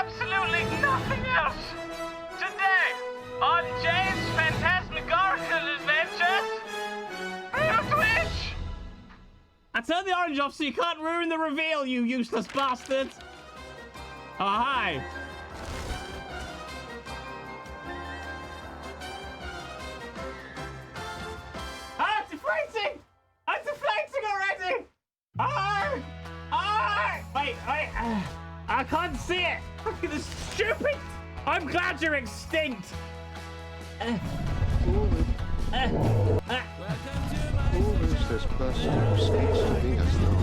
absolutely nothing else. Today, on James' Phantasmagorical Adventures, on Twitch. I turned the orange off so you can't ruin the reveal, you useless bastard. Oh, hi. I'm deflating! I'm deflating already! Arr! Arr! Wait. I can't see it. Look at this stupid. I'm glad you're extinct. Who is this person who speaks to me as though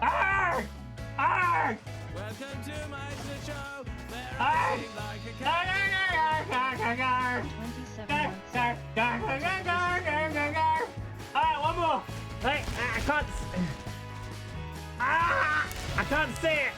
Arg! Arg! Welcome to my show, where I Arg! sing like a Arg! cat. Arg! 27 Alright, one more. Wait, I can't. I can't see it.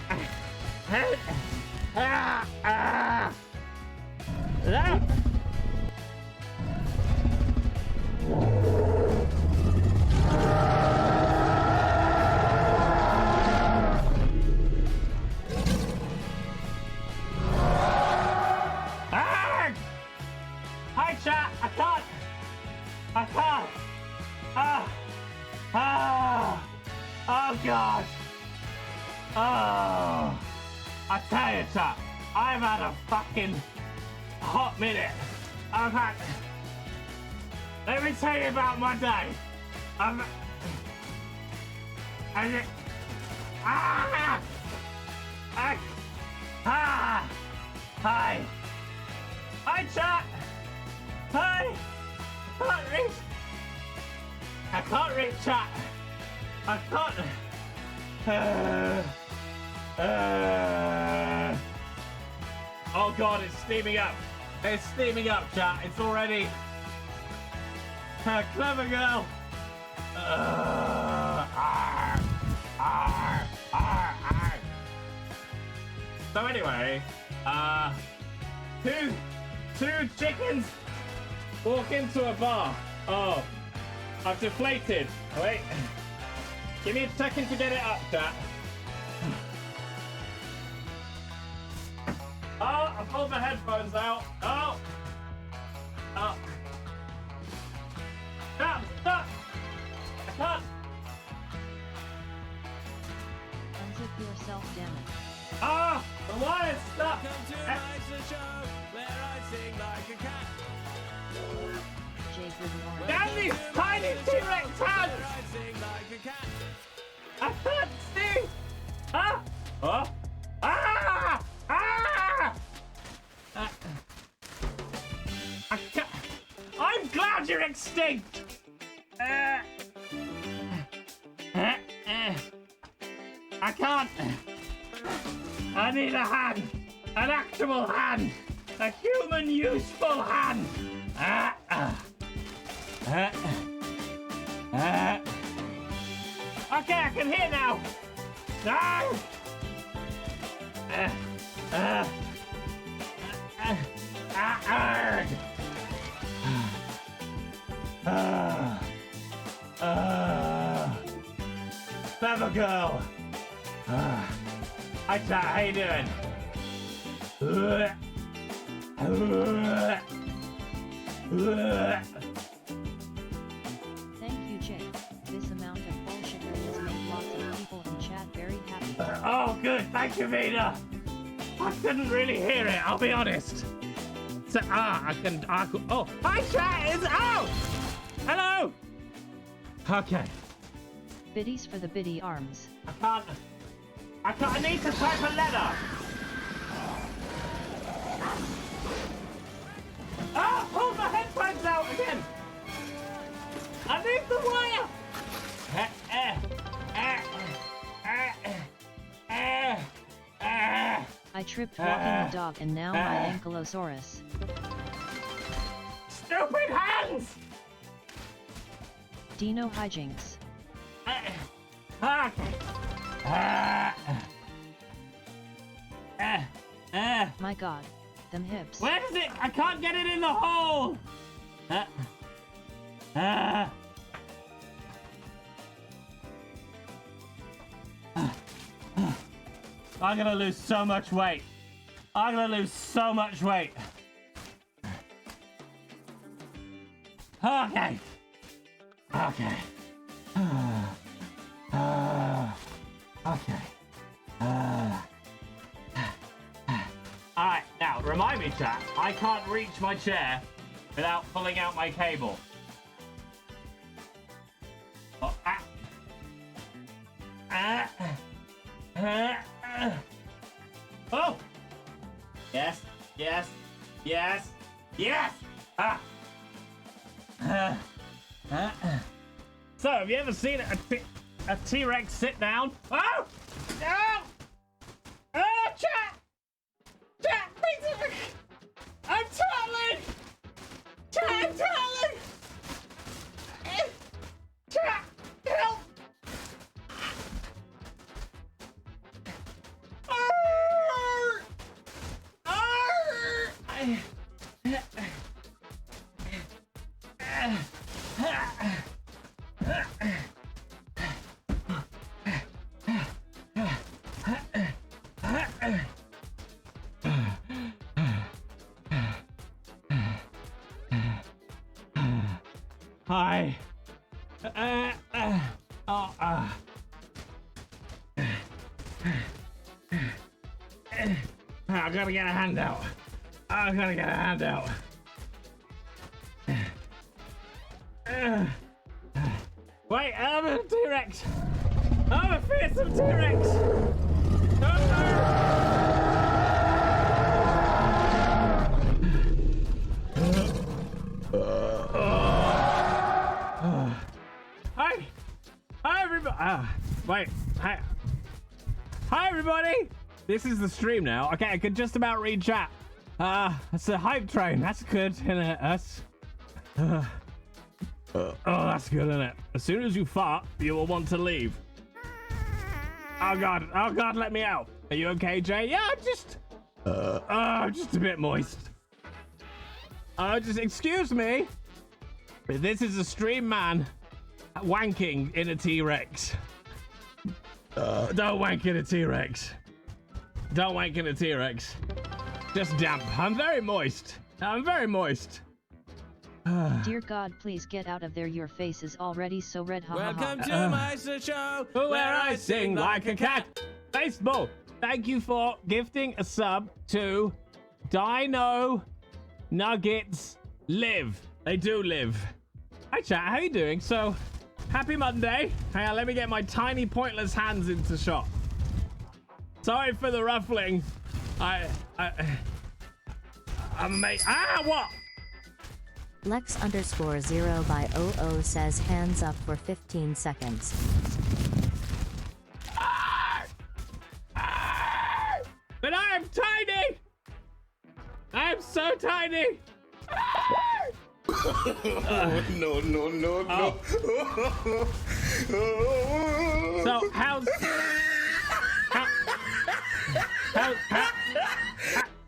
Hi, chat. I can't. Oh gosh. Oh. I tell you, chat. I've had a fucking hot minute. Let me tell you about my day. Hi. Hi, chat. Hi. I can't reach chat. I can't. Oh god, it's steaming up. It's steaming up, chat. It's already. Clever girl. So anyway, two chickens walk into a bar. Oh, I've deflated. Wait. Give me a second to get it up, chat. Oh, I pulled my headphones out. Oh. Stop! I can't. Unzip yourself, damn it. Ah, the wire's stuck. Welcome to my show, where I sing like a cat. Jake with the orange. Damn these tiny T-Rex hands! Where I sing like a cat. I can't see! Huh? Oh? Ah! Ah! I can't. I'm glad you're extinct! I can't. I need a hand. An actual hand. A human useful hand. Okay, I can hear now. No! Clever girl. Hi, chat. How you doing? Thank you, Jake. This amount of bullshittery has made lots of people in chat very happy. Oh, good. Thank you, Vina. I couldn't really hear it. I'll be honest. So, I can. Oh, hi, chat. It's out. Hello. Okay. Biddies for the biddy arms. I can't. I need to type a letter. Ah! Pull my headphones out again. I need the wire. I tripped walking the dog and now my ankylosaurus. Stupid hands. Dino hijinks. My god, them hips. Where is it? I can't get it in the hole. I'm gonna lose so much weight. I'm gonna lose so much weight. Okay. Okay. Okay. Alright, now, remind me, chat, I can't reach my chair without pulling out my cable. Oh, oh! Yes, yes, yes, yes! So, have you ever seen a T-Rex sit down? Oh! No! Oh, chat! Chat, please! I'm turtling! Chat, I'm turtling! Chat, help! Hi. I gotta get a handout. I gotta get a handout. Wait, I'm a T-Rex. I'm a fearsome T-Rex. Hi, everybody. Wait, hi. Hi, everybody. This is the stream now. Okay, I can just about read chat. It's a hype train. That's good, isn't it? That's. Oh, that's good, isn't it? As soon as you fart, you will want to leave. Oh god, let me out. Are you okay, Jay? Yeah, I'm just a bit moist. Just excuse me. This is a stream man wanking in a T-Rex. Don't wank in a T-Rex. Don't wank in a T-Rex. Just damp. I'm very moist. Dear God, please get out of there. Your face is already so red. Ha, ha, ha. Welcome to my show Where I sing like a cat. Baseball, thank you for gifting a sub to Dino Nuggets Live. They do live. Hi chat, how you doing? So, happy Monday. Hang on, let me get my tiny pointless hands into shot. Sorry for the ruffling. I'm mate. What? Lex_0 by 00 says hands up for 15 seconds. But I am tiny! I am so tiny! No. So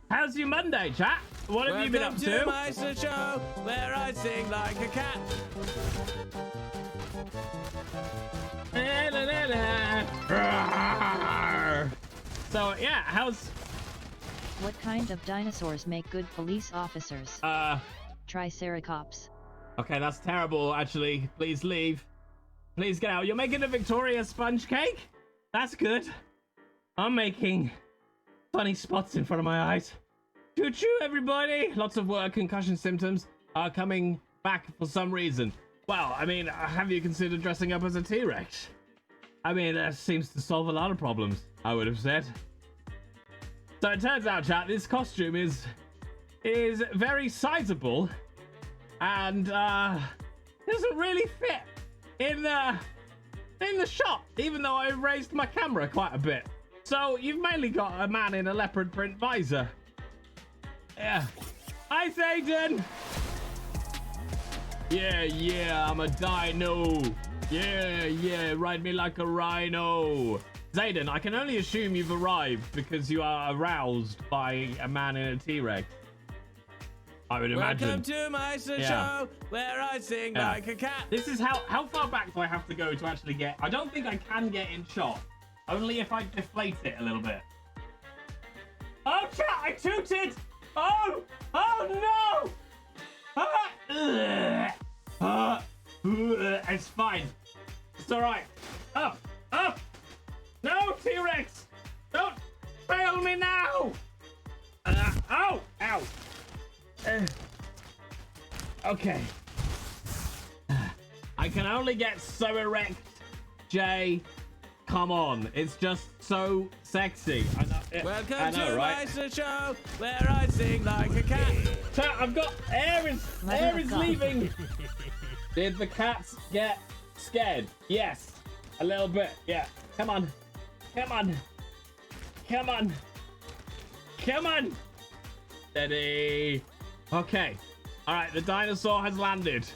how's your Monday, chat? What have you been up to? Welcome to my show where I sing like a cat. So yeah, how's? What kind of dinosaurs make good police officers? Triceratops. Okay, that's terrible. Actually, please leave. Please get out. You're making a Victoria sponge cake? That's good. I'm making funny spots in front of my eyes. Choo-choo, everybody! Lots of work. Concussion symptoms are coming back for some reason. Well, I mean, have you considered dressing up as a T-Rex? I mean, that seems to solve a lot of problems, I would have said. So it turns out, chat, this costume is very sizable and doesn't really fit in the shot, even though I raised my camera quite a bit. So you've mainly got a man in a leopard print visor. Yeah. Hi, Satan! Yeah, I'm a dino. Yeah, ride me like a rhino. Zayden, I can only assume you've arrived because you are aroused by a man in a T-Rex. I would imagine. Welcome to my show where I sing Yeah. like a cat. This is how far back do I have to go to actually get? I don't think I can get in shot. Only if I deflate it a little bit. Oh, chat! I tooted! Oh! Oh no! It's fine. It's all right. Up! Up! No, T-Rex! Don't fail me now! Ow! Ow! Okay. I can only get so erect, Jay. Come on, it's just so sexy. I know, Welcome I know, to right? my show where I sing like a cat. Chat, I've got air is leaving. Did the cats get scared? Yes, a little bit. Yeah. Come on, come on, come on, come on. Steady. Okay. All right. The dinosaur has landed.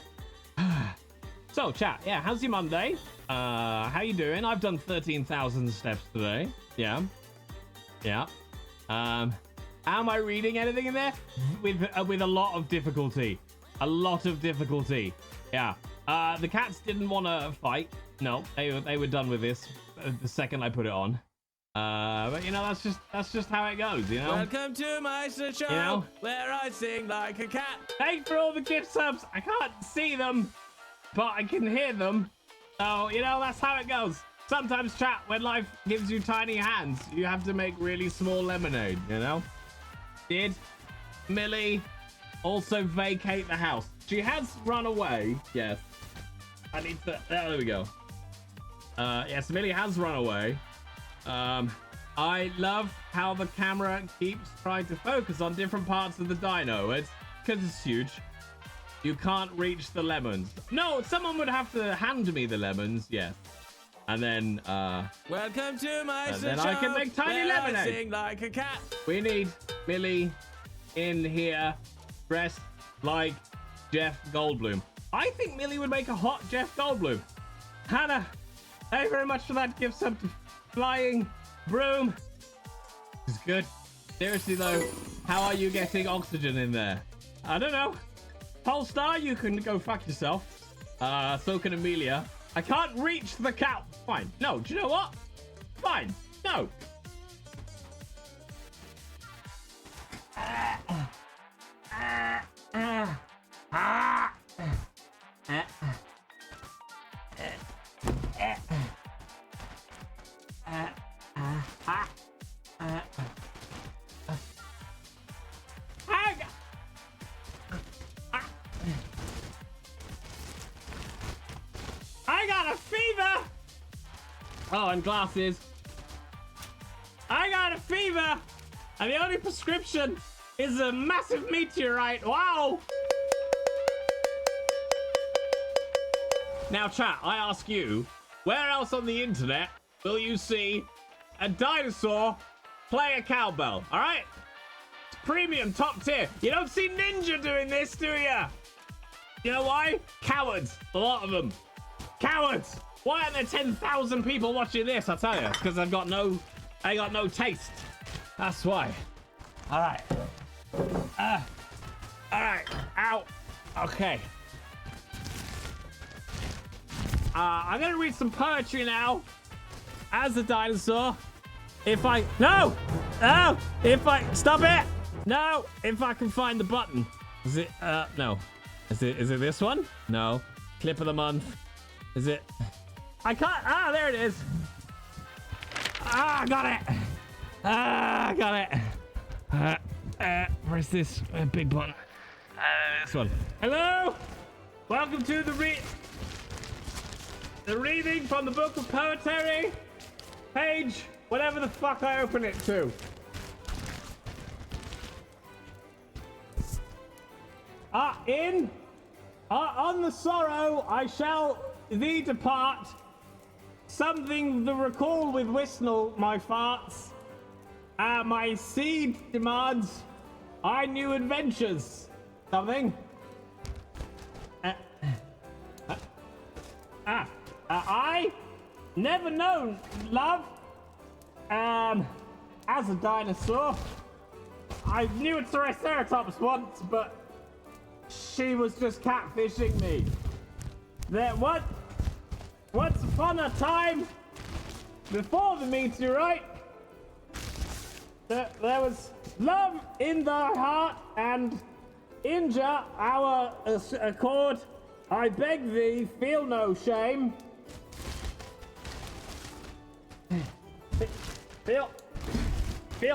So, chat. Yeah. How's your Monday? How you doing? I've done 13,000 steps today. Yeah. Yeah. Am I reading anything in there? With a lot of difficulty. A lot of difficulty. Yeah. The cats didn't want to fight. No, they were done with this the second I put it on. But you know, that's just how it goes, you know? Welcome to my show You know? where I sing like a cat. Thanks for all the gift subs. I can't see them, but I can hear them. So, you know, that's how it goes. Sometimes, chat, when life gives you tiny hands, you have to make really small lemonade, you know? Did Millie also vacate the house? She has run away, yes. I need to... There we go. Yes, Millie has run away. I love how the camera keeps trying to focus on different parts of the dino. It's because it's huge. You can't reach the lemons. No, someone would have to hand me the lemons, yes. And then, Welcome to my show. then I can make tiny where lemonade. I sing like a cat. We need Millie in here dressed like Jeff Goldblum. I think Millie would make a hot Jeff Goldblum. Hannah, thank you very much for that gift sub to Flying Broom. It's good. Seriously though, how are you getting oxygen in there? I don't know. Polestar, you can go fuck yourself. So can Amelia. I can't reach the cow. Fine. No, do you know what? Fine. No. I got a fever. Oh, and glasses. I got a fever, and the only prescription is a massive meteorite. Wow. Now, chat, I ask you, where else on the internet will you see a dinosaur play a cowbell? All right? It's premium, top tier. You don't see Ninja doing this, do you? You know why? Cowards. A lot of them. Cowards. Why aren't there 10,000 people watching this? I'll tell you. It's because I got no taste. That's why. All right. All right. Ow. Okay. I'm gonna read some poetry now. As a dinosaur. If I stop it. No. If I can find the button. Is it? No. Is it this one? No. Clip of the month. Is it? I can't. Ah, there it is. Ah, got it. Ah, got it. Where's this big button? This one. Hello. Welcome to the reading from the book of poetry. Page, whatever the fuck I open it to. On the sorrow I shall thee depart. Something the recall with whistle my farts. My seed demands I new adventures. Something. I never known love. As a dinosaur, I knew a Triceratops once, but she was just catfishing me. Once upon a time, before the meteorite, there was love in the heart, and injure our accord. I beg thee, feel no shame. Feel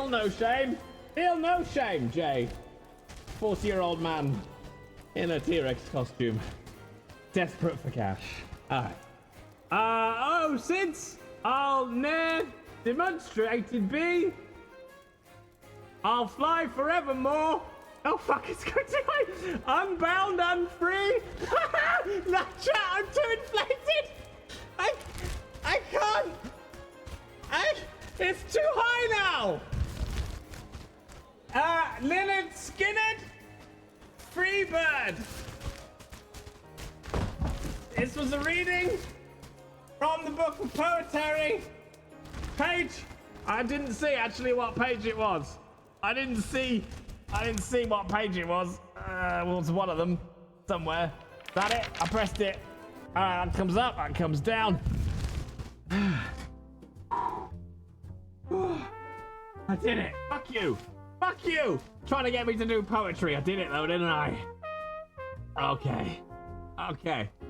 no shame. Feel no shame, Jay. 40-year-old man in a T-Rex costume. Desperate for cash. Alright. Since I'll ne'er demonstrated be, I'll fly forevermore. Oh fuck, it's going to be unbound, unfree. That chat, I'm too inflated. I can't. It's too high now. Lynyrd Skynyrd, Freebird. This was a reading from the Book of Poetry. Page. I didn't see actually what page it was. I didn't see what page it was. Well, it was one of them somewhere. Is that it? I pressed it. That comes up, that comes down. I did it. Fuck you. Fuck you. Trying to get me to do poetry. I did it though, didn't I? Okay.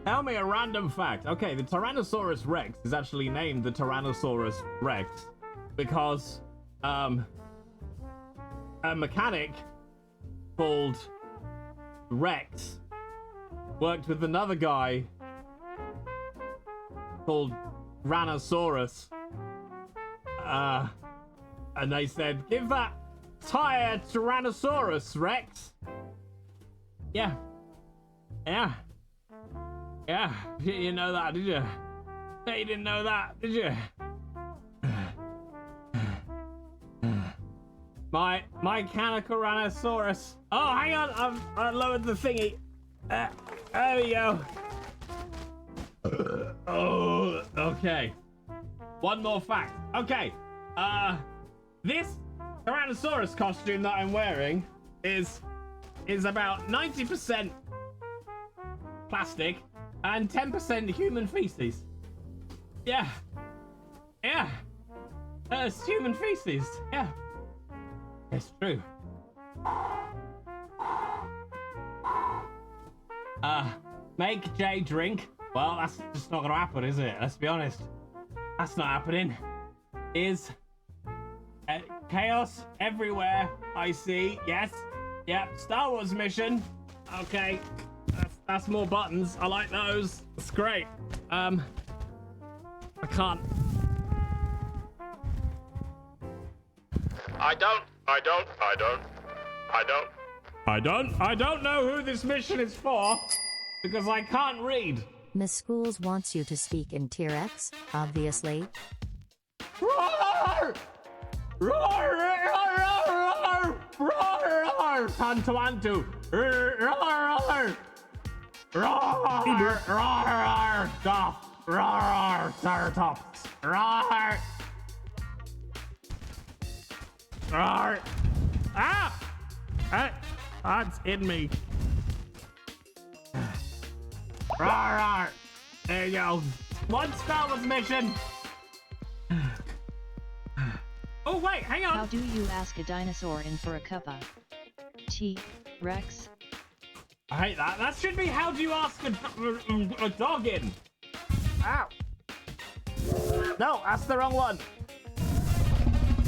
Tell me a random fact. Okay, the Tyrannosaurus Rex is actually named the Tyrannosaurus Rex because a mechanic called Rex worked with another guy called Ranosaurus. And they said, give that tire Tyrannosaurus Rex. Yeah. You didn't know that, did you? Yeah, you didn't know that, did you? My mechanical Ranosaurus. Oh, hang on, I lowered the thingy. There we go. Oh, okay. One more fact. Okay. This Tyrannosaurus costume that I'm wearing is about 90% plastic and 10% human feces. Yeah. It's human feces. Yeah. It's true. Make Jay drink. Well, that's just not gonna happen, is it? Let's be honest. That's not happening. Is chaos everywhere I see. Yes. Yep. Star Wars mission. Okay. That's more buttons. I like those. It's great. I can't. I don't know who this mission is for because I can't read. Miss Schools wants you to speak in T-Rex, obviously. Roar! Roar! Roar! Roar! Roar! Tantuantu! Roar! Roar! Roar! Roar! Doff! Roar! Ceratops! Roar! Roar! Ah! That's in me. Roar! Roar! There you go. One Star Wars mission. Oh wait, hang on. How do you ask a dinosaur in for a cuppa? T-Rex? I hate that. That should be how do you ask a dog in? Ow. No, that's the wrong one.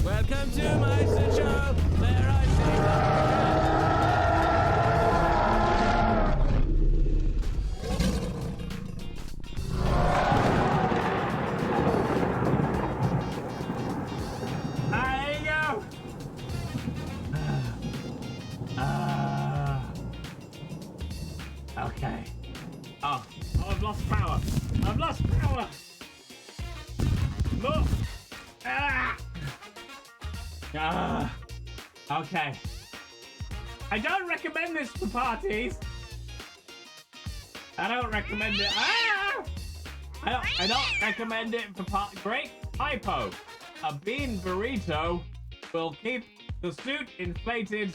Welcome to my show, where I sing. There you go. Okay. Oh, I've lost power. I've lost power. Look. Okay. I don't recommend this for parties. I don't recommend it. I don't recommend it for Great typo. A bean burrito will keep the suit inflated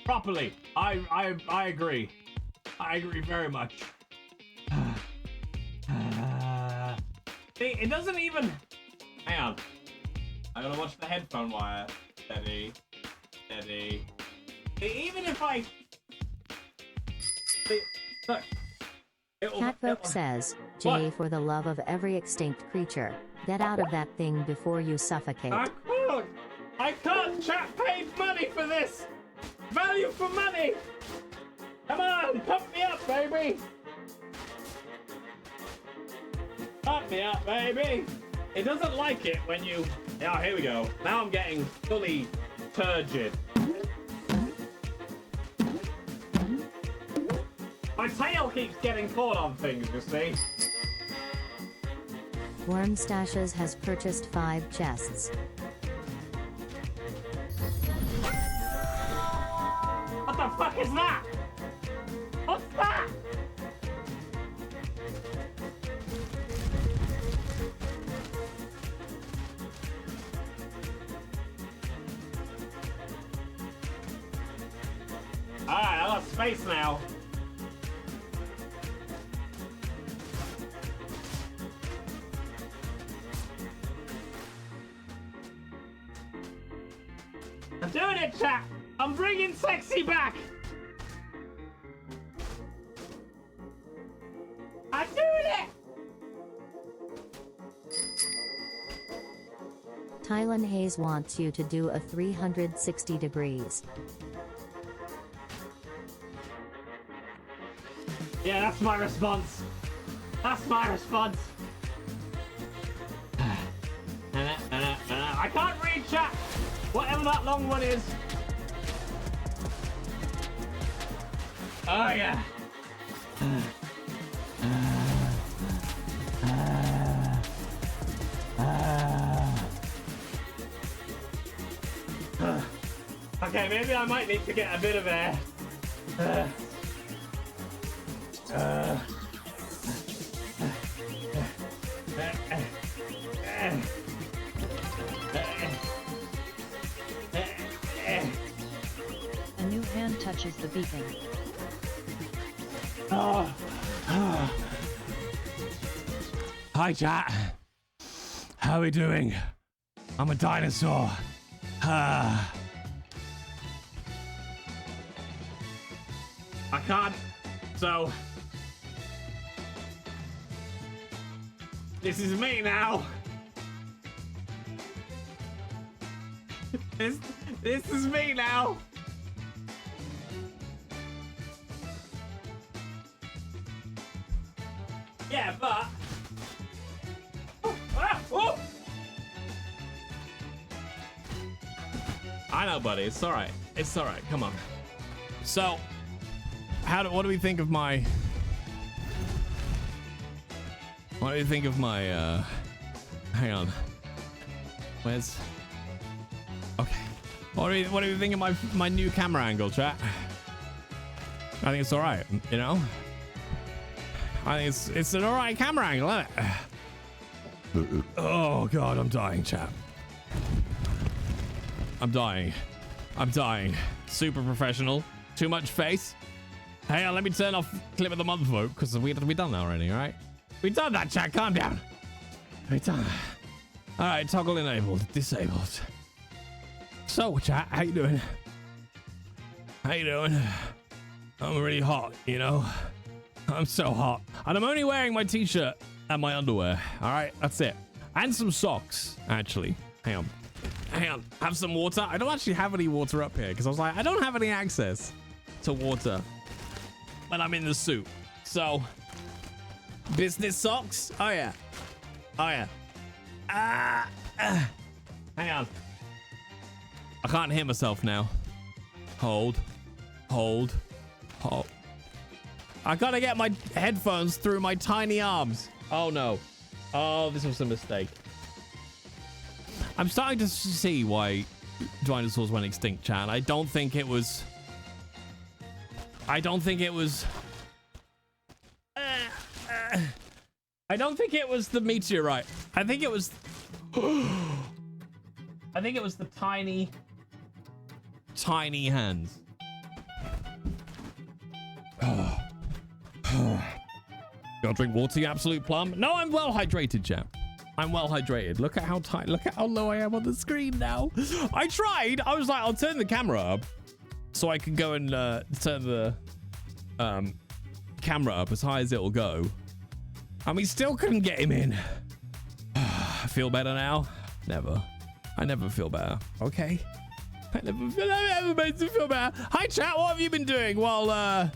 properly. I agree. I agree very much. See, it doesn't even... Hang on. I gotta watch the headphone wire. Steady. Steady. See, even if I... See, look. Catfolk says, Jay, What? for the love of every extinct creature, get out of that thing before you suffocate. I can't. Chat paid money for this. Value for money. Come on, pump me up, baby. Pump me up, baby. It doesn't like it when you... Yeah, here we go. Now I'm getting fully turgid. My tail keeps getting caught on things, you see. Worm Stashes has purchased 5 chests. What the fuck is that? What's that? Alright, I got space now. I'm doing it, chat! I'm bringing sexy back! I'm doing it! Tylen Hayes wants you to do a 360 degrees. Yeah, that's my response. That's my response. I can't read chat. Whatever that long one is. Oh yeah. Okay, maybe I might need to get a bit of air. A new hand touches the beacon. Hi chat. How are we doing? I'm a dinosaur. I can't. So this is me now. This is me now. Yeah, but oh. I know, buddy. It's all right. It's all right. Come on. So, what do we think of my? What do you think of my? Hang on. Where's? Okay. What do you think of my new camera angle, chat? I think it's all right. You know. I think it's an all right camera angle, isn't it? Oh god, I'm dying, chat. I'm dying. Super professional. Too much face. Hey, let me turn off clip of the month vote because we done that already, all right? We done that, chat. Calm down. We done. All right, toggle enabled, disabled. So, chat, how you doing? How you doing? I'm really hot, you know. I'm so hot, and I'm only wearing my t-shirt and my underwear. All right, that's it, and some socks. Actually, hang on. Have some water. I don't actually have any water up here because I was like, I don't have any access to water when I'm in the suit. So, business socks. Oh yeah. Hang on. I can't hear myself now. Hold. I gotta get my headphones through my tiny arms. Oh no. Oh, this was a mistake. I'm starting to see why dinosaurs went extinct, chat. I don't think it was the meteorite. I think it was the tiny hands. Gotta drink water, you absolute plum. No, I'm well hydrated, chap. I'm well hydrated. Look at how tight, look at how low I am on the screen now. I tried. I was like, I'll turn the camera up so I can go and turn the camera up as high as it'll go. And we still couldn't get him in. I feel better now? Never. I never feel better. Okay. I never made me feel better. Hi, chat. What have you been doing while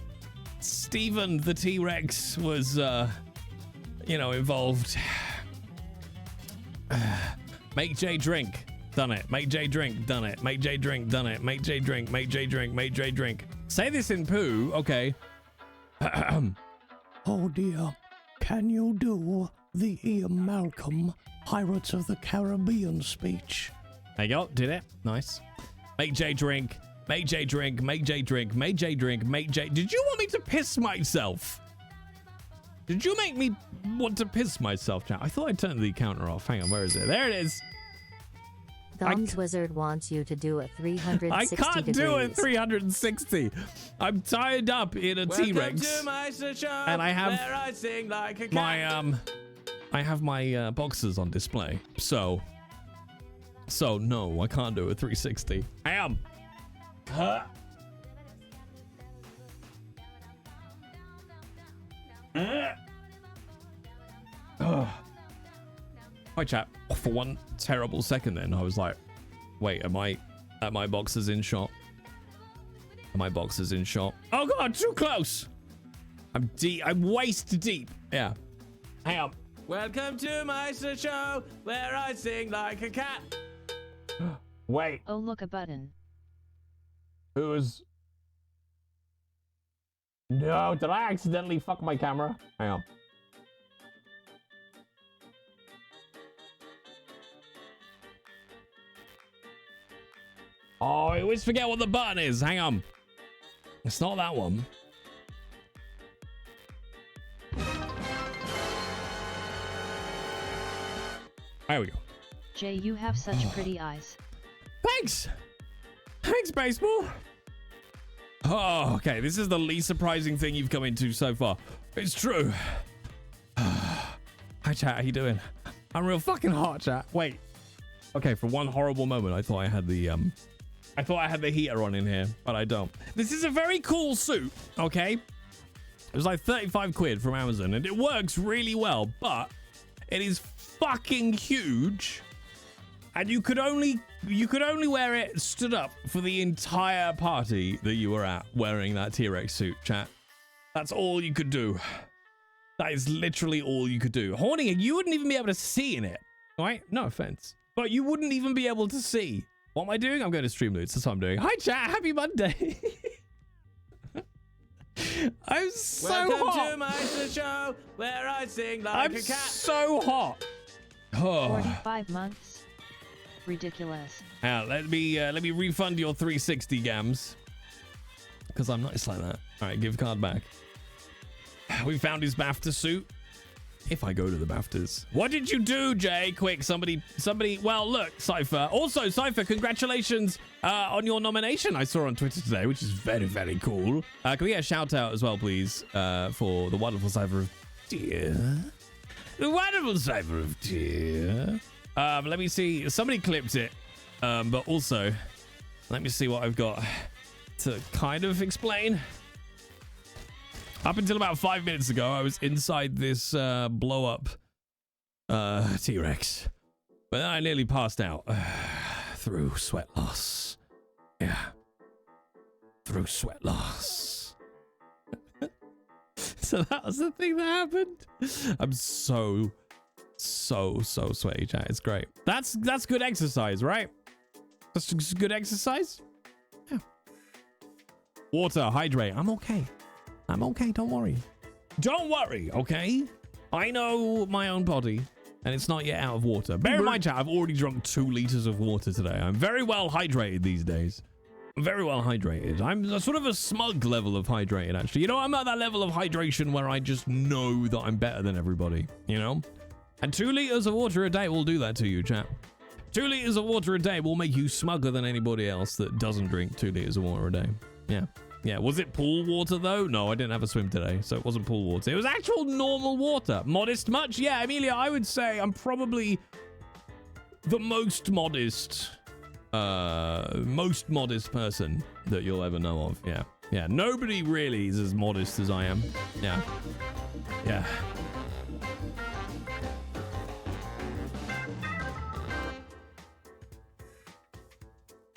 Stephen the T-Rex was, you know, involved? Make J drink. Done it. Make J drink. Done it. Make J drink. Done it. Make J drink. Make J drink. Make J drink. Say this in poo. Okay. Oh dear. Can you do the Ian Malcolm Pirates of the Caribbean speech? There you go. Did it. Nice. Make J drink. Make J drink. Make J drink. Make J drink. Make J. Did you want me to piss myself? Did you make me want to piss myself, chat? I thought I turned the counter off. Hang on, where is it? There it is. Dom's Wizard wants you to do a 360 I can't degrees. do it 360. I'm tied up in a T-Rex. And I have my boxes on display. So no, I can't do a 360. I am. Hi chat. For one terrible second then I was like, wait, am I at my boxes in shot? Are my boxes in shot? Oh god, too close. I'm deep. I'm waist deep. Yeah. Hang on. Welcome to my show where I sing like a cat. Wait. Oh, look, a button. Who's... No, did I accidentally fuck my camera? Hang on. Oh, I always forget what the button is. Hang on. It's not that one. There we go. Jay, you have such pretty eyes. Thanks. Thanks, baseball. Oh, okay. This is the least surprising thing you've come into so far. It's true. Hi, chat. How you doing? I'm real fucking hot, chat. Wait. Okay, for one horrible moment, I thought I had the heater on in here, but I don't. This is a very cool suit, okay? It was like 35 quid from Amazon, and it works really well, but it is fucking huge. And you could only wear it stood up for the entire party that you were at wearing that T-Rex suit, chat. That's all you could do. That is literally all you could do. Horny, you wouldn't even be able to see in it, right? No offense. But you wouldn't even be able to see. What am I doing? I'm going to Streamloots. That's what I'm doing. Hi, chat. Happy Monday. I'm so Welcome hot. to my show where I sing like a cat. I'm so hot. Oh. 45 months. Ridiculous. Let me refund your 360 gams. Because I'm nice like that. All right, give card back. We found his BAFTA suit. If I go to the BAFTAs. What did you do, Jay? Quick, somebody. Well, look, Cypher. Also, Cypher, congratulations on your nomination I saw on Twitter today, which is very, very cool. Can we get a shout out as well, please, for the wonderful Cypher of Tear? The wonderful Cypher of Tear. Let me see. Somebody clipped it. But also, let me see what I've got to kind of explain. Up until about 5 minutes ago, I was inside this blow-up T-Rex. But then I nearly passed out through sweat loss. Yeah. Through sweat loss. So that was the thing that happened. I'm so sweaty, chat. It's great. That's good exercise, right? That's good exercise? Yeah. Water, hydrate. I'm okay. I'm okay, don't worry. Don't worry, okay? I know my own body, and it's not yet out of water. Bear in mind, chat, I've already drunk 2 liters of water today. I'm very well hydrated these days. I'm very well hydrated. I'm sort of a smug level of hydrated, actually. You know, I'm at that level of hydration where I just know that I'm better than everybody, you know? And 2 liters of water a day will do that to you, chat. 2 liters of water a day will make you smugger than anybody else that doesn't drink 2 liters of water a day. Yeah. Yeah, was it pool water though? No, I didn't have a swim today, so it wasn't pool water. It was actual normal water. Modest much? Yeah, Amelia, I would say I'm probably the most modest person that you'll ever know of. Yeah. Yeah, nobody really is as modest as I am. Yeah. Yeah.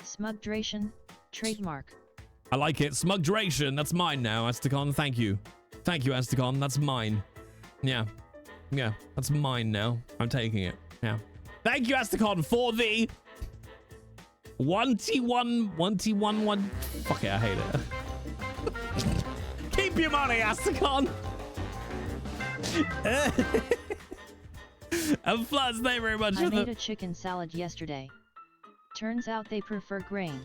Smugdration, trademark. I like it. Smugdration. That's mine now, Astacon. Thank you. Thank you, Astacon. That's mine. Yeah. Yeah. That's mine now. I'm taking it. Yeah. Thank you, Astacon, for the 1T1. Fuck it. I hate it. Keep your money, Astacon. And Floods, thank you very much. I made a chicken salad yesterday. Turns out they prefer grain.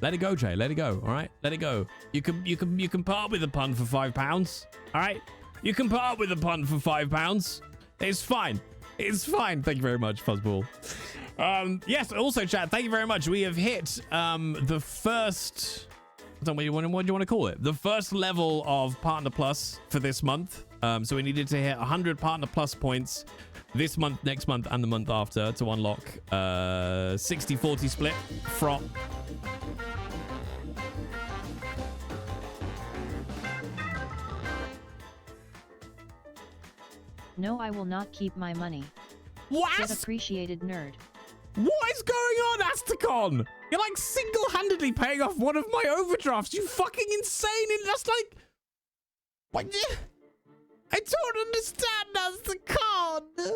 Let it go, Jay. Let it go. All right, let it go. You can part with a pun for £5. All right, you can part with a pun for £5. It's fine. It's fine. Thank you very much, Fuzzball. Yes. Also, chat. Thank you very much. We have hit the first. I don't know what do you want to call it? The first level of Partner Plus for this month. So we needed to hit 100 Partner Plus points this month, next month, and the month after to unlock 60-40 split from. No, I will not keep my money. What? Get appreciated, nerd. What is going on, Astacon? You're like single-handedly paying off one of my overdrafts. You fucking insane. That's like... What? I don't understand, Astacon.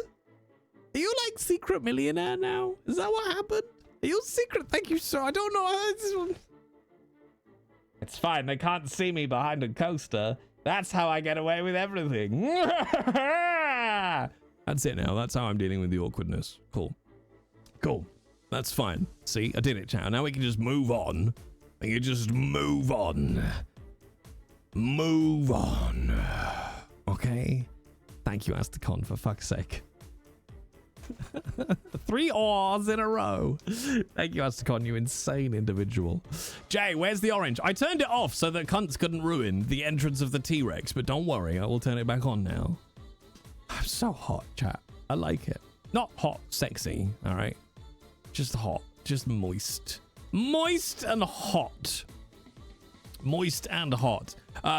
Are you like secret millionaire now? Is that what happened? Are you secret? Thank you, sir. I don't know. It's fine. They can't see me behind a coaster. That's how I get away with everything. That's it now. That's how I'm dealing with the awkwardness. Cool. Cool. That's fine. See, I did it, chat. Now we can just move on. We can just move on. Move on. Okay? Thank you, Astacon, for fuck's sake. 3 R's in a row. Thank you, Astacon, you insane individual. Jay, where's the orange? I turned it off so that cunts couldn't ruin the entrance of the T-Rex, but don't worry, I will turn it back on now. I'm so hot, chat. I like it. Not hot, sexy, all right? Just hot, just moist. Moist and hot. Moist and hot.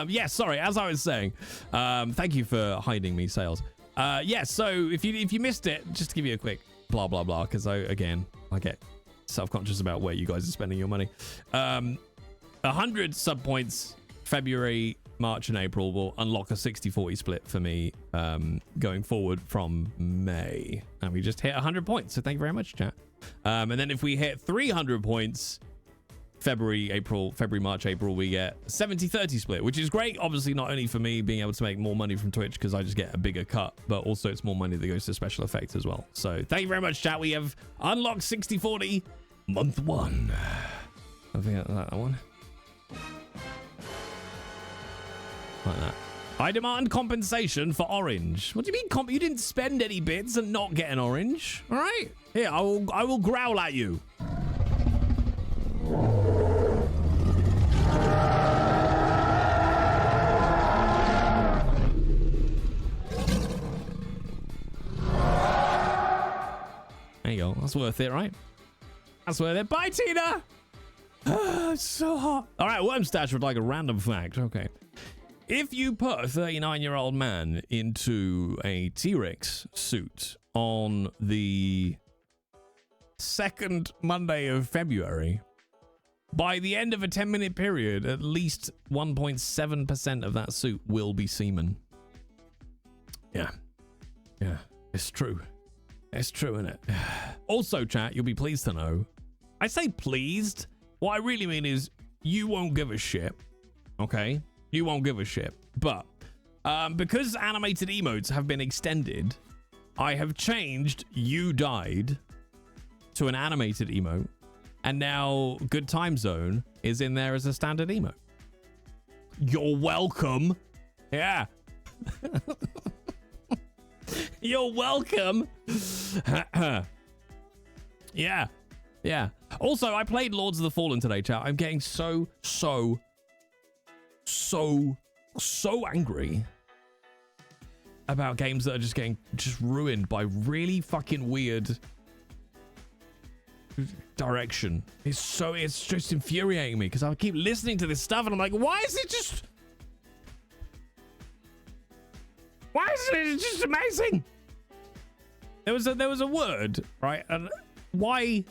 Yes, sorry, as I was saying, thank you for hiding me, Sales. Yes, so if you missed it, just to give you a quick blah, blah, blah, because I get self-conscious about where you guys are spending your money. 100 sub points, February, March, and April will unlock a 60-40 split for me going forward from May. And we just hit 100 points, so thank you very much, chat. And then if we hit 300 points, February, March, April, we get 70-30 split, which is great. Obviously, not only for me being able to make more money from Twitch because I just get a bigger cut, but also it's more money that goes to special effects as well. So thank you very much, chat. We have unlocked 60-40 month 1. I think that one. Like that. I demand compensation for orange. What do you mean you didn't spend any bits and not get an orange? All right. Here, I will growl at you. There you go. That's worth it, right? That's worth it. Bye, Tina! It's so hot. All right, Wormstash would like a random fact. Okay. If you put a 39-year-old man into a T-Rex suit on the second Monday of February, by the end of a 10-minute period, at least 1.7% of that suit will be semen. Yeah. Yeah. It's true. It's true, isn't it? Also, chat, you'll be pleased to know. I say pleased. What I really mean is you won't give a shit. Okay? You won't give a shit. But because animated emotes have been extended, I have changed You Died to an animated emote. And now Good Time Zone is in there as a standard emote. You're welcome. Yeah. You're welcome. Yeah. Yeah. Also, I played Lords of the Fallen today, chat. I'm getting so angry about games that are just getting ruined by really fucking weird direction. It's just infuriating me because I keep listening to this stuff and I'm like, why is it just amazing? There was a word, right? And why?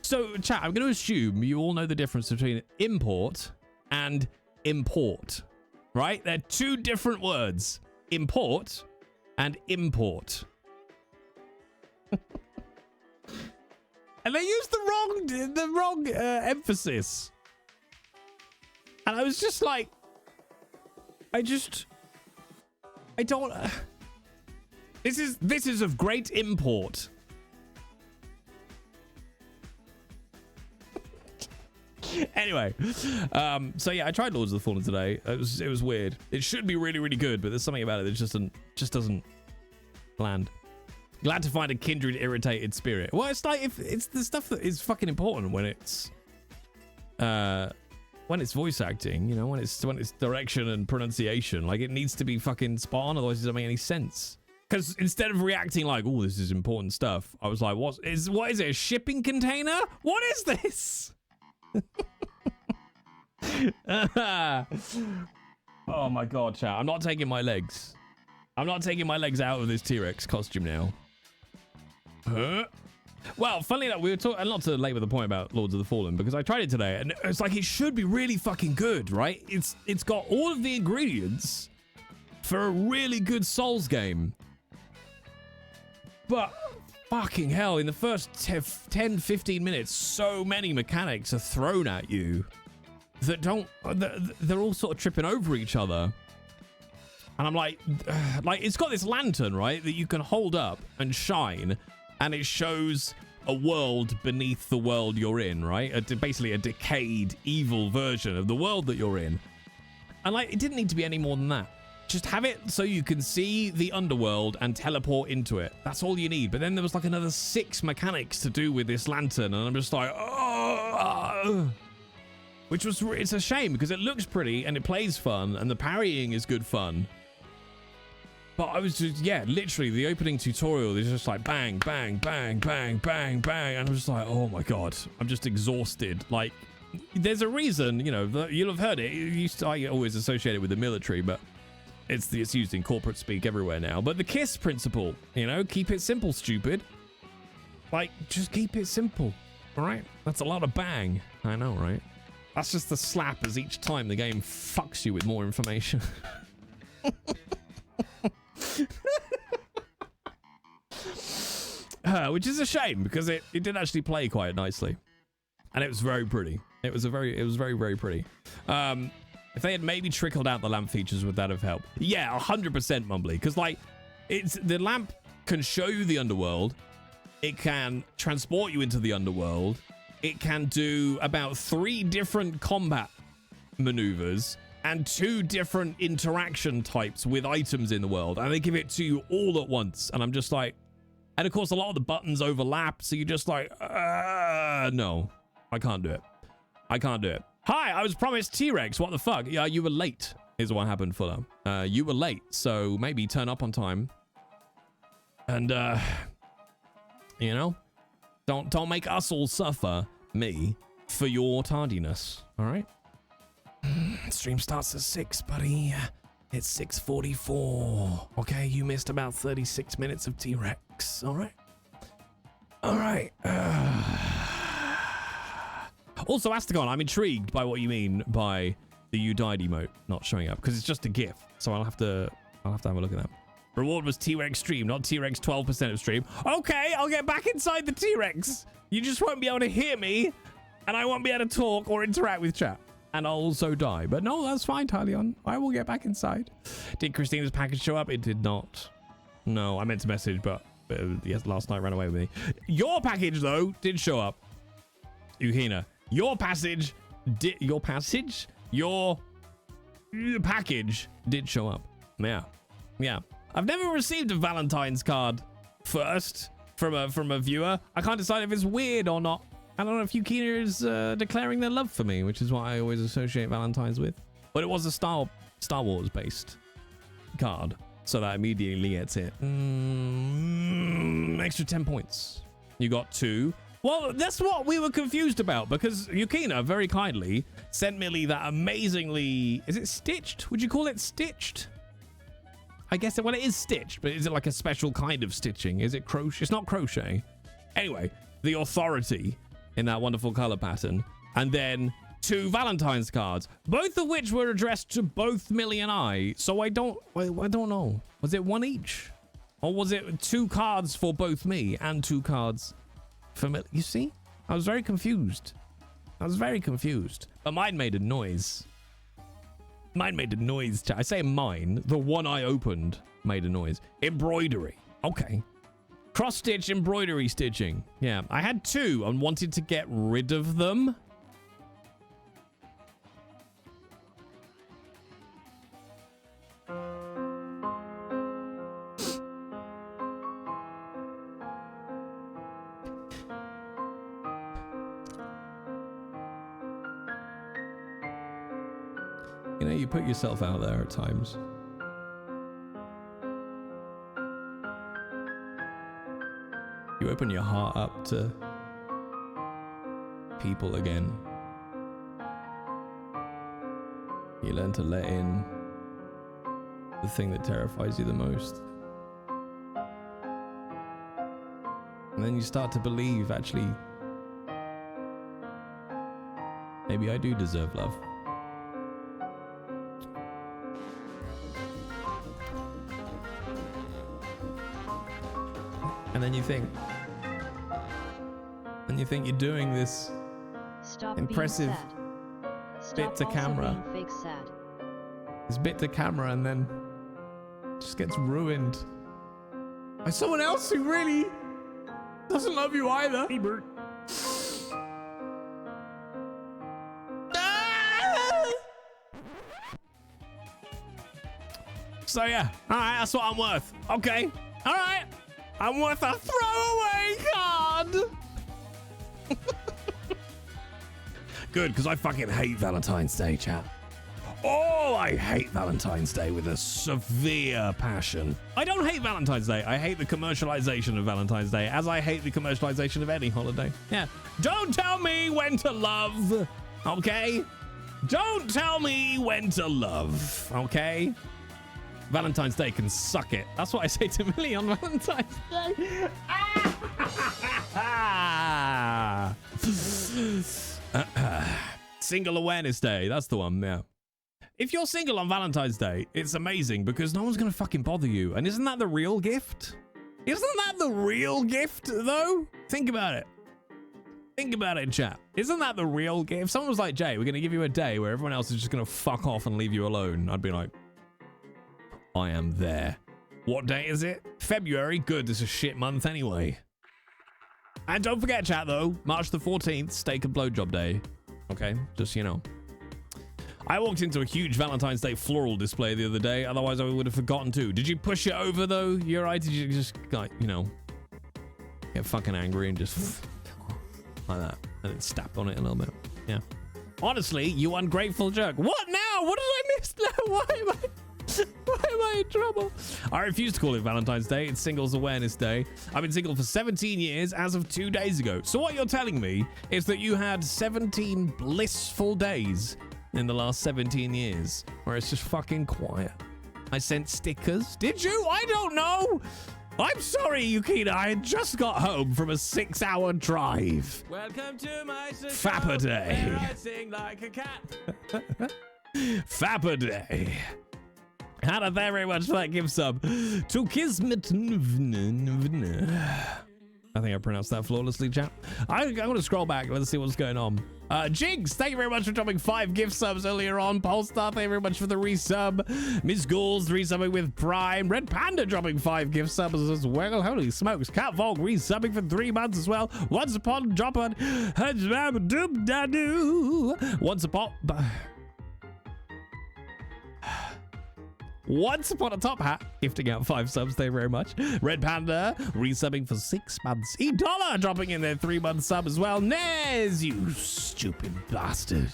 So, chat, I'm going to assume you all know the difference between import and import, right? They're two different words. Import and import. And they used the wrong emphasis. And I was just like, I don't. This is of great import. Anyway, so yeah, I tried Lords of the Fallen today. It was weird. It should be really, really good, but there's something about it that just doesn't land. Glad to find a kindred irritated spirit. Well, it's like if it's the stuff that is fucking important when it's voice acting, you know, when it's direction and pronunciation. Like, it needs to be fucking spot on, otherwise it doesn't make any sense. Because instead of reacting like, oh, this is important stuff, I was like, what is it, a shipping container? What is this? Oh my god, chat. I'm not taking my legs. I'm not taking my legs out of this T-Rex costume now. Well, funnily enough, we were talking, not to labor the point about Lords of the Fallen, because I tried it today, and it's like, it should be really fucking good, right? It's got all of the ingredients for a really good Souls game. But fucking hell, in the first 10, 15 minutes, so many mechanics are thrown at you that they're all sort of tripping over each other. And I'm like, it's got this lantern, right, that you can hold up and shine, and it shows a world beneath the world you're in, right? Basically a decayed, evil version of the world that you're in. And like, it didn't need to be any more than that. Just have it so you can see the underworld and teleport into it. That's all you need. But then there was like another 6 mechanics to do with this lantern, and I'm just like, oh. It's a shame because it looks pretty and it plays fun and the parrying is good fun. But I was just, yeah, literally the opening tutorial is just like bang, bang, bang, bang, bang, bang. And I'm just like, oh my God, I'm just exhausted. Like, there's a reason, you know, you'll have heard it. I always associate it with the military, but it's used in corporate speak everywhere now. But the KISS principle, you know, keep it simple, stupid. Like, just keep it simple, all right? That's a lot of bang. I know, right? That's just the slap as each time the game fucks you with more information. Which is a shame because it did actually play quite nicely, and it was very pretty. It was very, very pretty. If they had maybe trickled out the lamp features, would that have helped? Yeah, 100% Mumbly, because like, the lamp can show you the underworld, it can transport you into the underworld, it can do about 3 different combat maneuvers and 2 different interaction types with items in the world, and they give it to you all at once. And I'm just like, and of course a lot of the buttons overlap, so you're just like, no, I can't do it. I can't do it. Hi, I was promised T-Rex. What the fuck? Yeah, you were late is what happened, Fuller. You were late, so maybe turn up on time. And you know, don't make us all suffer, me, for your tardiness. All right. Stream starts at 6, buddy. It's 6:44. Okay, you missed about 36 minutes of T-Rex. All right. All right. Also, Astagon, I'm intrigued by what you mean by the "you died" emote not showing up, because it's just a GIF. So I'll have to have a look at that. Reward was T-Rex stream, not T-Rex 12% of stream. Okay, I'll get back inside the T-Rex. You just won't be able to hear me, and I won't be able to talk or interact with chat. And I'll also die. But no, that's fine, Talion. I will get back inside. Did Christina's package show up? It did not. No, I meant to message, but yes, last night ran away with me. Your package, though, did show up. Uhina. Your package did show up. Yeah. I've never received a Valentine's card first from a viewer. I can't decide if it's weird or not. I don't know if Yukina is declaring their love for me, which is what I always associate Valentine's with. But it was a Star Wars based card, so that immediately gets it. Extra 10 points. You got 2. Well, that's what we were confused about, because Yukina very kindly sent Millie that amazingly... Is it stitched? Would you call it stitched? I guess, well, it is stitched, but is it like a special kind of stitching? Is it crochet? It's not crochet. Anyway, the authority in that wonderful color pattern. And then 2 Valentine's cards, both of which were addressed to both Millie and I. So I don't know. Was it 1 each? Or was it 2 cards for both me and 2 cards for Millie? You see? I was very confused. But mine made a noise. Mine made a noise, chat. I say mine. The one I opened made a noise. Embroidery. Okay. Cross-stitch embroidery stitching. Yeah, I had 2 and wanted to get rid of them. You know, you put yourself out there at times. You open your heart up to people again. You learn to let in the thing that terrifies you the most. And then you start to believe, actually, maybe I do deserve love. And then you think, you're doing this impressive bit to camera. Fake sad. This bit to camera, and then it just gets ruined by someone else who really doesn't love you either. Hey, Bert. So yeah, all right, that's what I'm worth. Okay, all right, I'm worth a throwaway card. Good, because I fucking hate Valentine's Day, chat. Oh, I hate Valentine's Day with a severe passion. I don't hate Valentine's Day. I hate the commercialization of Valentine's Day, as I hate the commercialization of any holiday. Yeah. Don't tell me when to love, okay? Don't tell me when to love, okay? Valentine's Day can suck it. That's what I say to Millie on Valentine's Day. Single Awareness Day. That's the one, yeah. If you're single on Valentine's Day, it's amazing because no one's going to fucking bother you. And isn't that the real gift? Isn't that the real gift, though? Think about it. Think about it, chat. Isn't that the real gift? If someone was like, Jay, we're going to give you a day where everyone else is just going to fuck off and leave you alone, I'd be like, I am there. What day is it? February. Good. This is a shit month anyway. And don't forget, chat, though, March the 14th, steak and blowjob day. Okay, just, you know. I walked into a huge Valentine's Day floral display the other day. Otherwise, I would have forgotten to. Did you push it over, though? You're right. Did you just, like, you know, get fucking angry and just like that? And then step on it a little bit. Yeah. Honestly, you ungrateful jerk. What now? What did I miss now? Why am I in trouble? I refuse to call it Valentine's Day. It's Singles Awareness Day. I've been single for 17 years as of 2 days ago. So what you're telling me is that you had 17 blissful days in the last 17 years where it's just fucking quiet. I sent stickers. Did you? I don't know. I'm sorry, Yukina. I had just got home from a 6-hour drive. Welcome to my Fapper Day. where I sing like a cat. Fapper Day. Hannah, thank you very much for that gift sub. To Kismet. I think I pronounced that flawlessly, chat. I'm going to scroll back. Let's see what's going on. Jigs, thank you very much for dropping 5 gift subs earlier on. Polestar, thank you very much for the resub. Miss Ghouls, resubbing with Prime. Red Panda dropping 5 gift subs as well. Holy smokes. Cat Volk resubbing for 3 months as well. Once upon dropping. Once Upon a Top Hat, gifting out 5 subs. Thank you very much. Red Panda, resubbing for 6 months. $1 dropping in their 3-month sub as well. Nez, you stupid bastard.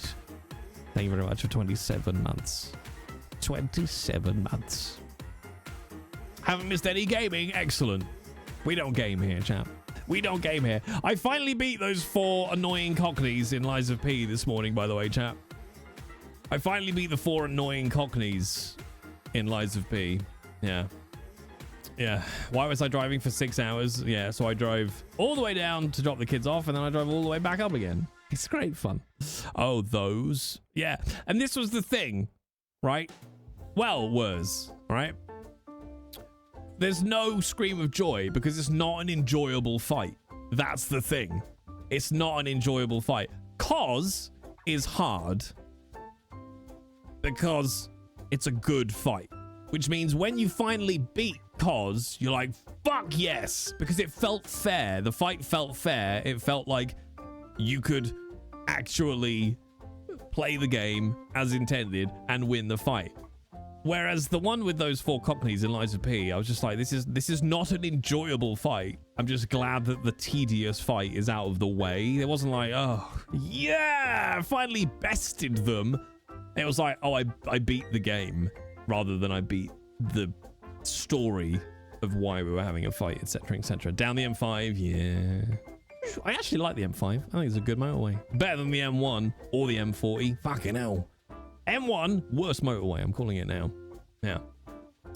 Thank you very much for 27 months. 27 months. Haven't missed any gaming. Excellent. We don't game here, chap. We don't game here. I finally beat those 4 annoying cockneys in Lies of P this morning, by the way, chap. I finally beat the 4 annoying cockneys in Lies of P. Yeah. Yeah. Why was I driving for 6 hours? Yeah, so I drove all the way down to drop the kids off, and then I drove all the way back up again. It's great fun. Oh, those. Yeah. And this was the thing, right? Well, right? There's no scream of joy because it's not an enjoyable fight. That's the thing. It's not an enjoyable fight. Cause is hard because it's a good fight, which means when you finally beat Cause, you're like, fuck yes, because it felt fair. The fight felt fair. It felt like you could actually play the game as intended and win the fight. Whereas the one with those 4 cockneys in Lies of P, I was just like, this is not an enjoyable fight. I'm just glad that the tedious fight is out of the way. It wasn't like, oh, yeah, I finally bested them. It was like, oh, I beat the game rather than I beat the story of why we were having a fight, etc., etc. Down the M5, yeah. I actually like the M5. I think it's a good motorway. Better than the M1 or the M40. Fucking hell. M1, worst motorway, I'm calling it now. Yeah.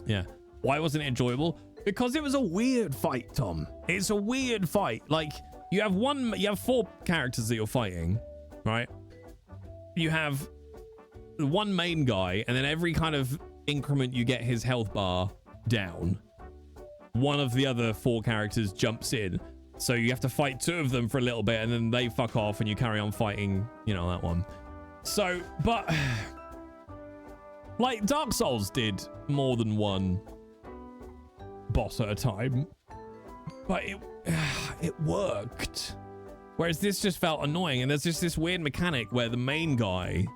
Yeah. Why wasn't it enjoyable? Because it was a weird fight, Tom. It's a weird fight. Like, you have 4 characters that you're fighting, right? You have one main guy, and then every kind of increment you get his health bar down, one of the other 4 characters jumps in. So you have to fight 2 of them for a little bit, and then they fuck off, and you carry on fighting, you know, that one. So, but like Dark Souls did more than one boss at a time, but it worked. Whereas this just felt annoying, and there's just this weird mechanic where the main guy,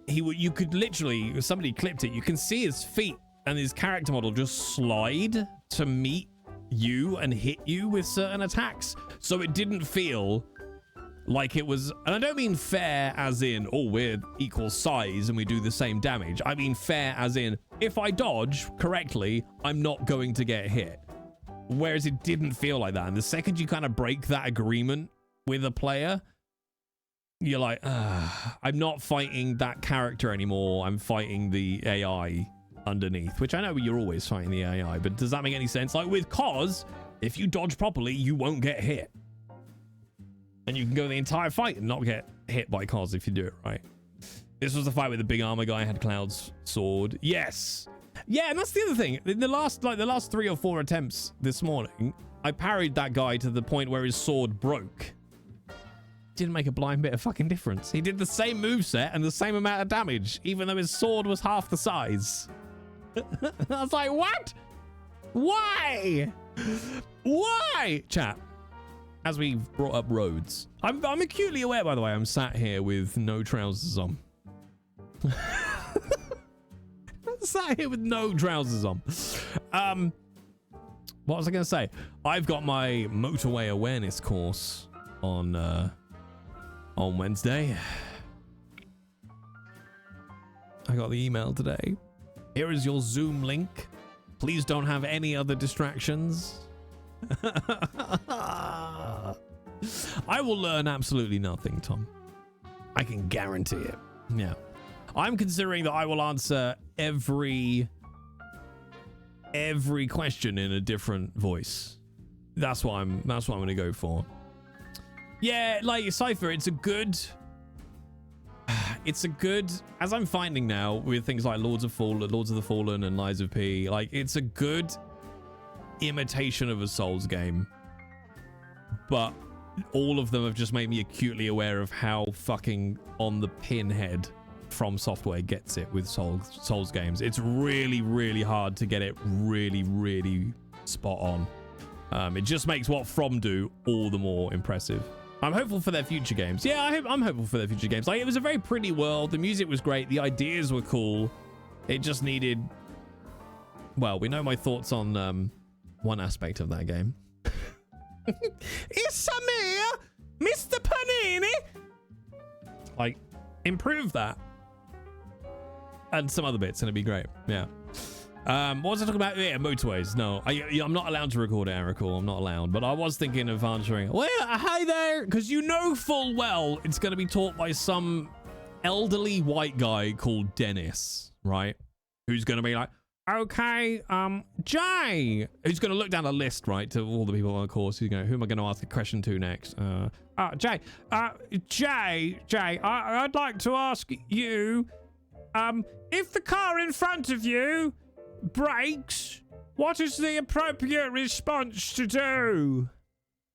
you could literally, somebody clipped it, you can see his feet and his character model just slide to meet you and hit you with certain attacks. So it didn't feel like it was, and I don't mean fair as in, oh, we're equal size and we do the same damage. I mean fair as in, if I dodge correctly, I'm not going to get hit. Whereas it didn't feel like that. And the second you kind of break that agreement with a player, you're like, I'm not fighting that character anymore. I'm fighting the AI underneath, which I know you're always fighting the AI, but does that make any sense? Like with Cause, if you dodge properly, you won't get hit. And you can go the entire fight and not get hit by Cause if you do it right. This was the fight with the big armor guy, had Cloud's sword. Yes. Yeah, and that's the other thing. In the last 3 or 4 attempts this morning, I parried that guy to the point where his sword broke. Didn't make a blind bit of fucking difference. He did the same moveset and the same amount of damage, even though his sword was half the size. I was like, what? Why? Why? Chat, as we've brought up roads, I'm acutely aware, by the way, I'm sat here with no trousers on. Sat here with no trousers on. What was I going to say? I've got my motorway awareness course on Wednesday. I got the email today. Here is your Zoom link. Please don't have any other distractions. I will learn absolutely nothing, Tom. I can guarantee it. Yeah. I'm considering that I will answer every question in a different voice. That's what I'm going to go for. Yeah, like Cypher, it's a good, as I'm finding now with things like Lords of the Fallen and Lies of P, like it's a good imitation of a Souls game, but all of them have just made me acutely aware of how fucking on the pinhead From Software gets it with Souls games. It's really, really hard to get it really, really spot on. It just makes what From do all the more impressive. I'm hopeful for their future games. Yeah, I'm hopeful for their future games. Like, it was a very pretty world. The music was great. The ideas were cool. It just needed Well, we know my thoughts on one aspect of that game. It's Samir, Mr. Panini. Like, improve that. And some other bits, and it'd be great. Yeah. What was I talking about? Yeah, motorways. No, I'm not allowed to record it, Erical. I'm not allowed. But I was thinking of answering, well, hi there. Because you know full well it's going to be taught by some elderly white guy called Dennis, right? Who's going to be like, okay, Jay. Who's going to look down a list, right, to all the people on the course. Who's going, who am I going to ask a question to next? Jay. Jay, I'd like to ask you, if the car in front of you brakes, what is the appropriate response to do?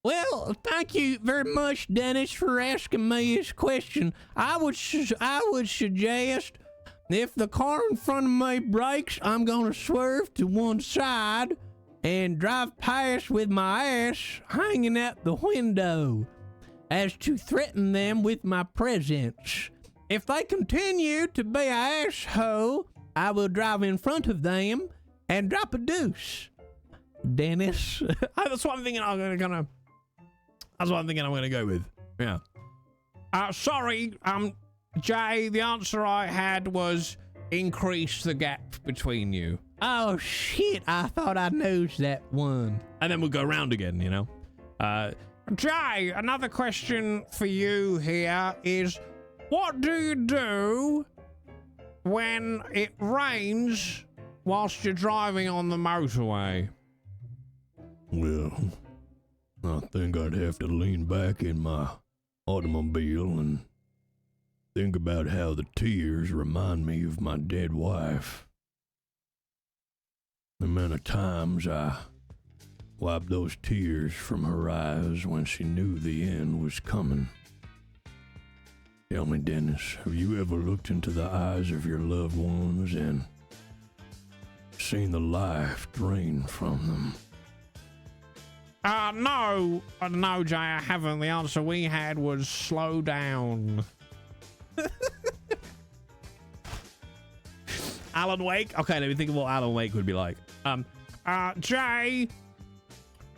Well, thank you very much, Dennis, for asking me this question. I would suggest if the car in front of me brakes, I'm gonna swerve to one side and drive past with my ass hanging out the window as to threaten them with my presence. If they continue to be an asshole, I will drive in front of them and drop a deuce. Dennis. That's what I'm thinking I'm gonna go with. Yeah. Sorry, Jay, the answer I had was increase the gap between you. Oh shit, I thought I knew that one. And then we'll go around again, you know? Jay, another question for you here is, what do you do when it rains whilst you're driving on the motorway? Well, I think I'd have to lean back in my automobile and think about how the tears remind me of my dead wife. The amount of times I wiped those tears from her eyes when she knew the end was coming. Tell me, Dennis, have you ever looked into the eyes of your loved ones and seen the life drain from them? No, Jay, I haven't. The answer we had was slow down. Alan Wake? Okay, let me think of what Alan Wake would be like. Jay,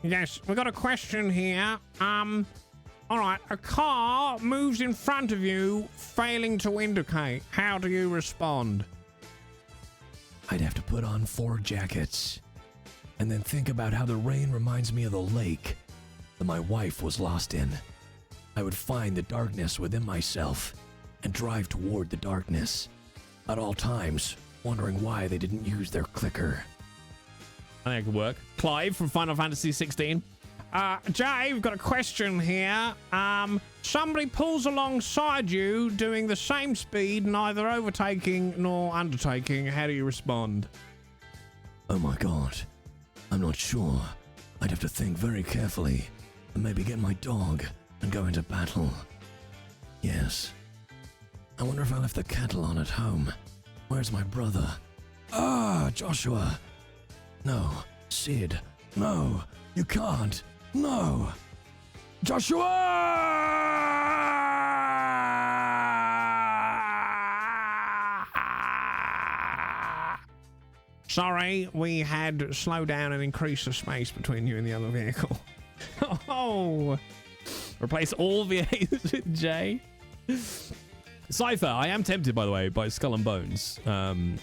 yes, we got a question here. All right, a car moves in front of you, failing to indicate. How do you respond? I'd have to put on 4 jackets and then think about how the rain reminds me of the lake that my wife was lost in. I would find the darkness within myself and drive toward the darkness at all times, wondering why they didn't use their clicker. I think it could work. Clive from Final Fantasy 16. Jay, we've got a question here. Somebody pulls alongside you doing the same speed, neither overtaking nor undertaking. How do you respond? Oh my god. I'm not sure. I'd have to think very carefully and maybe get my dog and go into battle. Yes. I wonder if I left the kettle on at home. Where's my brother? Joshua. No. Sid. No. You can't. No. Joshua! Sorry, we had to slow down and increase the space between you and the other vehicle. Oh. Replace all VAs with J. Cypher, I am tempted, by the way, by Skull and Bones,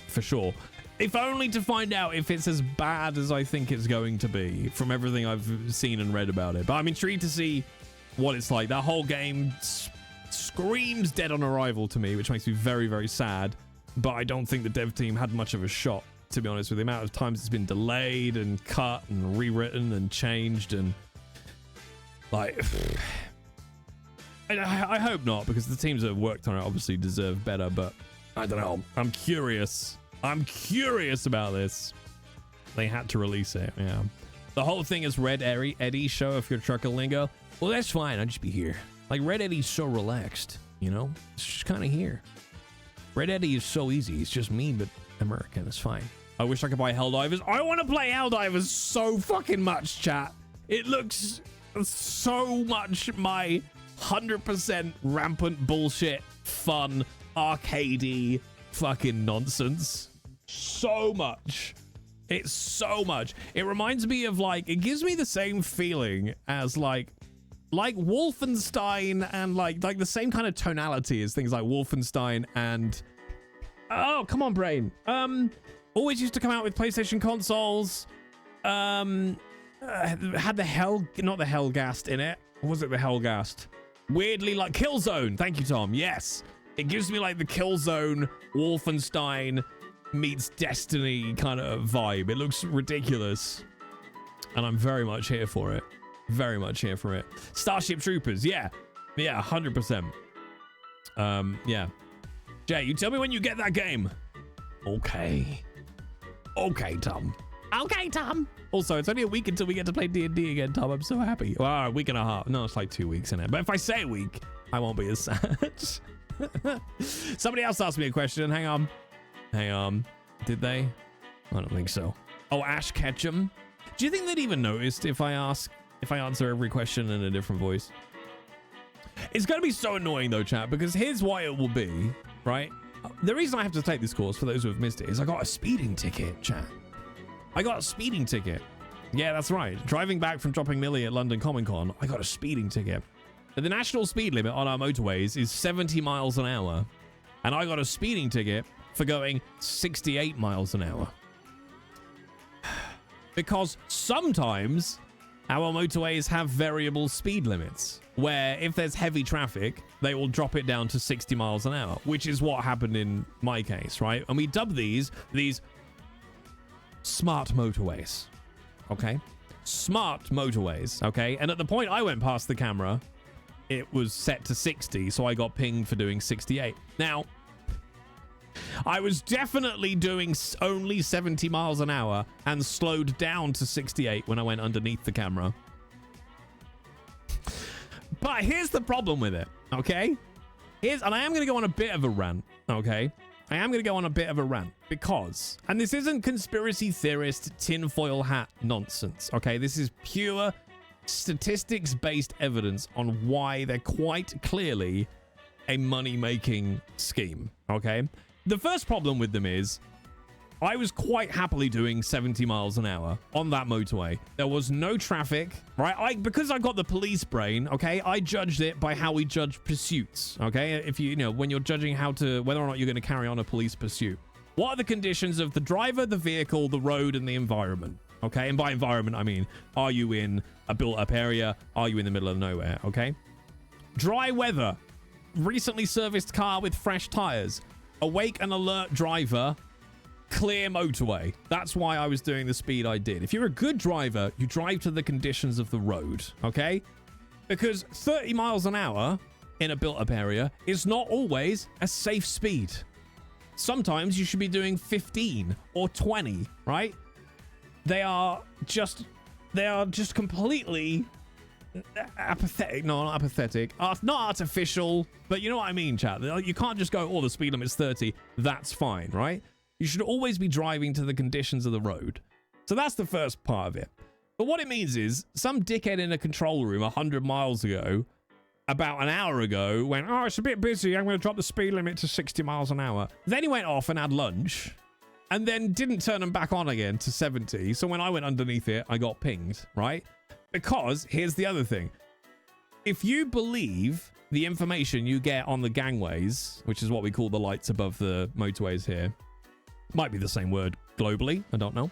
for sure. If only to find out if it's as bad as I think it's going to be from everything I've seen and read about it. But I'm intrigued to see what it's like. That whole game screams dead on arrival to me, which makes me very, very sad. But I don't think the dev team had much of a shot, to be honest, with the amount of times it's been delayed and cut and rewritten and changed and like... I hope not, because the teams that have worked on it obviously deserve better, but I don't know. I'm curious. I'm curious about this. They had to release it, yeah. The whole thing is Red Eddie show if you're trucker lingo. Well, that's fine. I'll just be here. Like, Red Eddie's so relaxed, you know? It's just kind of here. Red Eddie is so easy. It's just me, but American. It's fine. I wish I could buy Helldivers. I want to play Helldivers so fucking much, chat. It looks so much my 100% rampant bullshit, fun, arcadey fucking nonsense. So much. It's so much. It reminds me of like, it gives me the same feeling as like Wolfenstein, and like the same kind of tonality as things like Wolfenstein and, oh, come on, brain. Always used to come out with PlayStation consoles. Had not the Hellgast in it. Or was it the Hellgast? Weirdly, like Killzone. Thank you, Tom. Yes. It gives me like the Killzone, Wolfenstein meets Destiny kind of vibe. It looks ridiculous. And I'm very much here for it. Very much here for it. Starship Troopers. Yeah. Yeah, 100%. Yeah. Jay, you tell me when you get that game. Okay. Okay, Tom. Okay, Tom. Also, it's only a week until we get to play D&D again, Tom. I'm so happy. Well, a week and a half. No, it's like 2 weeks in it. But if I say a week, I won't be as sad. Somebody else asked me a question. Hang on. Hang on. Did they? I don't think so. Oh, Ash Ketchum. Do you think they'd even noticed if I answer every question in a different voice? It's going to be so annoying though, chat, because here's why it will be, right? The reason I have to take this course, for those who have missed it, is I got a speeding ticket, chat. I got a speeding ticket. Yeah, that's right. Driving back from dropping Millie at London Comic Con, I got a speeding ticket. But the national speed limit on our motorways is 70 miles an hour. And I got a speeding ticket for going 68 miles an hour. Because sometimes our motorways have variable speed limits, where if there's heavy traffic, they will drop it down to 60 miles an hour, which is what happened in my case, right? And we dub these smart motorways, okay? Smart motorways, okay? And at the point I went past the camera, it was set to 60, so I got pinged for doing 68. Now, I was definitely doing only 70 miles an hour and slowed down to 68 when I went underneath the camera. But here's the problem with it, okay? And I am going to go on a bit of a rant, okay? I am going to go on a bit of a rant because, and this isn't conspiracy theorist tinfoil hat nonsense, okay? This is pure statistics-based evidence on why they're quite clearly a money-making scheme, okay? The first problem with them is I was quite happily doing 70 miles an hour on that motorway. There was no traffic, right? Because I got the police brain, okay, I judged it by how we judge pursuits, okay? If you know, when you're judging whether or not you're going to carry on a police pursuit. What are the conditions of the driver, the vehicle, the road, and the environment, okay? And by environment, I mean, are you in a built-up area? Are you in the middle of nowhere, okay? Dry weather, recently serviced car with fresh tires, awake and alert driver, clear motorway. That's why I was doing the speed I did. If you're a good driver, you drive to the conditions of the road, okay? Because 30 miles an hour in a built-up area is not always a safe speed. Sometimes you should be doing 15 or 20, right? They are just completely apathetic. No, not apathetic. Not artificial, but you know what I mean, chat. You can't just go, oh, the speed limit's 30. That's fine, right? You should always be driving to the conditions of the road. So that's the first part of it. But what it means is some dickhead in a control room 100 miles ago, about an hour ago, went, oh, it's a bit busy. I'm going to drop the speed limit to 60 miles an hour. Then he went off and had lunch and then didn't turn them back on again to 70. So when I went underneath it, I got pinged, right? Because here's the other thing. If you believe the information you get on the gangways, which is what we call the lights above the motorways here, might be the same word globally, I don't know.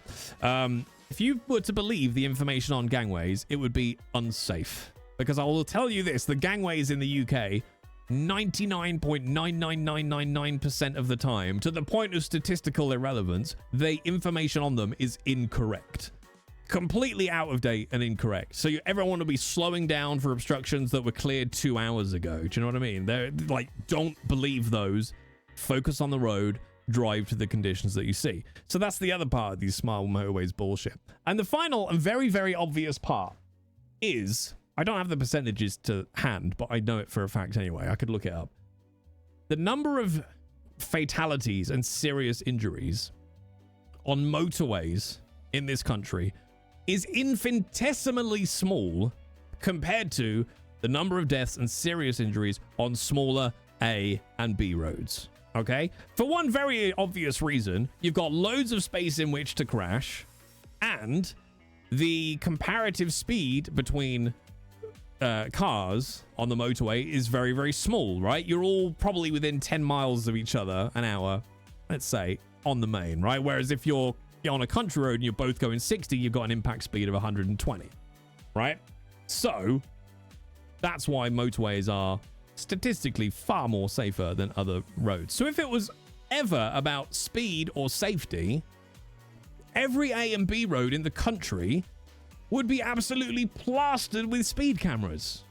If you were to believe the information on gangways, it would be unsafe. Because I will tell you this, the gangways in the UK, 99.99999% of the time, to the point of statistical irrelevance, the information on them is incorrect. Completely out of date and incorrect. So everyone will be slowing down for obstructions that were cleared 2 hours ago. Do you know what I mean? They're like, don't believe those. Focus on the road. Drive to the conditions that you see. So that's the other part of these smart motorways bullshit. And the final and very, very obvious part is, I don't have the percentages to hand, but I know it for a fact anyway. I could look it up. The number of fatalities and serious injuries on motorways in this country is infinitesimally small compared to the number of deaths and serious injuries on smaller A and B roads. Okay? For one very obvious reason, you've got loads of space in which to crash, and the comparative speed between cars on the motorway is very, very small, right? You're all probably within 10 miles of each other an hour, let's say, on the main, right? Whereas if you're on a country road and you're both going 60, you've got an impact speed of 120, right? So that's why motorways are statistically far more safer than other roads. So if it was ever about speed or safety, every A and B road in the country would be absolutely plastered with speed cameras.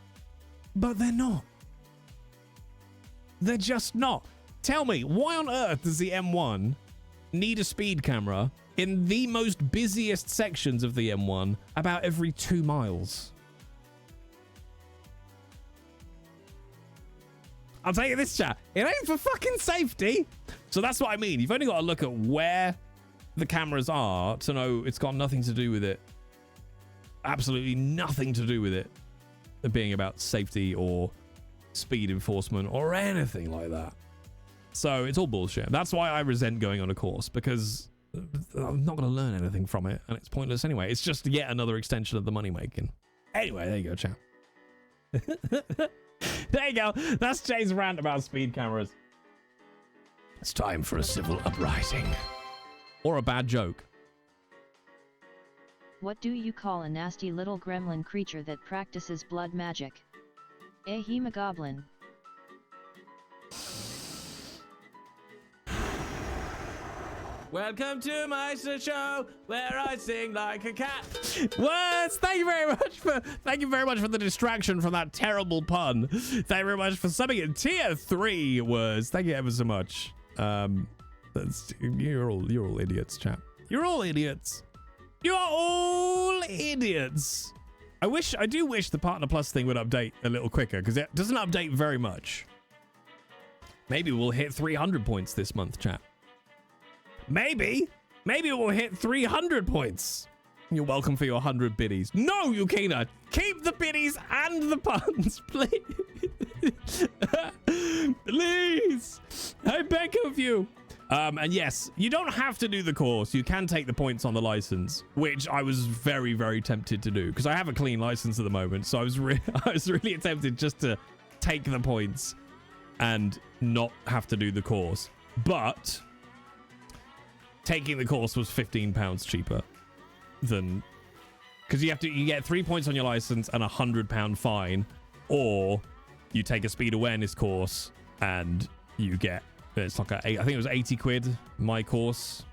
But they're not. They're just not. Tell me, why on earth does the M1 need a speed camera in the most busiest sections of the M1 about every 2 miles? I'll tell you this, chat. It ain't for fucking safety. So that's what I mean. You've only got to look at where the cameras are to know it's got nothing to do with it. Absolutely nothing to do with it being about safety or speed enforcement or anything like that. So it's all bullshit. That's why I resent going on a course, because I'm not going to learn anything from it, and it's pointless anyway. It's just yet another extension of the money making. Anyway, there you go, chat. There you go. That's Jay's rant about speed cameras. It's time for a civil uprising. Or a bad joke. What do you call a nasty little gremlin creature that practices blood magic? A hemogoblin. Welcome to my show where I sing like a cat. Words. Thank you very much for the distraction from that terrible pun. Thank you very much for subbing in tier 3 words. Thank you ever so much. You're all idiots, chap. You're all idiots. You're all idiots. I do wish the Partner Plus thing would update a little quicker, because it doesn't update very much. Maybe we'll hit 300 points this month, chat. Maybe we'll hit 300 points. You're welcome for your 100 biddies. No, Yukina, keep the biddies and the puns, please. Please, I beg of you. And yes, you don't have to do the course. You can take the points on the license, which I was very, very tempted to do, because I have a clean license at the moment. So I was really tempted just to take the points and not have to do the course. But taking the course was £15 cheaper than, because you get 3 points on your license and £100 fine, or you take a speed awareness course and you get, it's like I think it was 80 quid my course,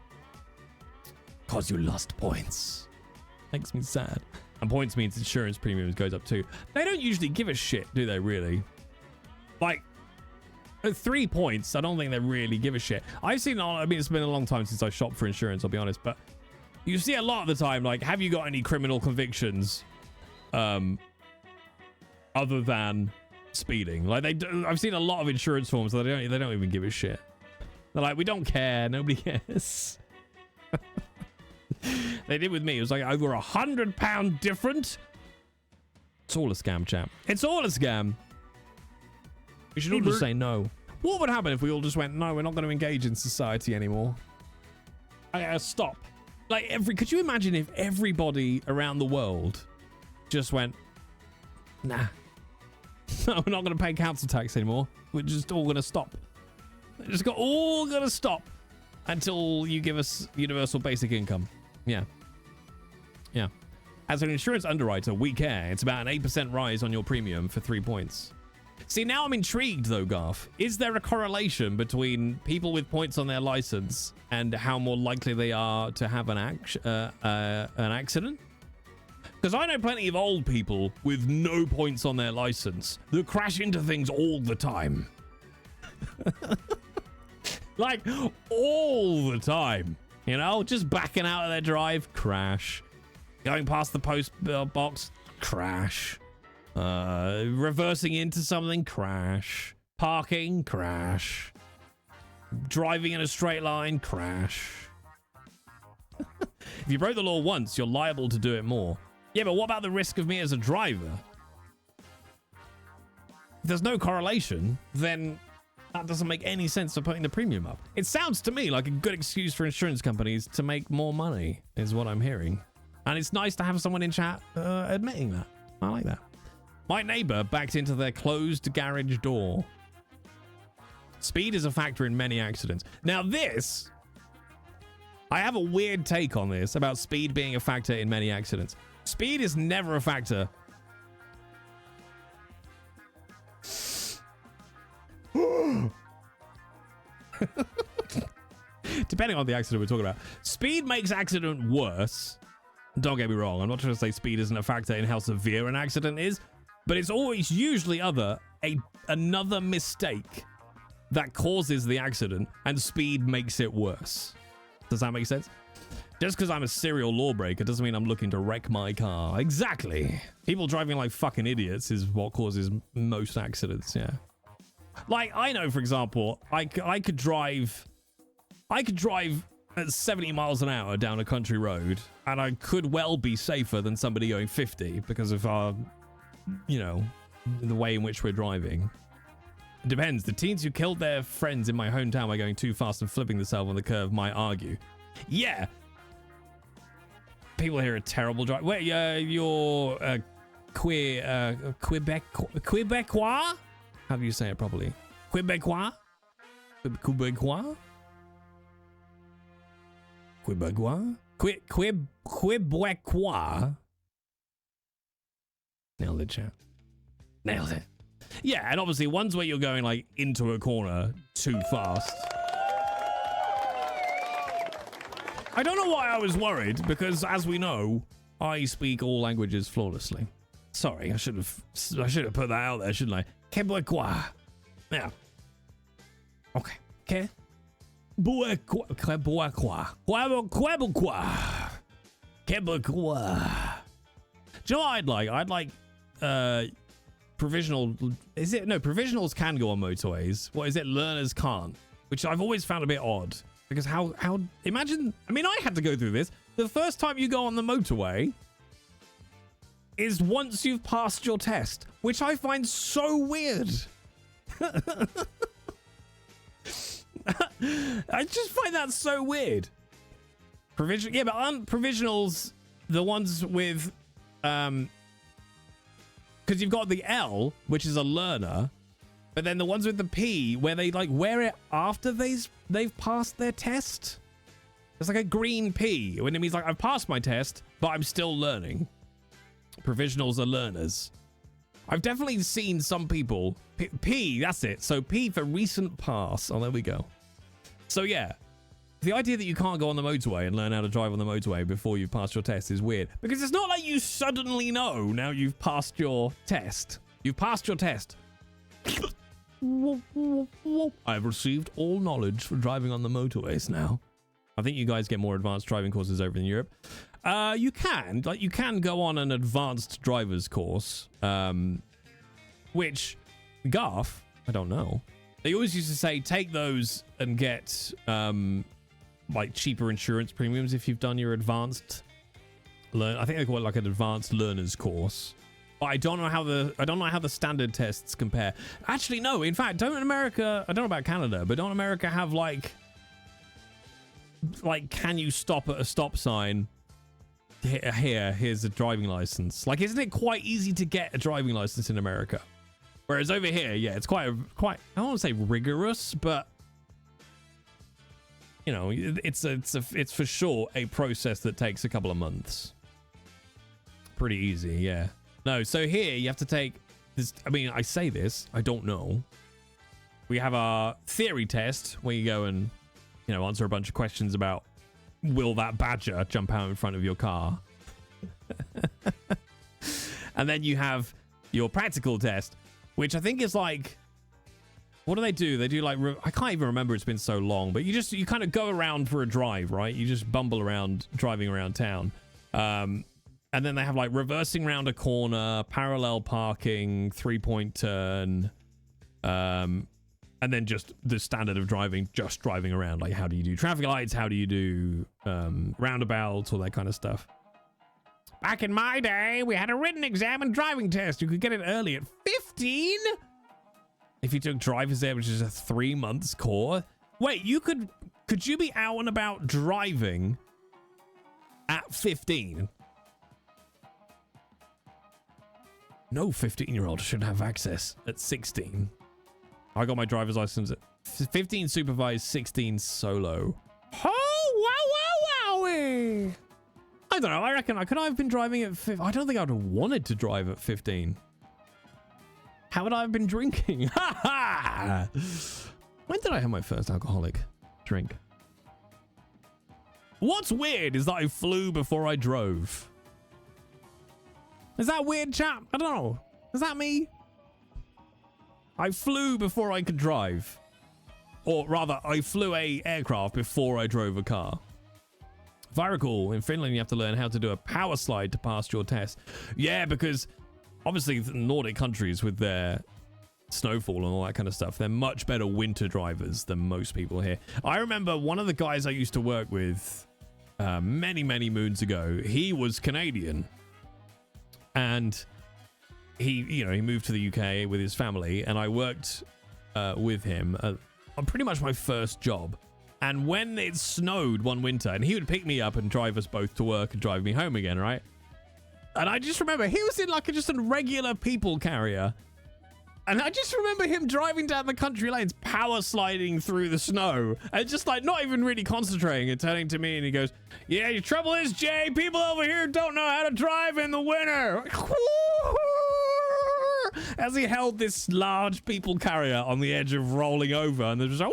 because you lost points. Makes me sad. And points means insurance premiums goes up too. They don't usually give a shit, do they, really? Like, at 3 points, I don't think they really give a shit. I've seen, I mean, it's been a long time since I shopped for insurance, I'll be honest, but you see a lot of the time, like, have you got any criminal convictions other than speeding? Like, I've seen a lot of insurance forms that they don't even give a shit. They're like, we don't care, nobody cares. They did with me. It was like over £100 different. It's all a scam, chap. It's all a scam. We should all just say no. What would happen if we all just went, no, we're not going to engage in society anymore? Stop. Like, could you imagine if everybody around the world just went, nah, no, we're not going to pay council tax anymore. We're just all going to stop. We're just all going to stop until you give us universal basic income. Yeah. Yeah. As an insurance underwriter, we care. It's about an 8% rise on your premium for 3 points. See, now I'm intrigued, though, Garth. Is there a correlation between people with points on their license and how more likely they are to have an accident? Because I know plenty of old people with no points on their license that crash into things all the time. Like, all the time. You know, just backing out of their drive, crash. Going past the post box, crash. Reversing into something, crash. Parking, crash. Driving in a straight line, crash. If you broke the law once, you're liable to do it more. Yeah, but what about the risk of me as a driver? If there's no correlation, then That doesn't make any sense for putting the premium up. It sounds to me like a good excuse for insurance companies to make more money, is what I'm hearing. And it's nice to have someone in chat admitting that. I like that. My neighbor backed into their closed garage door. Speed is a factor in many accidents. Now this, I have a weird take on this about speed being a factor in many accidents. Speed is never a factor. Depending on the accident we're talking about. Speed makes accident worse. Don't get me wrong. I'm not trying to say speed isn't a factor in how severe an accident is, but it's always usually another mistake that causes the accident, and speed makes it worse. Does that make sense? Just because I'm a serial lawbreaker doesn't mean I'm looking to wreck my car. Exactly. People driving like fucking idiots is what causes most accidents, yeah. Like, I know, for example, I could drive at 70 miles an hour down a country road, and I could well be safer than somebody going 50 because of our, you know, the way in which we're driving. It depends. The teens who killed their friends in my hometown by going too fast and flipping themselves on the curve might argue. Yeah. People here are terrible drivers. Wait, you're Quebecois? How do you say it properly? Quebecois? Quebecois? Quebecois? Quebecois? Nailed it, chat. Nailed it. Yeah, and obviously ones where you're going like into a corner too fast. I don't know why I was worried, because as we know, I speak all languages flawlessly. Sorry, I should have put that out there, shouldn't I? Quebecois. Yeah. Okay. Quebecois. Quebecois. Do you know what I'd like? I'd like provisional. Is it? No, provisionals can go on motorways. What is it? Learners can't, which I've always found a bit odd. Because how imagine, I mean, I had to go through this. The first time you go on the motorway is once you've passed your test, which I find so weird. I just find that so weird. Yeah, but aren't provisionals the ones with, because you've got the L, which is a learner, but then the ones with the P, where they like wear it after they've passed their test. It's like a green P, when it means like I've passed my test, but I'm still learning. Provisionals are learners. I've definitely seen some people, P, that's it. So P for recent pass. Oh, there we go. So yeah, the idea that you can't go on the motorway and learn how to drive on the motorway before you've passed your test is weird. Because it's not like you suddenly know now you've passed your test. You've passed your test. I've received all knowledge for driving on the motorways now. I think you guys get more advanced driving courses over in Europe. You can go on an advanced driver's course, which Garth, I don't know. They always used to say take those and get like cheaper insurance premiums if you've done your advanced I think they call it like an advanced learner's course. But I don't know how the standard tests compare. Actually, no. In fact, don't America? I don't know about Canada, but don't America have like can you stop at a stop sign? Here's a driving license. Like, isn't it quite easy to get a driving license in America? Whereas over here, yeah, it's quite. I don't want to say rigorous, but you know, it's for sure a process that takes a couple of months. Pretty easy, yeah. No, so here you have to take this. I mean, I say this, I don't know. We have our theory test where you go and, you know, answer a bunch of questions about will that badger jump out in front of your car? And then you have your practical test, which I think is like, what do? They do like, I can't even remember, it's been so long, but you kind of go around for a drive, right? You just bumble around, driving around town. And then they have like reversing around a corner, parallel parking, 3-point turn, and then just the standard of driving, just driving around. Like, how do you do traffic lights? How do you do roundabouts? All that kind of stuff. Back in my day, we had a written exam and driving test. You could get it early at 15. if you took driver's ed, which is a 3 months course. Wait, could you be out and about driving at 15? No 15-year-old should have access at 16. I got my driver's license at 15 supervised, 16 solo. Oh, wow, wow, wowie. I don't know. I reckon could I have been driving at 15? I don't think I would have wanted to drive at 15. How would I have been drinking? Ha ha! When did I have my first alcoholic drink? What's weird is that I flew before I drove. Is that weird, chap? I don't know. Is that me? I flew before I could drive. Or rather, I flew a aircraft before I drove a car. If I recall, in Finland, you have to learn how to do a power slide to pass your test. Yeah, because obviously the Nordic countries with their snowfall and all that kind of stuff, they're much better winter drivers than most people here. I remember one of the guys I used to work with many, many moons ago, he was Canadian. And he moved to the UK with his family, and I worked with him on pretty much my first job. And when it snowed one winter, and he would pick me up and drive us both to work and drive me home again, right? And I just remember he was in like just a regular people carrier. And I just remember him driving down the country lanes, power sliding through the snow, and just like not even really concentrating and turning to me, and he goes, "Yeah, your trouble is, Jay, people over here don't know how to drive in the winter." As he held this large people carrier on the edge of rolling over, and there's just like,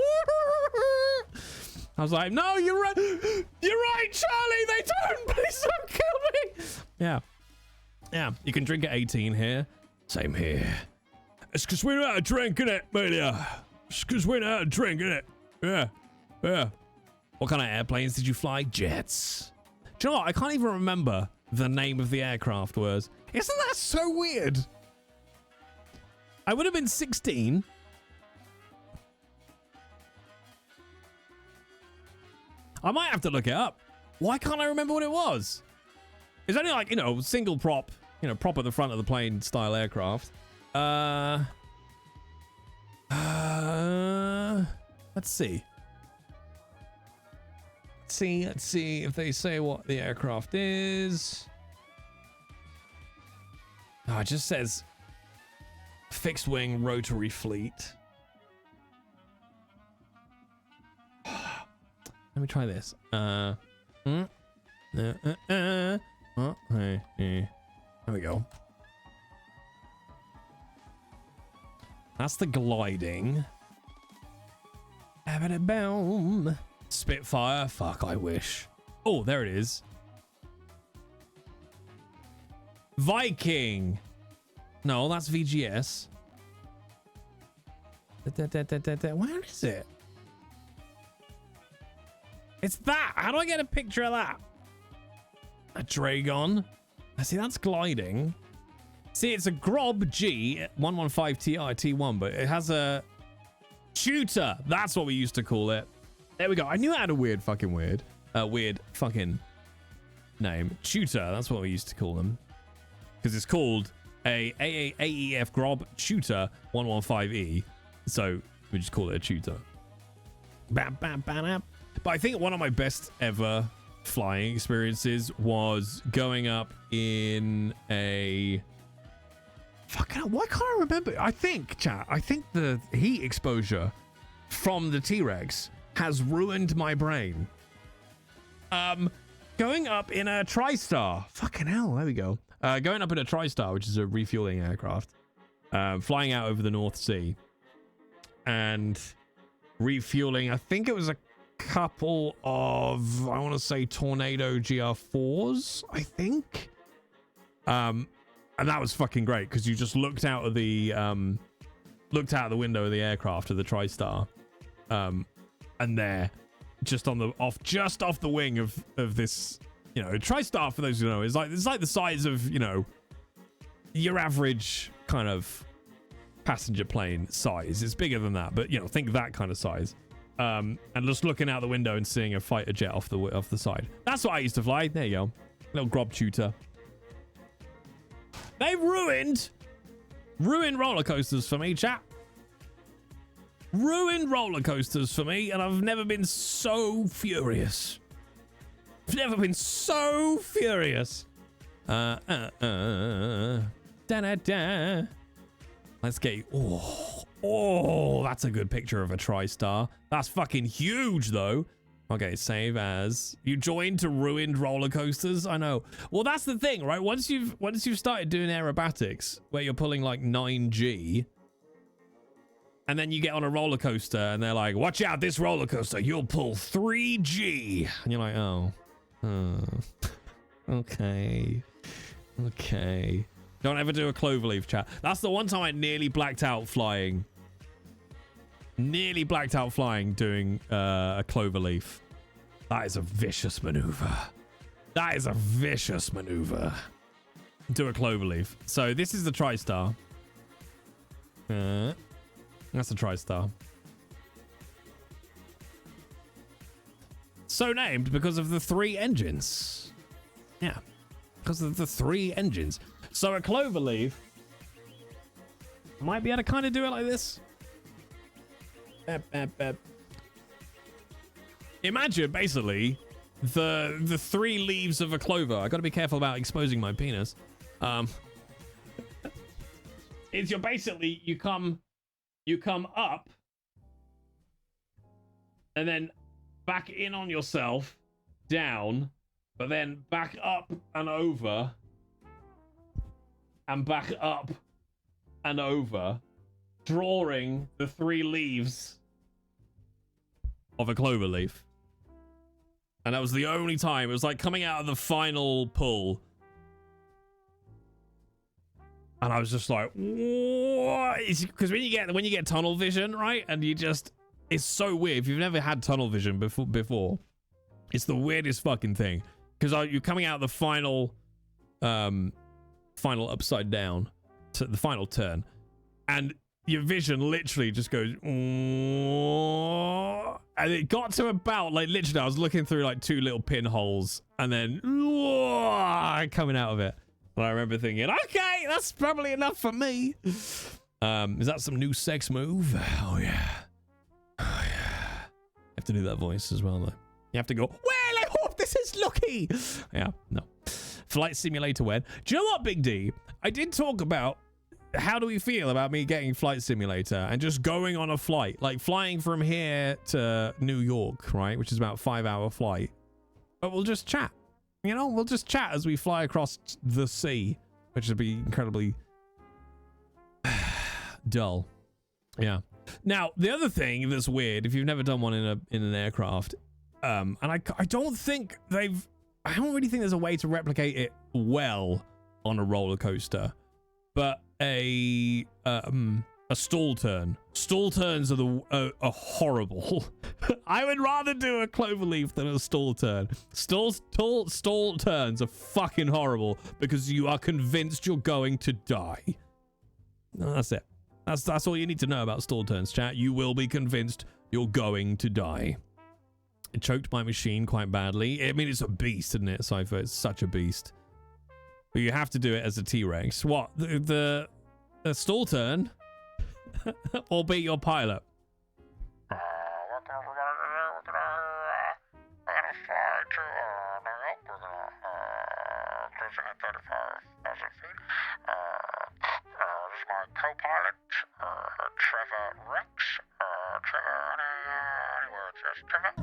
I was like, "No, you're right. You're right, Charlie. They don't. Please don't kill me." Yeah. Yeah. You can drink at 18 here. Same here. It's because we know how to drink, innit, Melia? It's because we know how to drink, innit? Yeah. Yeah. What kind of airplanes did you fly? Jets. Do you know what? I can't even remember the name of the aircraft was. Isn't that so weird? I would have been 16. I might have to look it up. Why can't I remember what it was? It's only like, single prop, prop at the front of the plane style aircraft. Let's see. Let's see if they say what the aircraft is. Oh, it just says fixed wing rotary fleet. Let me try this. There we go. That's the gliding. Boom. Spitfire. Fuck, I wish. Oh, there it is. Viking. No, that's VGS. Where is it? It's that. How do I get a picture of that? A Dragon. I see, that's gliding. See, it's a Grob G 115 TI T1, but it has a tutor. That's what we used to call it. There we go. I knew it had a weird fucking name. Tutor. That's what we used to call them. Because it's called a AEF Grob Tutor 115E. So we just call it a tutor. Bam, bam, bam, bam. But I think one of my best ever flying experiences was going up in a... Fucking hell, why can't I remember? I think the heat exposure from the T-Rex has ruined my brain. Going up in a TriStar. Fucking hell, there we go. Going up in a TriStar, which is a refueling aircraft. Flying out over the North Sea. And refueling, I think it was a couple of, I want to say, Tornado GR4s, I think. And that was fucking great because you just looked out of the window of the aircraft of the TriStar, and there, just off the wing of this, TriStar, for those who know, is like the size of your average kind of passenger plane size. It's bigger than that, but think that kind of size. And just looking out the window and seeing a fighter jet off the side. That's what I used to fly. There you go, little Grob Tutor. They ruined roller coasters for me, chat. Ruined roller coasters for me, and I've never been so furious. I've never been so furious. Da-da-da. Let's get... Oh, that's a good picture of a TriStar. That's fucking huge, though. Okay, save as. You joined to ruined roller coasters? I know. Well, that's the thing, right? Once you've started doing aerobatics, where you're pulling like 9G, and then you get on a roller coaster, and they're like, watch out, this roller coaster, you'll pull 3G. And you're like, oh. Okay. Okay. Don't ever do a cloverleaf, chat. That's the one time I nearly blacked out flying. Nearly blacked out flying doing a cloverleaf. That is a vicious maneuver. That is a vicious maneuver. Do a cloverleaf. So this is the TriStar. That's a TriStar. So named because of the 3 engines. Yeah. Because of the 3 engines. So a cloverleaf might be able to kind of do it like this. Imagine basically the 3 leaves of a clover. I got to be careful about exposing my penis. It's you're basically you come up and then back in on yourself, down, but then back up and over and back up and over, drawing the 3 leaves of a clover leaf. And that was the only time. It was like coming out of the final pull. And I was just like, what? Because when you get tunnel vision, right? And you just, it's so weird. If you've never had tunnel vision before, it's the weirdest fucking thing. Because you're coming out of the final upside down, to the final turn, and your vision literally just goes, and it got to about, like, literally I was looking through like 2 little pinholes and then coming out of it. And I remember thinking, okay, that's probably enough for me. Is that some new sex move? Oh yeah. Oh yeah. You have to do that voice as well, though. You have to go, well, I hope this is lucky. Yeah, no. Flight simulator when? Do you know what, Big D? I did talk about how do we feel about me getting Flight Simulator and just going on a flight, like flying from here to New York, right? Which is about a 5-hour flight. But we'll just chat. You know, we'll just chat as we fly across the sea, which would be incredibly dull. Yeah. Now, the other thing that's weird, if you've never done one in an aircraft, and I don't think I don't really think there's a way to replicate it well on a roller coaster, but a stall turn. Stall turns are horrible. I would rather do a cloverleaf than a stall turn. Stall turns are fucking horrible because you are convinced you're going to die. That's it. That's all you need to know about stall turns, chat. You will be convinced you're going to die. It choked my machine quite badly. I mean, it's a beast, isn't it, Cypher? It's such a beast. But you have to do it as a T-Rex. What? The stall turn? Or be your pilot? Co-pilot, Trevor Rex. Trevor, any words? Yes, Trevor?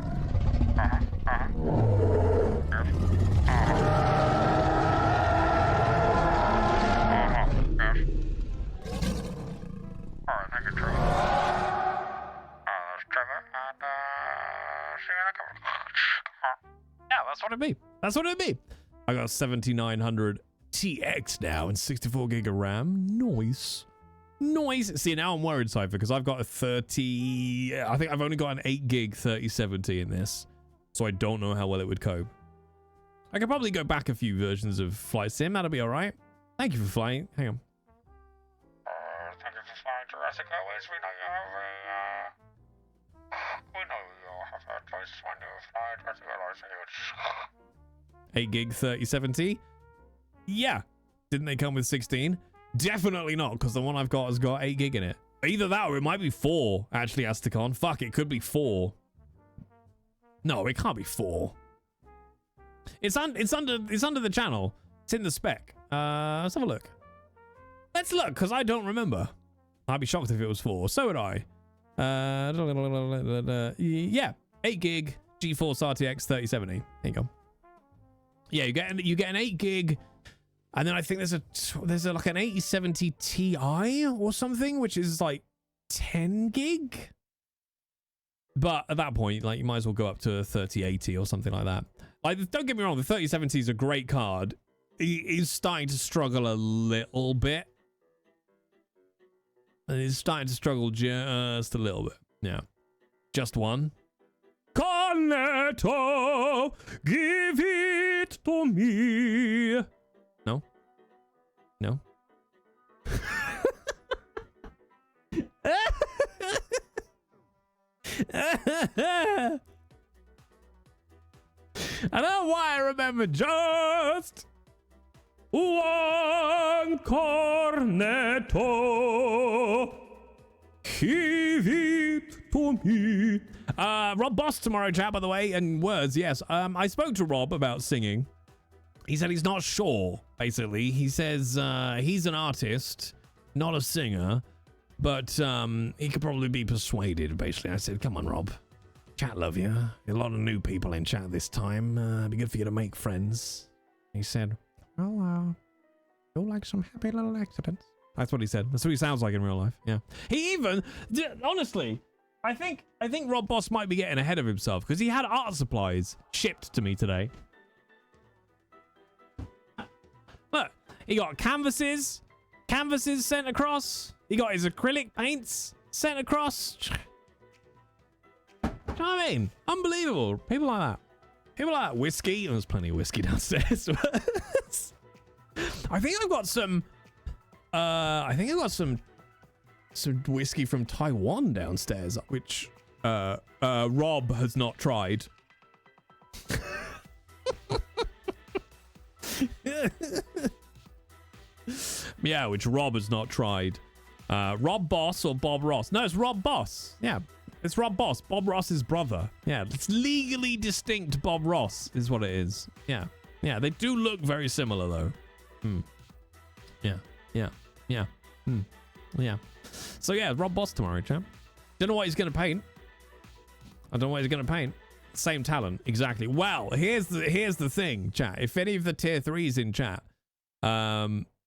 Alright, thank you, Trevor. That's Trevor, and see you later. Yeah, that's what it'd be. That's what it'd be. I got a 7900 TX now and 64 gig of RAM. Nice. Nice. See, now I'm worried, Cypher, because I've got a 30... I think I've only got an 8 gig 3070 in this, so I don't know how well it would cope. I could probably go back a few versions of Flight Sim. That'll be all right. Thank you for flying. Hang on. Thank you for flying Jurassic Airways. We know you have a choice when you fly Jurassic Airways. 8 gig 3070? Yeah. Didn't they come with 16? Definitely not, because the one I've got has got 8 gig in it. Either that or it might be 4, actually, Asticon. Fuck, it could be 4. No, it can't be 4. It's under the channel. It's in the spec. Let's have a look. Let's look, because I don't remember. I'd be shocked if it was 4. So would I. Yeah, 8 gig GeForce RTX 3070. There you go. Yeah, you get an 8 gig, and then I think there's like an 8070 Ti or something, which is like 10 gig. But at that point, like, you might as well go up to a 3080 or something like that. Like, don't get me wrong, the 3070 is a great card. He's starting to struggle a little bit. And he's starting to struggle just a little bit. Yeah. Just one. Cornetto, give it to me. No? No? I don't know why I remember just one cornetto. Give it to me. Rob Boss tomorrow, chat, by the way, and words, yes. I spoke to Rob about singing. He said he's not sure, basically. He says he's an artist, not a singer, but he could probably be persuaded, basically. I said, come on, Rob. Chat love you. A lot of new people in chat this time. It'd be good for you to make friends. He said, oh, you're like some happy little accidents. That's what he said. That's what he sounds like in real life. Yeah. He even, honestly, I think Rob Boss might be getting ahead of himself because he had art supplies shipped to me today. Look, he got canvases sent across. He got his acrylic paints sent across. Do you know what I mean? Unbelievable. People like that. People like that. Whiskey. There's plenty of whiskey downstairs. I think I've got some whiskey from Taiwan downstairs, which Rob has not tried. Yeah, which Rob has not tried. Rob Boss or Bob Ross? No, it's Rob Boss. Yeah, it's Rob Boss. Bob Ross's brother. Yeah, it's legally distinct Bob Ross is what it is. Yeah. Yeah, they do look very similar though. Yeah. So yeah, Rob Boss tomorrow, champ. Don't know what he's gonna paint. I don't know what he's gonna paint. Same talent, exactly. Well, here's the thing, chat. If any of the tier 3s in chat,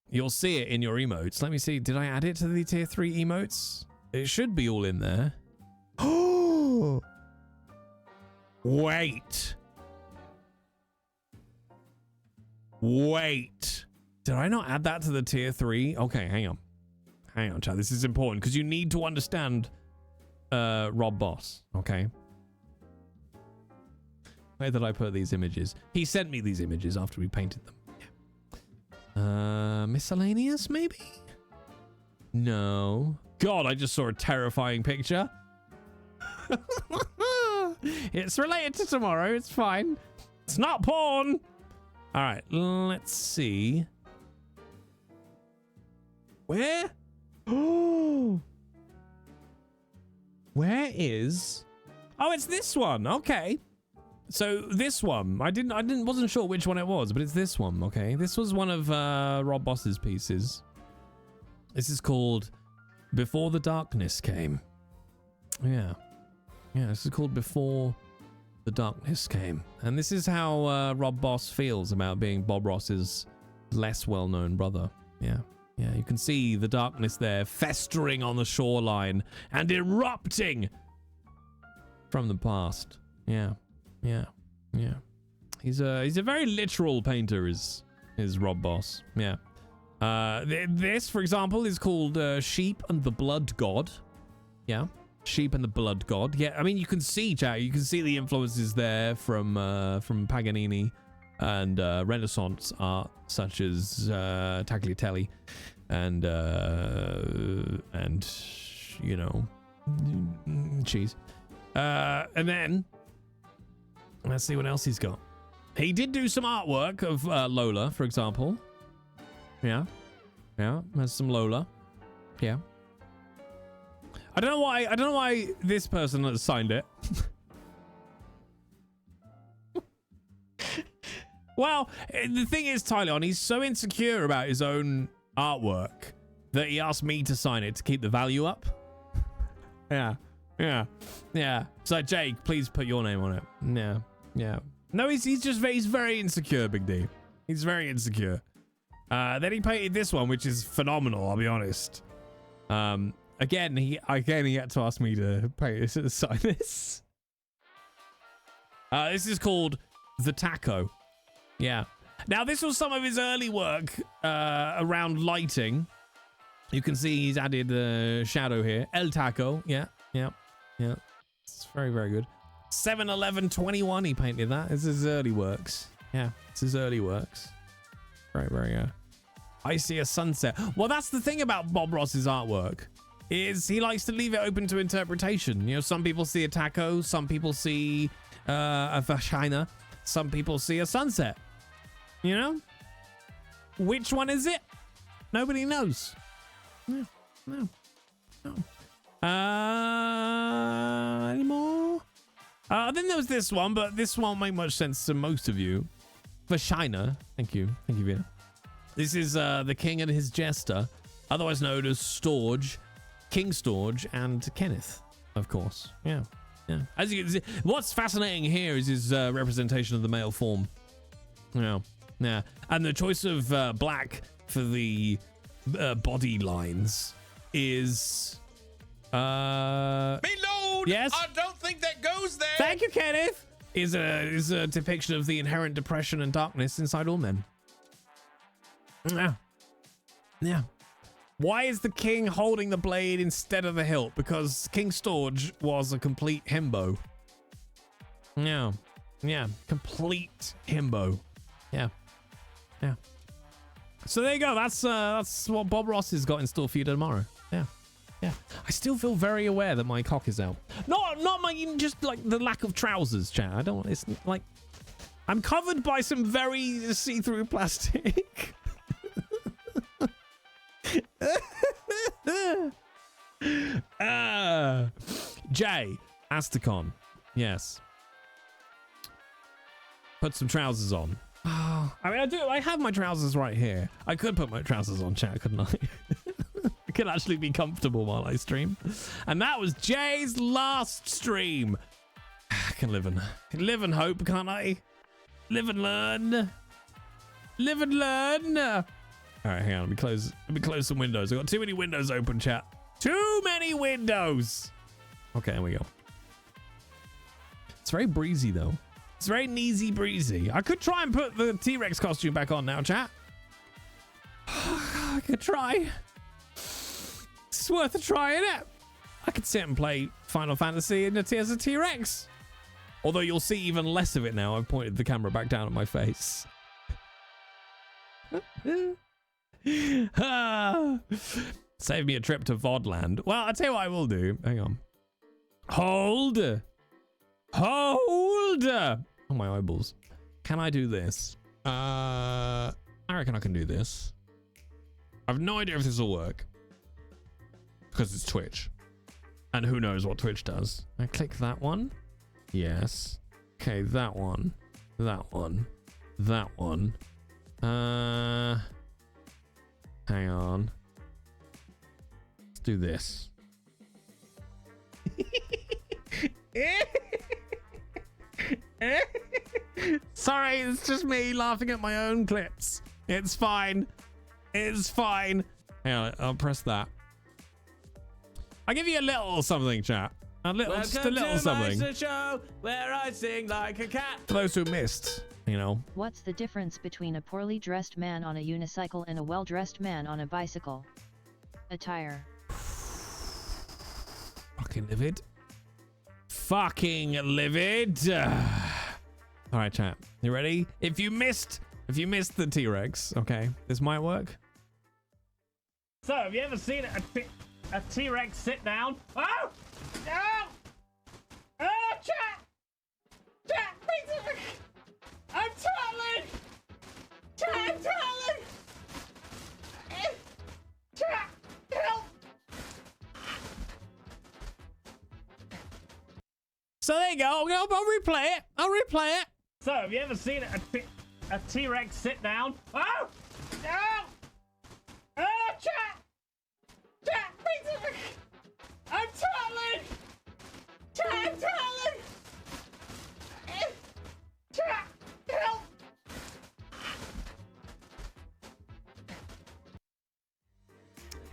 you'll see it in your emotes. Let me see. Did I add it to the tier 3 emotes? It should be all in there. Oh, wait. Did I not add that to the tier 3? Okay, hang on, chat. This is important because you need to understand Rob Boss. Okay. Where did I put these images? He sent me these images after we painted them. Yeah. Miscellaneous, maybe? No. God, I just saw a terrifying picture. It's related to tomorrow. It's fine. It's not porn. All right, let's see. Where? Oh. Where is? Oh, it's this one. Okay. So this one, I wasn't sure which one it was, but it's this one. Okay, this was one of Rob Boss's pieces. This is called "Before the Darkness Came." Yeah, this is called "Before the Darkness Came," and this is how Rob Boss feels about being Bob Ross's less well-known brother. Yeah, you can see the darkness there, festering on the shoreline and erupting from the past. Yeah. He's a very literal painter, is Rob Boss. Yeah. This, for example, is called Sheep and the Blood God. Yeah. Sheep and the Blood God. Yeah, I mean, you can see, chat, you can see the influences there from Paganini and Renaissance art, such as Tagliatelle and you know, cheese. And then let's see what else he's got. He did do some artwork of Lola, for example. Yeah, there's some Lola. Yeah. I don't know why this person has signed it. Well, the thing is, Tylon, he's so insecure about his own artwork that he asked me to sign it to keep the value up. Yeah. So, Jake, please put your name on it. Yeah. No, he's very insecure, Big D. He's very insecure. Then he painted this one, which is phenomenal, I'll be honest. Again, he had to ask me to sign this. This is called The Taco. Yeah. Now, this was some of his early work around lighting. You can see he's added the shadow here. El Taco. Yeah. It's very, very good. 7/11/21 he painted that. This is his early works. Yeah, it's his early works. Very, very, I see a sunset. Well, that's the thing about Bob Ross's artwork, is he likes to leave it open to interpretation. You know, some people see a taco, some people see a vagina, some people see a sunset. You know? Which one is it? Nobody knows. No. Any more? Then there was this one, but this won't make much sense to most of you. Vagina. Thank you, Vina. This is the King and his Jester, otherwise known as Storge, King Storge, and Kenneth, of course. Yeah. As you can see, what's fascinating here is his representation of the male form. Yeah. And the choice of black for the body lines is Reload! Yes? I don't think that goes there! Thank you, Kenneth! Is a depiction of the inherent depression and darkness inside all men. Yeah. Why is the king holding the blade instead of the hilt? Because King Storge was a complete himbo. Yeah. Complete himbo. Yeah. So there you go. That's what Bob Ross has got in store for you tomorrow. Yeah. I still feel very aware that my cock is out. Not my, just like the lack of trousers, chat. It's like, I'm covered by some very see-through plastic. Jay Astacon, yes. Put some trousers on. I mean, I have my trousers right here. I could put my trousers on, chat, couldn't I? I could actually be comfortable while I stream. And that was Jay's last stream. I can live and hope, can't I? Live and learn. All right, hang on. Let me close some windows. I've got too many windows open, chat. Too many windows. Okay, here we go. It's very breezy, though. It's very kneesy breezy. I could try and put the T-Rex costume back on now, chat. I could try. It's worth a try, isn't it? I could sit and play Final Fantasy as a T-Rex. Although you'll see even less of it now. I've pointed the camera back down at my face. Save me a trip to Vodland. Well, I'll tell you what I will do. Hang on. Hold. Oh, my eyeballs. Can I do this? I reckon I can do this. I have no idea if this will work. Because it's Twitch. And who knows what Twitch does. I click that one. Yes. Okay, that one. That one. That one. Hang on. Let's do this. Sorry, it's just me laughing at my own clips. It's fine. It's fine. Hang on, I'll press that. I'll give you a little something, chat. Just a little something. My show where I sing like a cat. For those who missed, you know. What's the difference between a poorly dressed man on a unicycle and a well-dressed man on a bicycle? Attire. Fucking livid. Fucking livid. All right, chat. You ready? If you missed the T-Rex, okay, this might work. So, have you ever seen a T-Rex sit down? Oh! Oh! Oh, chat! Chat, please! I'm turtling! Chat, I'm turtling! Chat, help! So there you go. I'll replay it. I'll replay it. So, have you ever seen a T-Rex sit down? Oh! No! Oh, chat! Chat, please! I'm turtling! Chat, I'm turtling! Chat, help!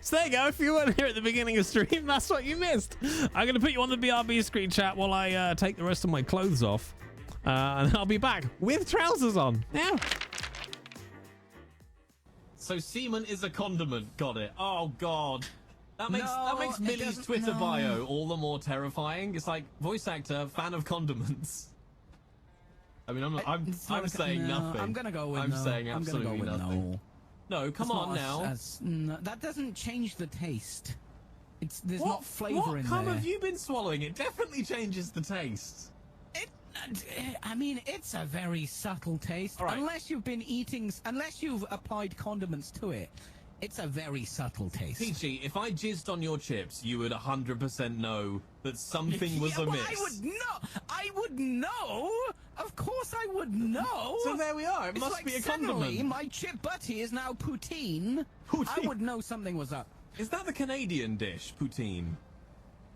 So there you go. If you weren't here at the beginning of stream, that's what you missed. I'm going to put you on the BRB screen, chat, while I take the rest of my clothes off. And I'll be back with trousers on. Now. So semen is a condiment. Got it. Oh God. That makes Millie's Twitter bio all the more terrifying. It's like voice actor, fan of condiments. I mean, I'm saying nothing. I'm gonna go with I'm no. saying I'm gonna absolutely go with nothing. No, come on now. No, that doesn't change the taste. There's not flavor in there. What cum have you been swallowing? It definitely changes the taste. I mean, it's a very subtle taste. Right. Unless you've applied condiments to it, it's a very subtle taste. Peachy, if I jizzed on your chips, you would 100% know that something was amiss. Well, I would know. Of course I would know. So there we are. It must like be a suddenly condiment. my chip butty is now poutine. I would know something was up. Is that the Canadian dish, poutine?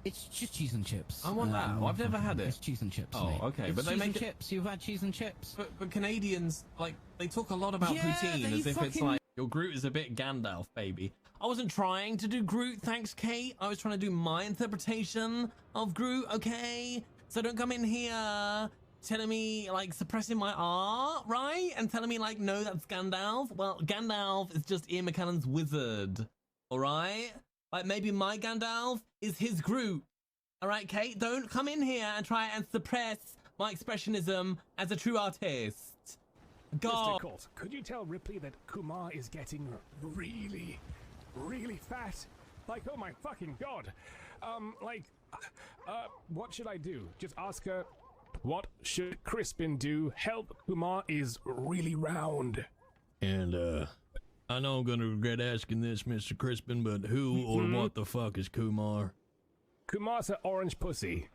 It's just cheese and chips. I want that. I've never had it. It's cheese and chips. Oh, mate. okay. It's But they cheese make and it... chips. You've had cheese and chips. But Canadians, like, they talk a lot about Yeah, poutine they as if it's fucking- like, your Groot is a bit Gandalf, baby. I wasn't trying to do Groot, thanks, Kate. I was trying to do my interpretation of Groot, okay? So don't come in here telling me, like, suppressing my art, right? And telling me, like, no, that's Gandalf. Well, Gandalf is just Ian McKellen's wizard, all right? Like, maybe my Gandalf is his Groot. All right, Kate, don't come in here and try and suppress my expressionism as a true artist. God. Mr. Colt, could you tell Ripley that Kumar is getting really, really fat? Like, oh my fucking God. What should I do? Just ask her, what should Crispin do? Help, Kumar is really round. And, I know I'm gonna regret asking this, Mr. Crispin, but who or what the fuck is Kumar? Kumar's an orange pussy.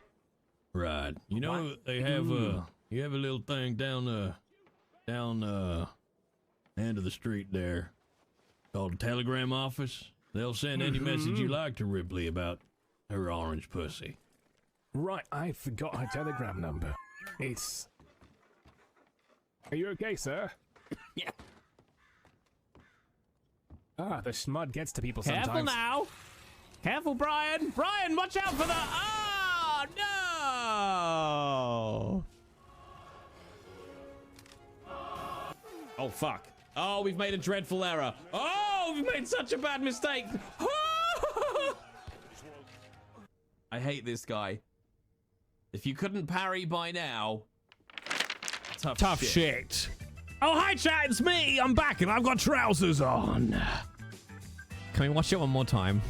Right. You know, they have, you have a little thing down end of the street there called the telegram office. They'll send any message you like to Ripley about her orange pussy. Right, I forgot her telegram number. It's... Are you okay, sir? Yeah. Ah, the smud gets to people sometimes. Careful now. Careful, Brian. Brian, watch out for the... Oh, no. Oh, fuck. Oh, we've made a dreadful error. Oh, we've made such a bad mistake. I hate this guy. If you couldn't parry by now, tough shit. Oh, hi, chat. It's me. I'm back, and I've got trousers on. Can we watch it one more time?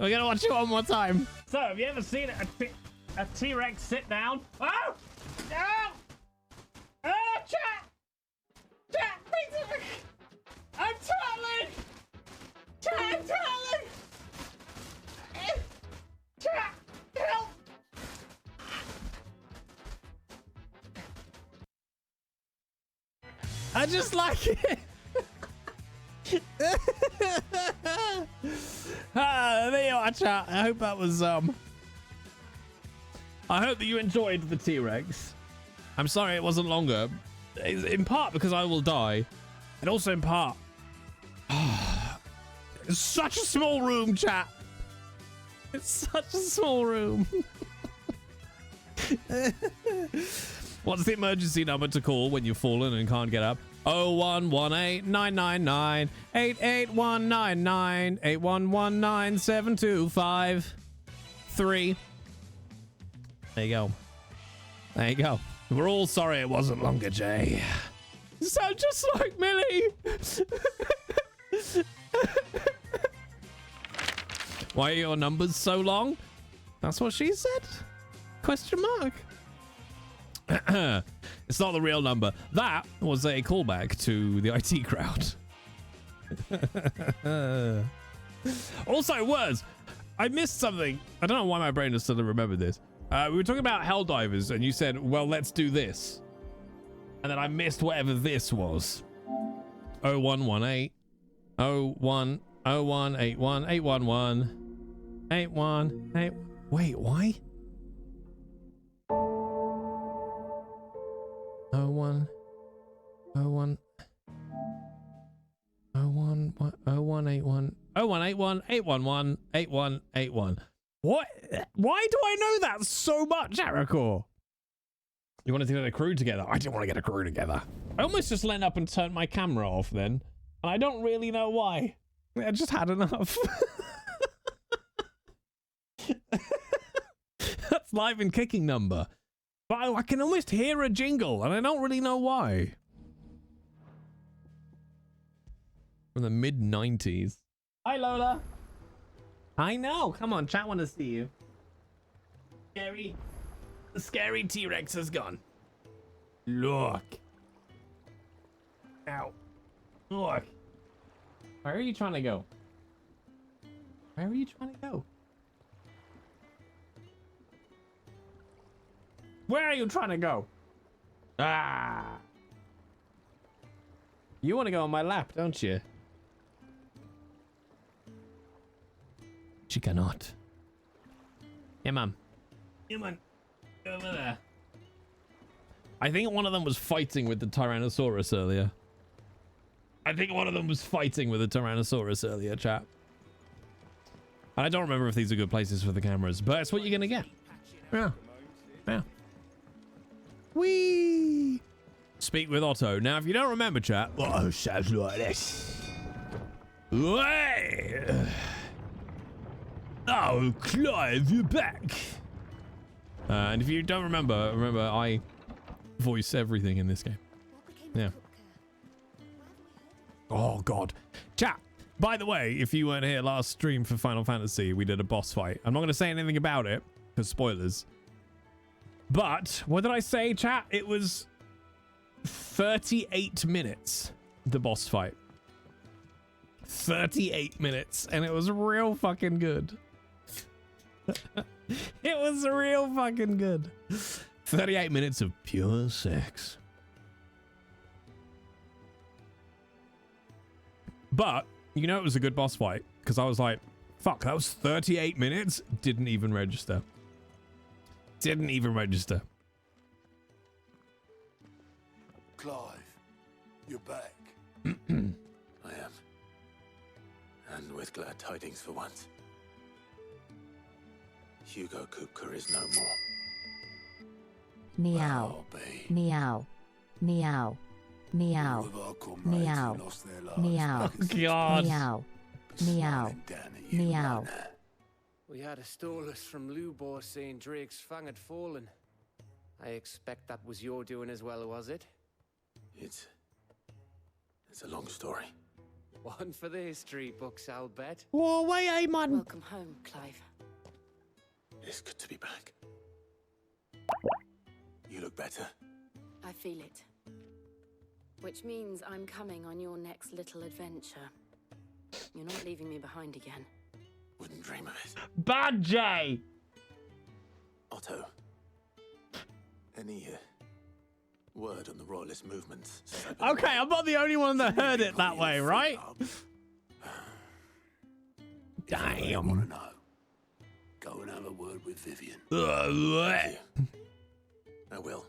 We're gonna watch it one more time. So, have you ever seen a T-Rex sit down? Oh! No! Oh, chat! Chat, please! I'm turtling! Chat, I'm turtling! Chat, help! I just like it. There you are, chat. I hope that was I hope that you enjoyed the T-Rex. I'm sorry it wasn't longer. In part because I will die, and also in part it's such a small room, chat. It's such a small room. What's the emergency number to call when you've fallen and can't get up? 0118-999-88199 8119725 There you go. There you go. We're all sorry it wasn't longer, Jay. You sound just like Millie. Why are your numbers so long? That's what she said? Question mark. It's not the real number. That was a callback to the IT crowd. Also, words. I missed something. I don't know why my brain just doesn't remember this. We were talking about Helldivers, and you said, well, let's do this. And then I missed whatever this was. 0118 01 01 81 811 818. Wait, why? 01 01 01 0181 0181 811 8181. What? Why do I know that so much, Aracor? You wanted to get a crew together? I didn't want to get a crew together. I almost just leaned up and turned my camera off then. And I don't really know why. I just had enough. That's live and kicking number. But I can almost hear a jingle and I don't really know why. From the mid-90s. Hi, Lola. I know. Come on, chat want to see you. Scary. The scary T-Rex has gone. Look. Ow. Look. Where are you trying to go? Where are you trying to go? Where are you trying to go? Ah. You want to go on my lap, don't you? She cannot. Yeah, man. Yeah, man. Go over there. I think one of them was fighting with the Tyrannosaurus earlier. Chat. And I don't remember if these are good places for the cameras, but it's what you're going to get. Yeah. Yeah. Whee! Speak with Otto. Now, if you don't remember, chat, Otto sounds like this. Way! Oh, Clive, you're back. And if you don't remember, I voice everything in this game. Yeah. Oh, God. Chat, by the way, if you weren't here last stream for Final Fantasy, we did a boss fight. I'm not going to say anything about it, because spoilers. But, what did I say, chat? It was 38 minutes, the boss fight. 38 minutes, and it was real fucking good. It was real fucking good. 38 minutes of pure sex. But, you know it was a good boss fight, because I was like, fuck, that was 38 minutes? Didn't even register. Didn't even register. Clive, you're back. I am. And with glad tidings for once. Hugo Kupka is no more. Meow. Meow. Meow. Meow. Meow. Meow. God. Meow. Meow. Meow. We had a stolus from Lubor saying Drake's fang had fallen. I expect that was your doing as well, was it? It's a long story. One for the history books, I'll bet. Whoa, wait, hey, man. Welcome home, Clive. It's good to be back. You look better. I feel it. Which means I'm coming on your next little adventure. You're not leaving me behind again. Wouldn't dream of it. Bad J! Otto, any word on the royalist movements? Okay, I'm not the only one that heard it that way, right? Damn. I want to know. Go and have a word with Vivian. I will.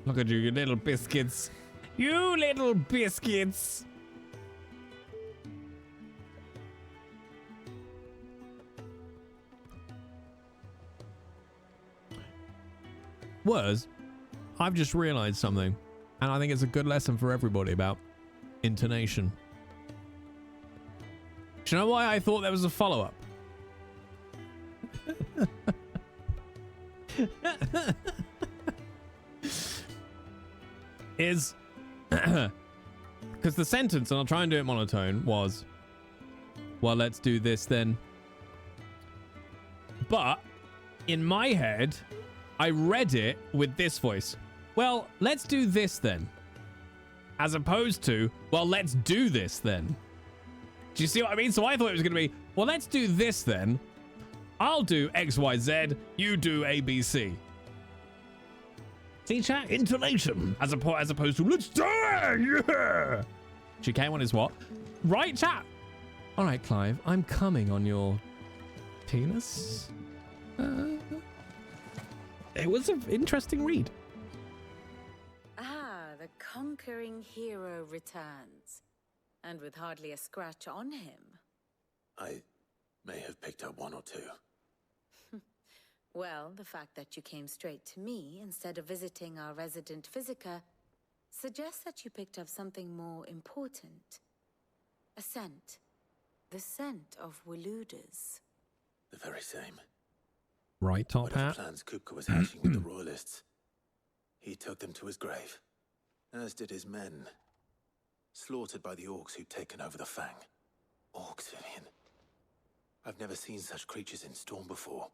Look at you little biscuits. You little biscuits. I've just realized something, and I think it's a good lesson for everybody about intonation. Do you know why I thought there was a follow-up? Is because the sentence, and I'll try and do it monotone, was, well, let's do this then. But in my head, I read it with this voice. Well, let's do this then. As opposed to, well, let's do this then. Do you see what I mean? So I thought it was going to be, well, let's do this then. I'll do XYZ, you do ABC. See, chat? Intonation. As opposed to, let's do it! Yeah! GK1 is what? Right, chat? All right, Clive, I'm coming on your penis. It was an interesting read. Ah, the conquering hero returns. And with hardly a scratch on him. I may have picked up one or two. Well, the fact that you came straight to me instead of visiting our resident physiker suggests that you picked up something more important. A scent. The scent of Waludas. The very same. Right, top hat. Whatever plans Kupka was hatching with the royalists, he took them to his grave, as did his men. Slaughtered by the orcs who'd taken over the Fang. Orcs, Vivian. I've never seen such creatures in Storm before.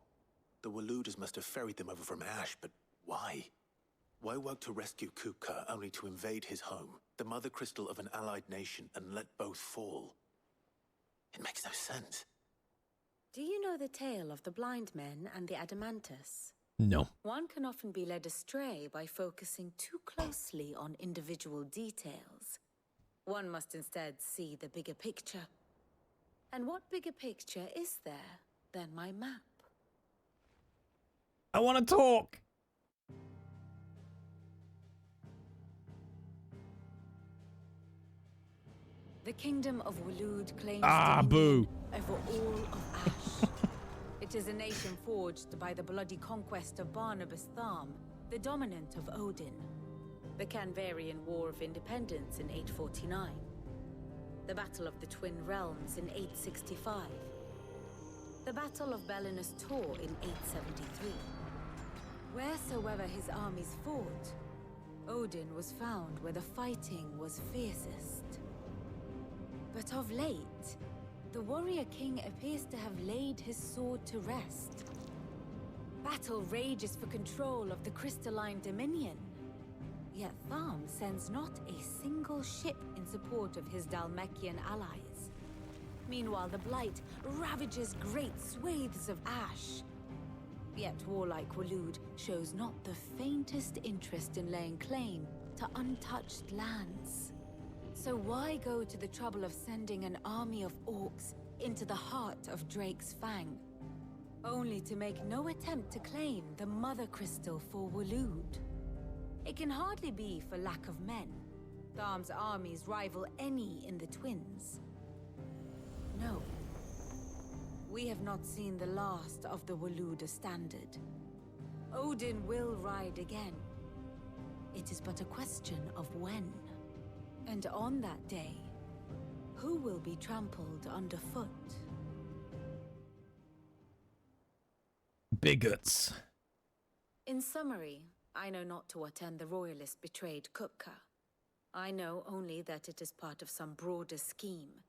The Waludas must have ferried them over from Ash, but why? Why work to rescue Kupka only to invade his home, the mother crystal of an allied nation, and let both fall? It makes no sense. Do you know the tale of the blind men and the Adamantus? No. One can often be led astray by focusing too closely on individual details. One must instead see the bigger picture. And what bigger picture is there than my map? I want to talk. The kingdom of Walud claims boo. over all of Ash. It is a nation forged by the bloody conquest of Barnabas Tharm, the dominant of Odin. The Canvarian War of Independence in 849. The Battle of the Twin Realms in 865. The Battle of Belinus Tor in 873. Wheresoever his armies fought, Odin was found where the fighting was fiercest. But of late, the warrior king appears to have laid his sword to rest. Battle rages for control of the crystalline dominion. Yet Tharm sends not a single ship in support of his Dhalmekian allies. Meanwhile, the Blight ravages great swathes of Ash. Yet warlike Walud shows not the faintest interest in laying claim to untouched lands. So why go to the trouble of sending an army of orcs into the heart of Drake's Fang, only to make no attempt to claim the Mother Crystal for Walud? It can hardly be for lack of men. Tharm's armies rival any in the Twins. No. We have not seen the last of the Waluda standard. Odin will ride again. It is but a question of when. And on that day, who will be trampled underfoot? Bigots. In summary, I know not to what end the royalists betrayed Kupka. I know only that it is part of some broader scheme.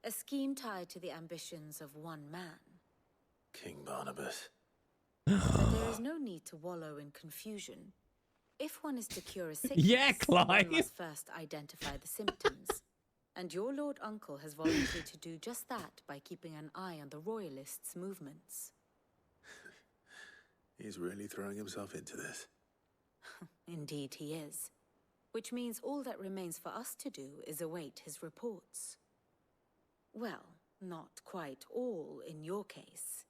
A scheme tied to the ambitions of one man. King Barnabas. But there is no need to wallow in confusion. If one is to cure a sickness, Yeah, Clive. one must first identify the symptoms. And your Lord Uncle has volunteered to do just that by keeping an eye on the royalists' movements. He's really throwing himself into this. Indeed he is. Which means all that remains for us to do is await his reports. Well, not quite all in your case.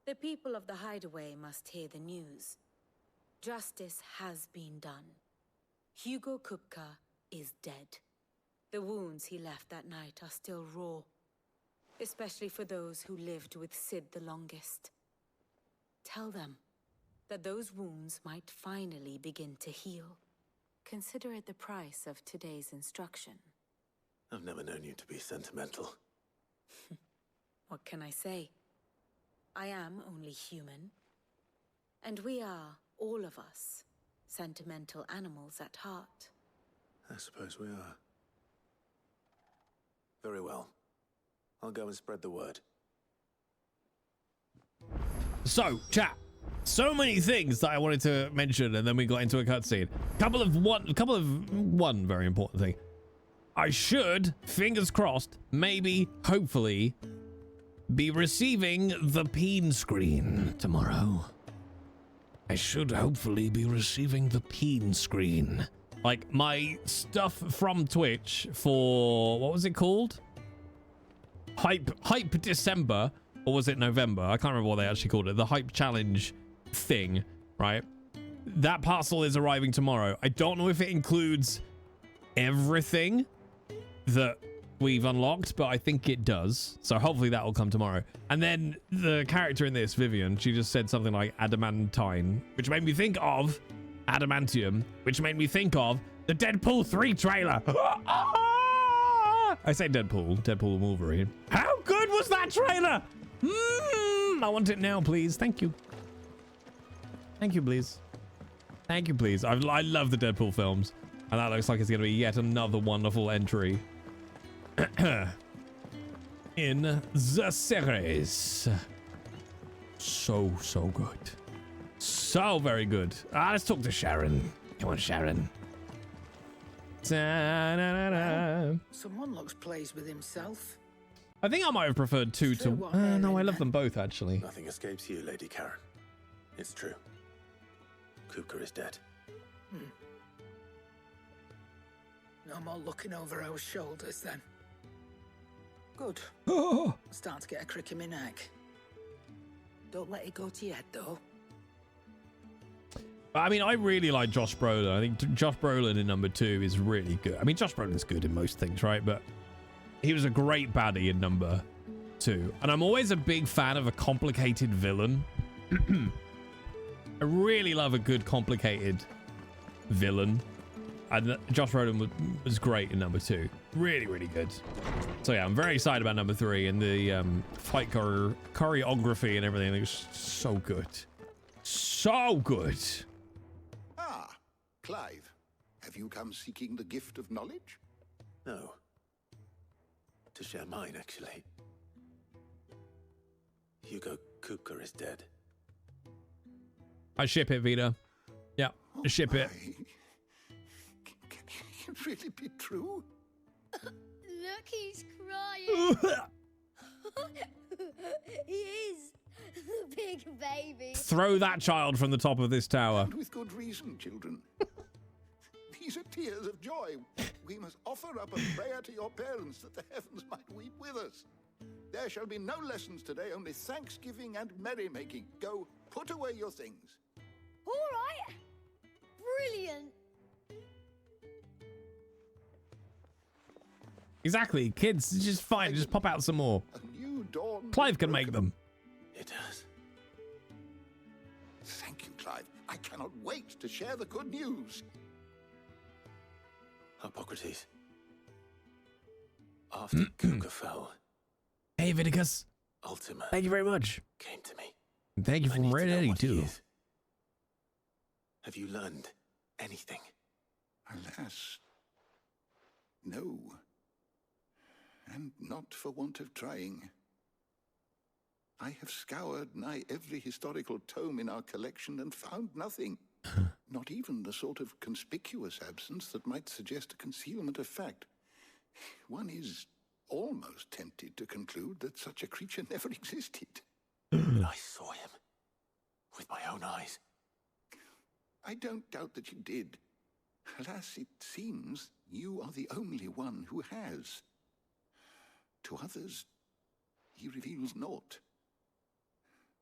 The people of the Hideaway must hear the news. Justice has been done. Hugo Kupka is dead. The wounds he left that night are still raw, especially for those who lived with Sid the longest. Tell them that those wounds might finally begin to heal. Consider it the price of today's instruction. I've never known you to be sentimental. What can I say? I am only human. And we are, all of us, sentimental animals at heart. I suppose we are. Very well. I'll go and spread the word. So, chat. So many things that I wanted to mention, and then we got into a cutscene. Couple of one very important thing. I should, fingers crossed, maybe, hopefully, be receiving the peen screen tomorrow. I should hopefully be receiving the peen screen. Like my stuff from Twitch for, what was it called? Hype December, or was it November? I can't remember what they actually called it. The Hype Challenge thing, right? That parcel is arriving tomorrow. I don't know if it includes everything that we've unlocked, but I think it does. So hopefully that will come tomorrow. And then the character in this, Vivian, she just said something like adamantine, which made me think of adamantium, which made me think of the Deadpool 3 trailer. I say Deadpool and Wolverine. How good was that trailer? I want it now, please. Thank you. Thank you, please. Thank you, please. I love the Deadpool films, and that looks like it's going to be yet another wonderful entry in the series. So good. So very good. Let's talk to Sharon. Come on, Sharon. Someone looks pleased with himself. I think I might have preferred 2 to... no, I love them both, actually. Nothing escapes you, Lady Karen. It's true. Kupka is dead. No more looking over our shoulders, then. Good. Starting to get a crick in my neck. Don't let it go to your head, though. I mean, I really like Josh Brolin. I think Josh Brolin in number 2 is really good. I mean, Josh Brolin's good in most things, right? But he was a great baddie in number 2. And I'm always a big fan of a complicated villain. I really love a good complicated villain. And Josh Brolin was great in number 2. Really, really good. So yeah, I'm very excited about number 3 and the fight choreography and everything. It was so good. So good. Ah, Clive. Have you come seeking the gift of knowledge? No. To share mine, actually. Hugo Kupka is dead. I ship it, Vita. Yeah, ship it. Can it really be true? Look, he's crying. He is. The big baby. Throw that child from the top of this tower. And with good reason, children. These are tears of joy. We must offer up a prayer to your parents that the heavens might weep with us. There shall be no lessons today, only thanksgiving and merrymaking. Go, put away your things. All right. Brilliant. Exactly. Kids, it's just fine. Just pop out some more. A new dawn. Clive can make them. It does. Thank you, Clive. I cannot wait to share the good news. Hippocrates. After Kupka fell. Hey, Viticus. Ultima. Thank you very much. Came to me. Thank you from Red Eddie, too. Have you learned anything? Alas, no. And not for want of trying. I have scoured nigh every historical tome in our collection and found nothing. Not even the sort of conspicuous absence that might suggest a concealment of fact. One is almost tempted to conclude that such a creature never existed. But I saw him. With my own eyes. I don't doubt that you did. Alas, it seems you are the only one who has. To others, he reveals naught.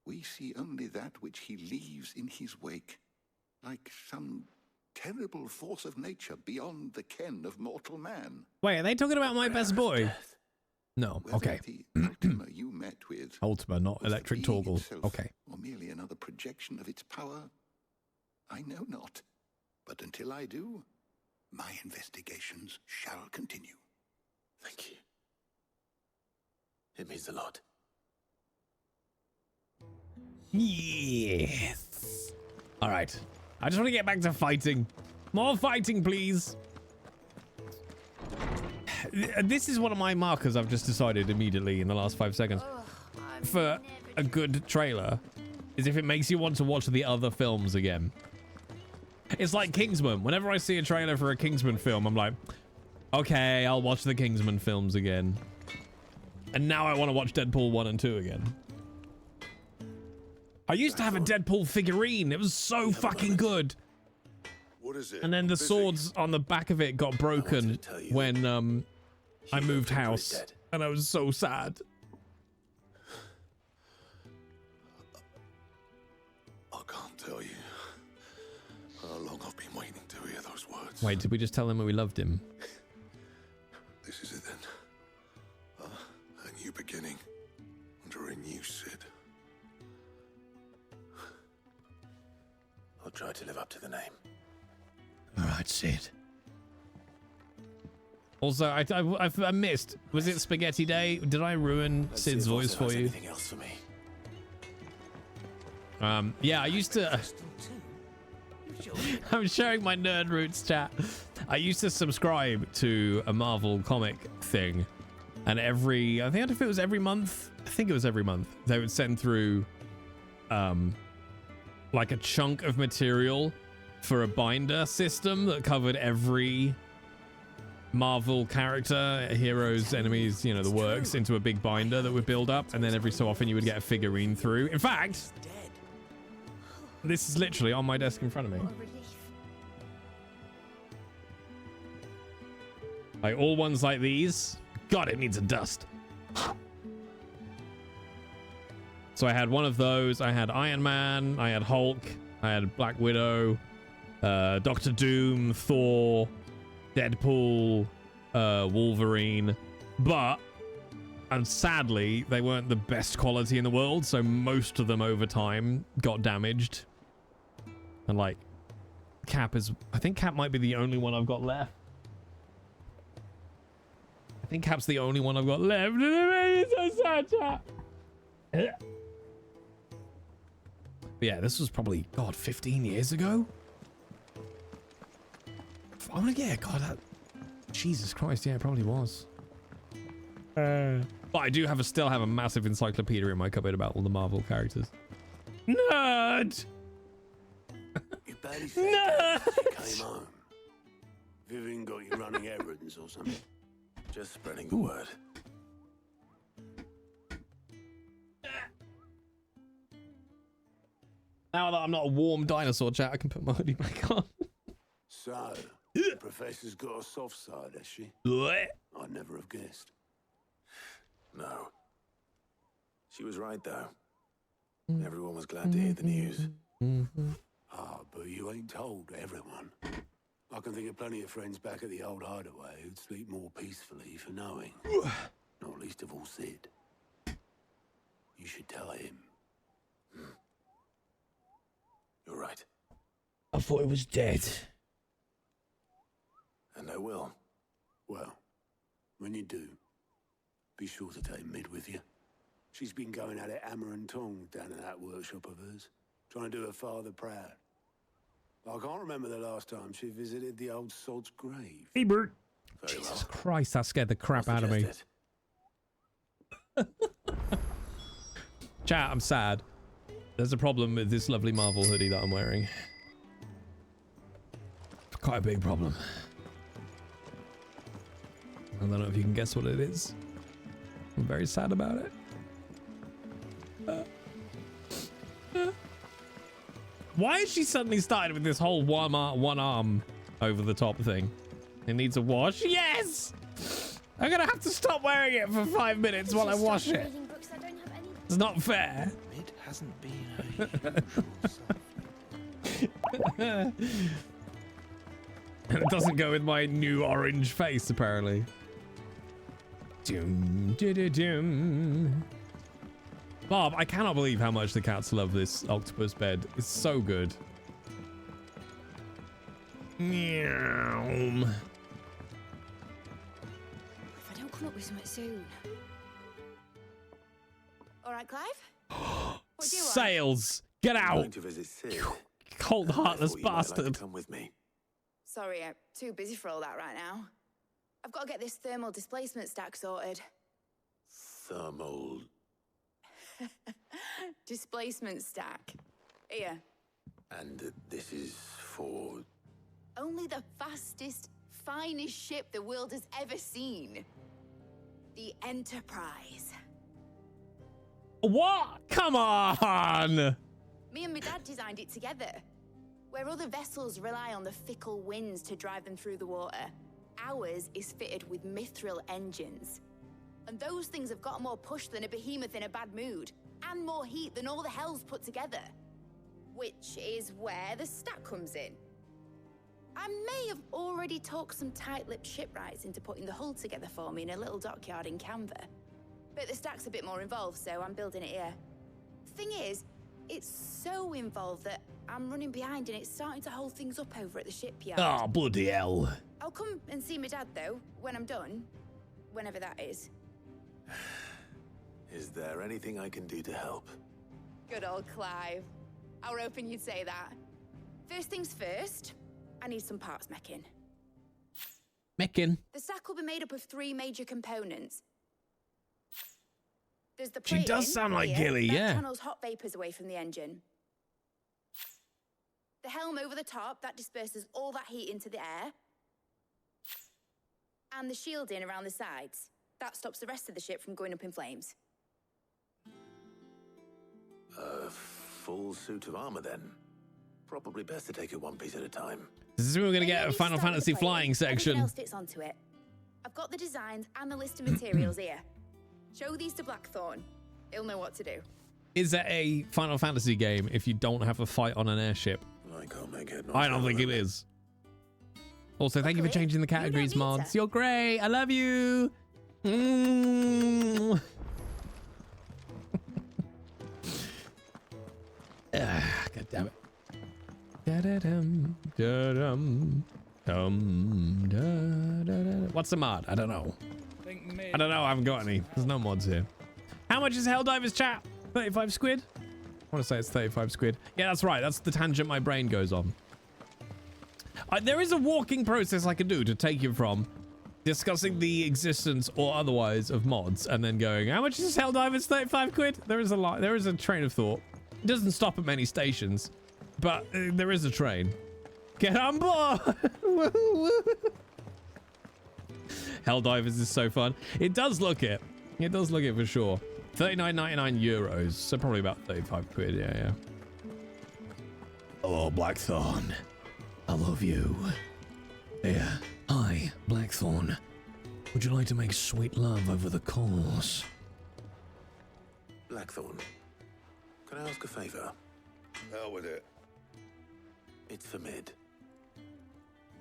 We see only that which he leaves in his wake, like some terrible force of nature beyond the ken of mortal man. Wait, are they talking about my best boy? No, okay. The Ultima you met with Ultima, not electric Torgal. Okay. Or merely another projection of its power, I know not. But until I do, my investigations shall continue. Thank you. It means a lot. Yes. All right. I just want to get back to fighting. More fighting, please. This is one of my markers I've just decided immediately in the last 5 seconds. For a good trailer is if it makes you want to watch the other films again. It's like Kingsman. Whenever I see a trailer for a Kingsman film, I'm like, okay, I'll watch the Kingsman films again. And now I want to watch Deadpool 1 and 2 again. I used to have a Deadpool figurine. It was so fucking good. What is it? And then the swords on the back of it got broken when I moved house. And I was so sad. I can't tell you how long I've been waiting to hear those words. Wait, did we just tell him we loved him? This is it then. A new beginning under a new Sid. I'll try to live up to the name. All right, Sid. Also, I missed. Was it Spaghetti Day? Did I ruin Sid's voice for you? Anything else for me? Yeah, I used to. I'm showing my nerd roots chat. I used to subscribe to a Marvel comic thing, and I think if it was every month, they would send through, like a chunk of material for a binder system that covered every Marvel character, heroes, enemies, you know, the works, into a big binder that would build up, and then every so often you would get a figurine through. In fact, this is literally on my desk in front of me. Like all ones like these. God, it needs a dust. So I had one of those. I had Iron Man. I had Hulk. I had Black Widow. Doctor Doom. Thor. Deadpool. Wolverine. But, and sadly, they weren't the best quality in the world. So most of them over time got damaged. And like, Cap is... I think Cap might be the only one I've got left. I think Cap's the only one I've got left. It's so sad, chat. But yeah, this was probably, God, 15 years ago? I'm gonna get, God, Jesus Christ, yeah, it probably was. But I do still have a massive encyclopedia in my cupboard about all the Marvel characters. Nerd! You barely said that you came home. Vivian got you running errands or something. Just spreading the word. Now that I'm not a warm dinosaur, chat, I can put my hoodie back on. So, the professor's got a soft side, has she? I'd never have guessed. No. She was right, though. Everyone was glad to hear the news. Ah, but you ain't told everyone. I can think of plenty of friends back at the old hideaway who'd sleep more peacefully for knowing. Not least of all Sid. You should tell him. You're right. I thought it was dead. And I will. Well, when you do, be sure to take Mid with you. She's been going at it hammer and tongs down in that workshop of hers, trying to do her father proud. I can't remember the last time she visited the old sod's grave. Hey, Bert. Very Jesus well. Christ, that scared the crap out of me. Chat, I'm sad. There's a problem with this lovely Marvel hoodie that I'm wearing. Quite a big problem. I don't know if you can guess what it is. I'm very sad about it. Why is she suddenly started with this whole one arm over the top thing? It needs a wash. Yes! I'm gonna have to stop wearing it for 5 minutes while I wash it. It's not fair. Mid hasn't been her usual self. It doesn't go with my new orange face, apparently. Bob, I cannot believe how much the cats love this octopus bed. It's so good. Meow. If I don't come up with something soon. All right, Clive? What do you want? Sales, get I'm out. going to visit Sid. Cold heartless I thought you might like to bastard. come with me. Sorry, I'm too busy for all that right now. I've got to get this thermal displacement stack sorted. Thermal. displacement stack. Here. And this is for... Only the fastest, finest ship the world has ever seen. The Enterprise. What? Come on! Me and my dad designed it together. Where other vessels rely on the fickle winds to drive them through the water, ours is fitted with mithril engines. And those things have got more push than a behemoth in a bad mood, and more heat than all the hells put together. Which is where the stack comes in. I may have already talked some tight-lipped shipwrights into putting the hull together for me in a little dockyard in Canva. But the stack's a bit more involved, so I'm building it here. Thing is, it's so involved that I'm running behind and it's starting to hold things up over at the shipyard. Oh, bloody hell. I'll come and see my dad, though, when I'm done. Whenever that is. Is there anything I can do to help? Good old Clive. I were hoping you'd say that. First things first, I need some parts mecking. Mecking. The stack will be made up of 3 major components. There's the She plating, does sound like here, Gilly, that yeah. channels hot vapors away from the engine. The helm over the top, that disperses all that heat into the air. And the shielding around the sides. That stops the rest of the ship from going up in flames. A full suit of armor, then. Probably best to take it one piece at a time. This is where we're going to get a Maybe Final start with Fantasy the plating. flying Everything section. else fits onto it. I've got the designs and the list of materials here. Show these to Blackthorn. He'll know what to do. Is that a Final Fantasy game if you don't have a fight on an airship? I can't make it. I don't think it is. Also, thank you for changing the categories, mods. You're great. I love you. God damn it. What's the mod? I don't know. I don't know. I haven't got any. There's no mods here. How much is Helldivers chat? 35 squid? I want to say it's 35 squid. Yeah, that's right. That's the tangent my brain goes on. There is a walking process I can do to take you from discussing the existence or otherwise of mods and then going, how much is Helldivers? 35 quid? There is a lot. There is a train of thought. It doesn't stop at many stations, but there is a train. Get on board! Helldivers is so fun. It does look it. It does look it for sure. 39.99 euros, so probably about 35 quid. Yeah. Hello, Blackthorn. I love you. Yeah. Hi, Blackthorn. Would you like to make sweet love over the coals? Blackthorn, can I ask a favor? Hell with it. It's for Mid.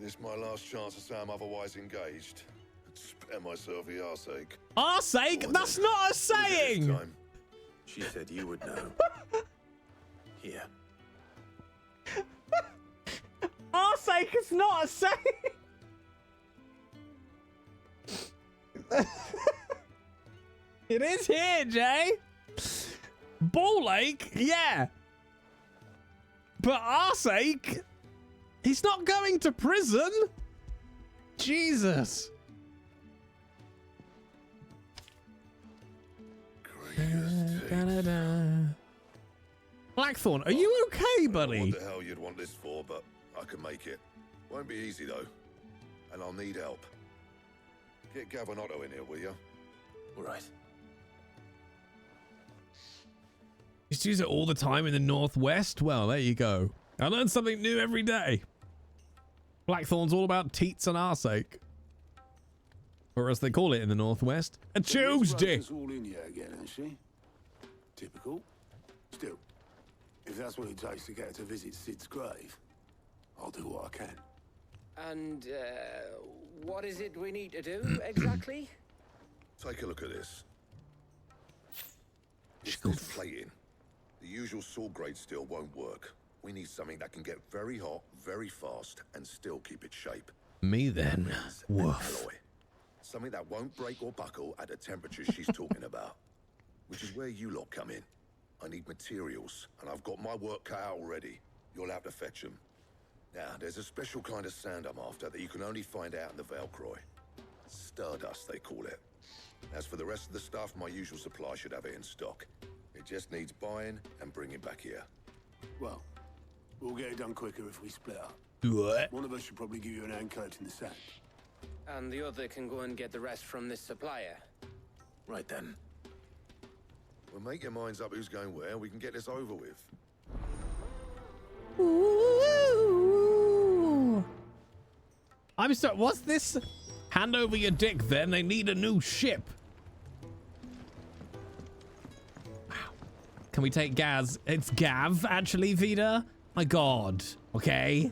This my last chance to say I'm otherwise engaged. Spare myself the arseache. Arseache? That's not a saying! She said you would know. Here. Arseache is not a saying! It is here, Jay! Ball ache? Yeah. But arseache? He's not going to prison! Jesus. Blackthorn, are you okay, buddy? What the hell you'd want this for, but I can make it. Won't be easy though, and I'll need help. Get Gavin Otto in here, will you? All right. Used to use it all the time in the Northwest? Well, there you go. I learn something new every day. Blackthorn's all about teats and arseache. Or as they call it in the Northwest, a Tuesday. It's all in here again, isn't she? Typical. Still, if that's what it takes to get her to visit Sid's grave, I'll do what I can. And, what is it we need to do, exactly? Take a look at this. It's this plating. The usual sword grade steel won't work. We need something that can get very hot, very fast, and still keep its shape. Me then. Woof. Alloy. Something that won't break or buckle at the temperatures she's talking about. Which is where you lot come in. I need materials, and I've got my work cut out already. You'll have to fetch them. Now, there's a special kind of sand I'm after that you can only find out in the Valcroy. Stardust, they call it. As for the rest of the stuff, my usual supply should have it in stock. It just needs buying and bringing back here. Well, we'll get it done quicker if we split up. What? One of us should probably give you an hand collecting the sand. And the other can go and get the rest from this supplier. Right then. Well, make your minds up who's going where, and we can get this over with. Ooh. I'm sorry, what's this? Hand over your dick then, they need a new ship. Wow. Can we take Gaz? It's Gav, actually, Vida? My god. Okay.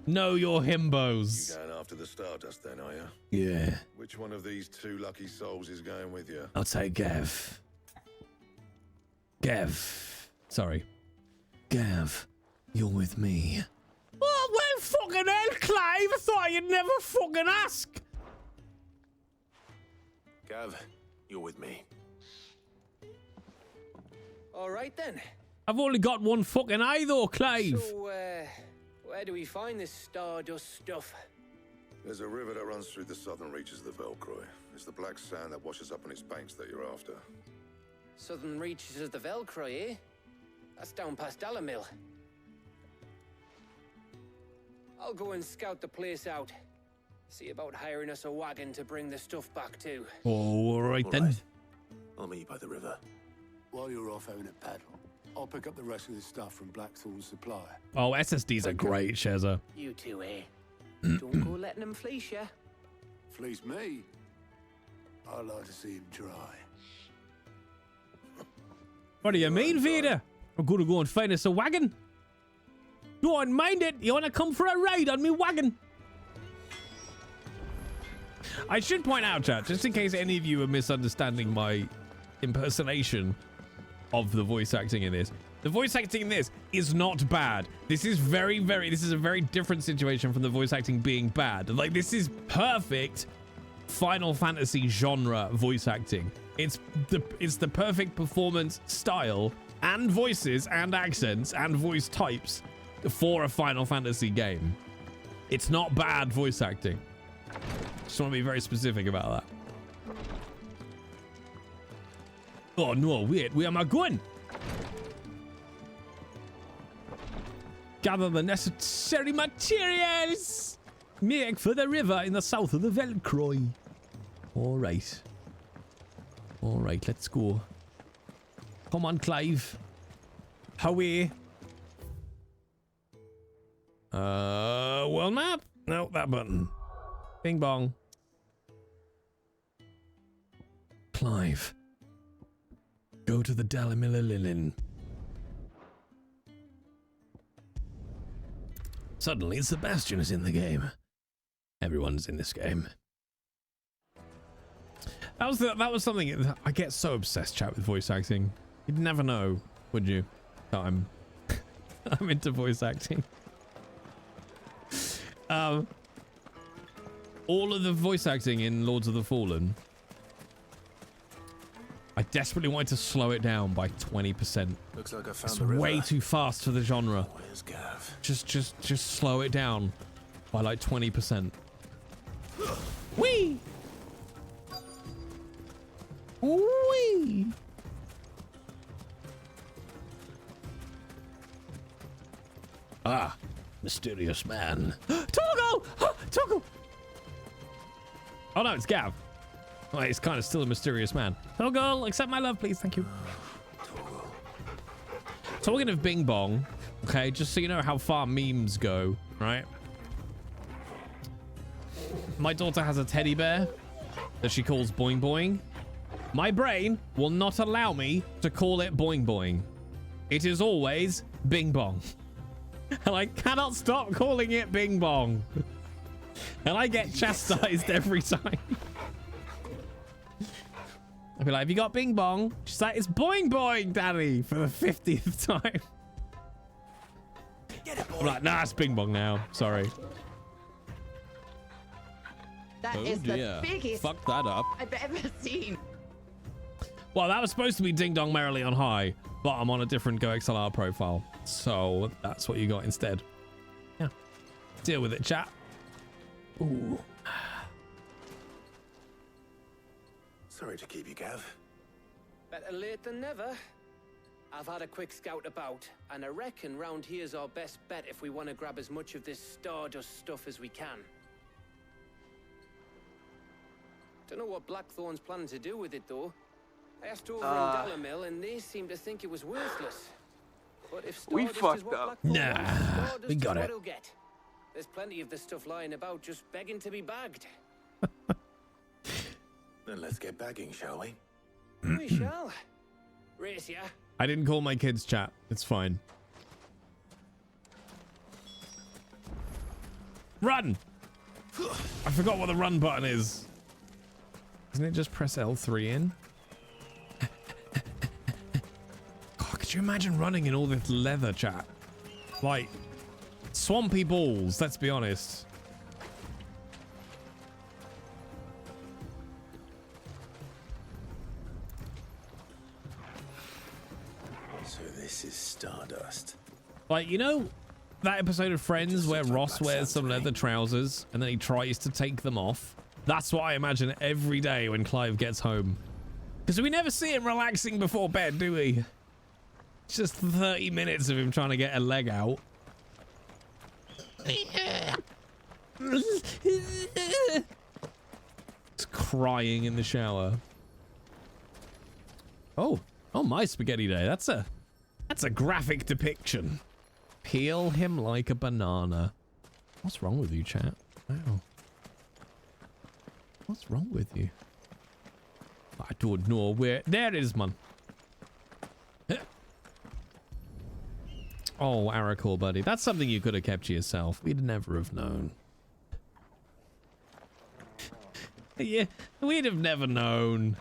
Know your himbos. You going after the Stardust then, are you? Yeah. Which one of these two lucky souls is going with you? I'll take Gav. Gav. Sorry. Gav, you're with me. Oh, well, fucking hell, Clive. I thought you'd never fucking ask. Gav, you're with me. All right, then. I've only got one fucking eye, though, Clive. So, where do we find this Stardust stuff? There's a river that runs through the southern reaches of the Velcroy. It's the black sand that washes up on its banks that you're after. Southern reaches of the Velcroy, eh? That's down past Alamil. I'll go and scout the place out. See about hiring us a wagon to bring the stuff back to. Oh, all right then. Right. I'll meet you by the river. While you're off having a paddle, I'll pick up the rest of the stuff from Blackthorn's supply. Oh, SSDs are great, Shezza. You two, eh? Don't go letting them fleece ya. Fleece me? I'd like to see him try. What do you mean, Vida? We're gonna go and find us a wagon. Don't mind it. You wanna come for a ride on me wagon? I should point out, chat, just in case any of you are misunderstanding my impersonation of the voice acting in this. The voice acting in this is not bad. This is this is a very different situation from the voice acting being bad. Like, this is perfect Final Fantasy genre voice acting. It's the perfect performance style and voices and accents and voice types for a Final Fantasy game. It's not bad voice acting. Just want to be very specific about that. Oh no, wait, where am I going? Gather the necessary materials. Make for the river in the south of the Velcroy. All right. All right, let's go. Come on, Clive. Howie. World map? No, that button. Bing bong. Clive. Go to the Dalamilililin. Suddenly, Sebastian is in the game. Everyone's in this game. That was something. I get so obsessed, chat, with voice acting. You'd never know, would you? That I'm into voice acting. All of the voice acting in Lords of the Fallen, I desperately wanted to slow it down by 20%. Looks like I found It's the river. way too fast for the genre. Where's Gav? Just slow it down by like 20%. Whee! Whee! Ah, mysterious man. Torgal! Torgal! Oh no, it's Gav. Well, he's kind of still a mysterious man. Torgal, accept my love, please. Thank you. Talking of Bing Bong, okay, just so you know how far memes go, right? My daughter has a teddy bear that she calls Boing Boing. My brain will not allow me to call it Boing Boing. It is always Bing Bong. And I cannot stop calling it Bing Bong. And I get chastised every time. I'll be like, have you got Bing Bong? She's like, it's Boing Boing, Daddy, for the 50th time. I'm like, nah, it's Bing Bong now. Sorry. That is the biggest Fuck that up. I've ever seen. Well, that was supposed to be Ding Dong Merrily on High, but I'm on a different GoXLR profile. So that's what you got instead. Yeah. Deal with it, chat. Ooh. Sorry to keep you, Gav. Better late than never. I've had a quick scout about, and I reckon round here's our best bet if we want to grab as much of this Stardust stuff as we can. Don't know what Blackthorn's planning to do with it, though. I asked over in Dalamil, and they seem to think it was worthless. But if Stardust is what Blackthorn wants, Stardust we got is it. what he'll get. There's plenty of this stuff lying about, just begging to be bagged. Then let's get bagging, shall we? We shall. Race ya. I didn't call my kids chat. It's fine. Run! I forgot what the run button is. Isn't it just press L3 in? God, could you imagine running in all this leather, chat? Like, swampy balls, let's be honest. So this is Stardust. Like, you know that episode of Friends where Ross wears some leather trousers and then he tries to take them off? That's what I imagine every day when Clive gets home. Because we never see him relaxing before bed, do we? It's just 30 minutes of him trying to get a leg out. It's crying in the shower. Oh my spaghetti day. That's a graphic depiction. Peel him like a banana. What's wrong with you, chat? Wow. What's wrong with you? I don't know where. There it is, man. Oh, Aracor, buddy. That's something you could have kept to yourself. We'd never have known. Yeah, we'd have never known.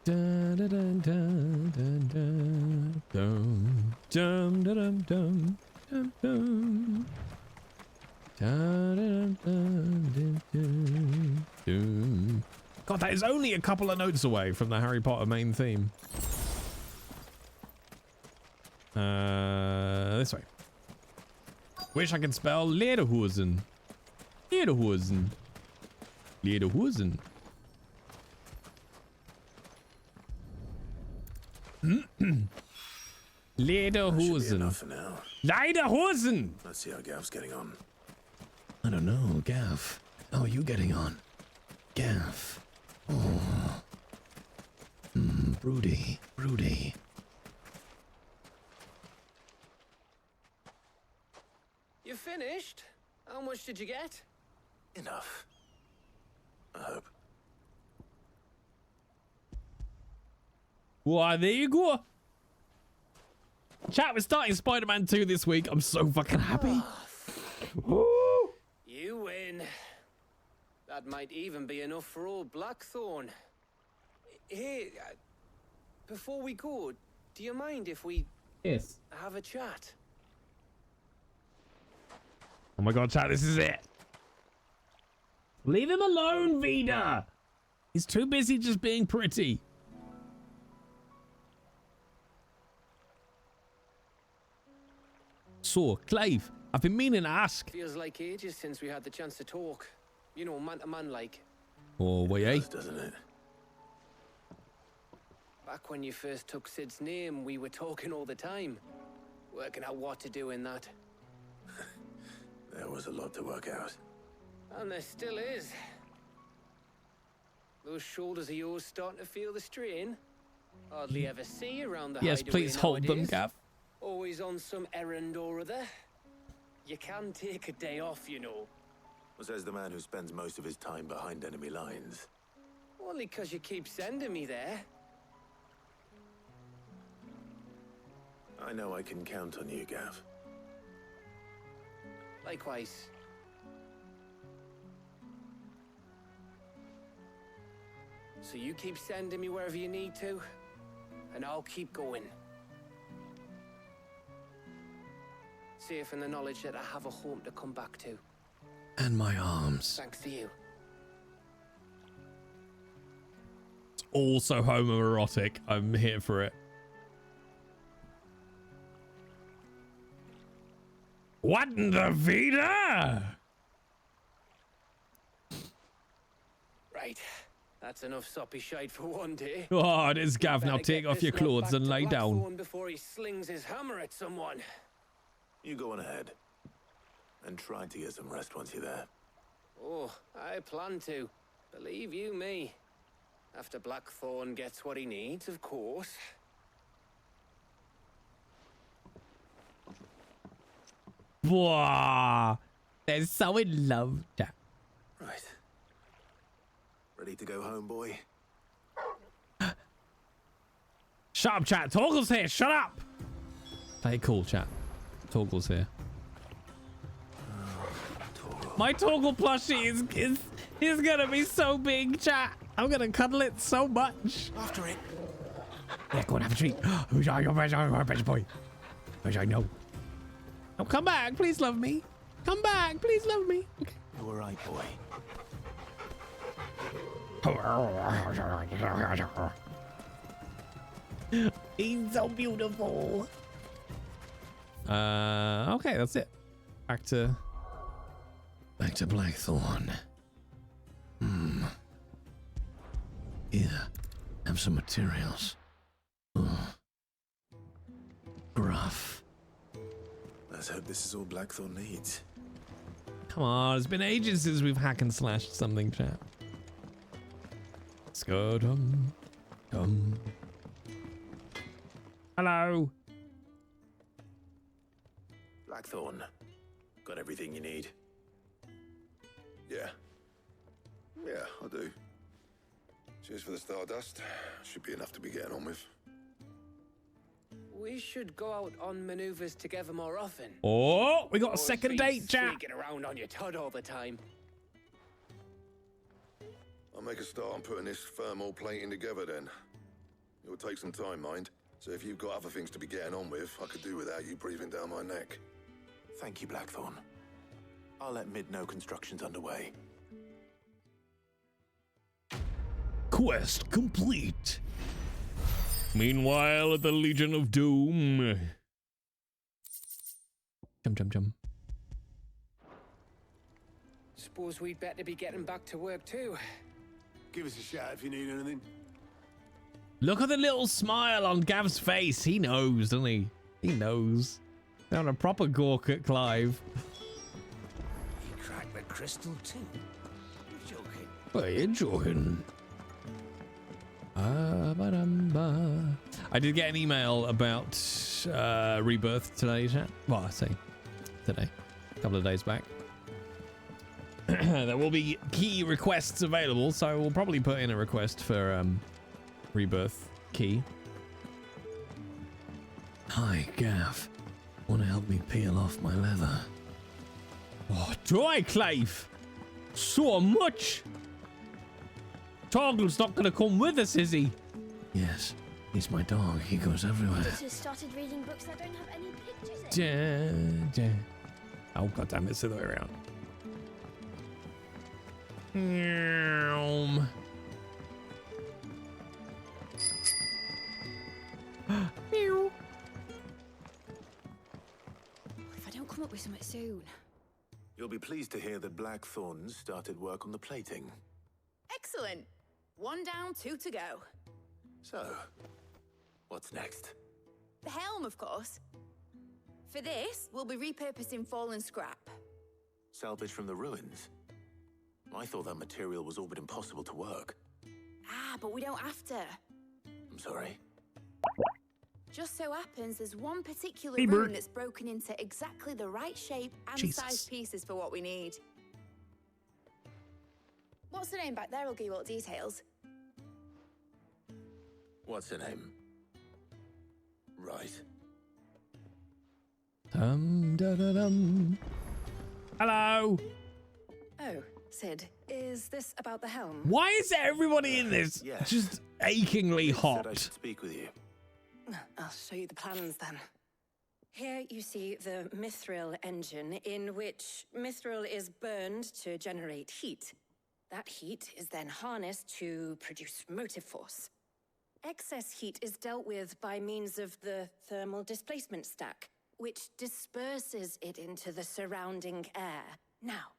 Dun dun dun dun dun dun dun dun dun dun dun. God, that is only a couple of notes away from the Harry Potter main theme. This way. Wish I could spell Lederhosen. Lederhosen. Lederhosen. Lederhosen. Lederhosen. Let's see how Gav's getting on. I don't know, Gav. How are you getting on? Gav. Oh. Broody. Broody. You finished? How much did you get? Enough. I hope. Why, there you go. Chat, we're starting Spider-Man 2 this week. I'm so fucking happy. You win. That might even be enough for old Blackthorn. Hey, before we go, do you mind if we have a chat? Oh my god, chat, this is it. Leave him alone, Vida. He's too busy just being pretty. So, Clive, I've been meaning to ask. Feels like ages since we had the chance to talk. You know, man to man like. Oh, wait, eh? Doesn't it? Back when you first took Sid's name, we were talking all the time. Working out what to do in that. There was a lot to work out. And there still is. Those shoulders of yours starting to feel the strain. Hardly ever see you around the Yes, hideaway please hold them, nowadays. Gav. Always on some errand or other. You can take a day off, you know. Says the man who spends most of his time behind enemy lines. Only 'cause you keep sending me there. I know I can count on you, Gav. Likewise. So you keep sending me wherever you need to, and I'll keep going. Safe in the knowledge that I have a home to come back to. And my arms. Thanks to you. It's also homoerotic. I'm here for it. What in the Vida? Right. That's enough soppy shite for one day. Oh, it is, Gav. Now take off your clothes and lie down. Before he slings his hammer at someone. You go on ahead. And try to get some rest once you're there. Oh, I plan to. Believe you me. After Blackthorn gets what he needs, of course. Wow. They're so in love. Right. Ready to go home, boy? Shut up, chat. Torgal's here. Shut up. Play it cool, chat. Torgal's here. My Torgal plushie is gonna be so big, chat. I'm gonna cuddle it so much. After it. Yeah, go and have a treat. Who's your best boy? Which I know. Oh, come back. Please love me. Come back. Please love me. Okay. You're all right, boy. He's so beautiful. Okay, that's it. Back to Blackthorn. Here, have some materials. Gruff. Let's hope this is all Blackthorn needs. Come on, it's been ages since we've hack and slashed something, chat. Let's go. Hello. Blackthorn, got everything you need? Yeah. Yeah, I do. Cheers for the stardust. Should be enough to be getting on with. We should go out on maneuvers together more often. Oh, we got a second date, chat. Sneaking around on your tud all the time. I'll make a start on putting this thermal plating together then. It will take some time, mind. So if you've got other things to be getting on with, I could do without you breathing down my neck. Thank you, Blackthorn. I'll let Mid know construction's underway. Quest complete. Meanwhile, at the Legion of Doom. Jump. Suppose we'd better be getting back to work too. Give us a shout if you need anything. Look at the little smile on Gav's face. He knows, doesn't he? He knows. They're on a proper gawk at Clive. He cracked the crystal too. You're joking. Well, you're joking. I did get an email about Rebirth today, chat. Well, I say today, a couple of days back. There will be key requests available, so we'll probably put in a request for Rebirth key. Hi, Gav. Want to help me peel off my leather? Oh, try, Clive. So much. Torgal's not going to come with us, is he? Yes, he's my dog. He goes everywhere. I just started reading books that don't have any pictures in. Oh, goddammit, it's the other way around. Meow. If I don't come up with something soon. You'll be pleased to hear that Blackthorn started work on the plating. Excellent. 1 down, 2 to go. So, what's next? The helm, of course. For this, we'll be repurposing fallen scrap. Salvage from the ruins? I thought that material was all but impossible to work. Ah, but we don't have to. I'm sorry. Just so happens there's one particular Hey, ruin bird. that's broken into exactly the right shape and Jesus. size pieces for what we need. What's the name back there? I'll give you all the details. What's her name? Right. Hello. Oh, Sid, is this about the helm? Why is everybody in this just achingly hot? I should speak with you. I'll show you the plans then. Here you see the mithril engine, in which mithril is burned to generate heat. That heat is then harnessed to produce motive force. Excess heat is dealt with by means of the thermal displacement stack, which disperses it into the surrounding air. Now,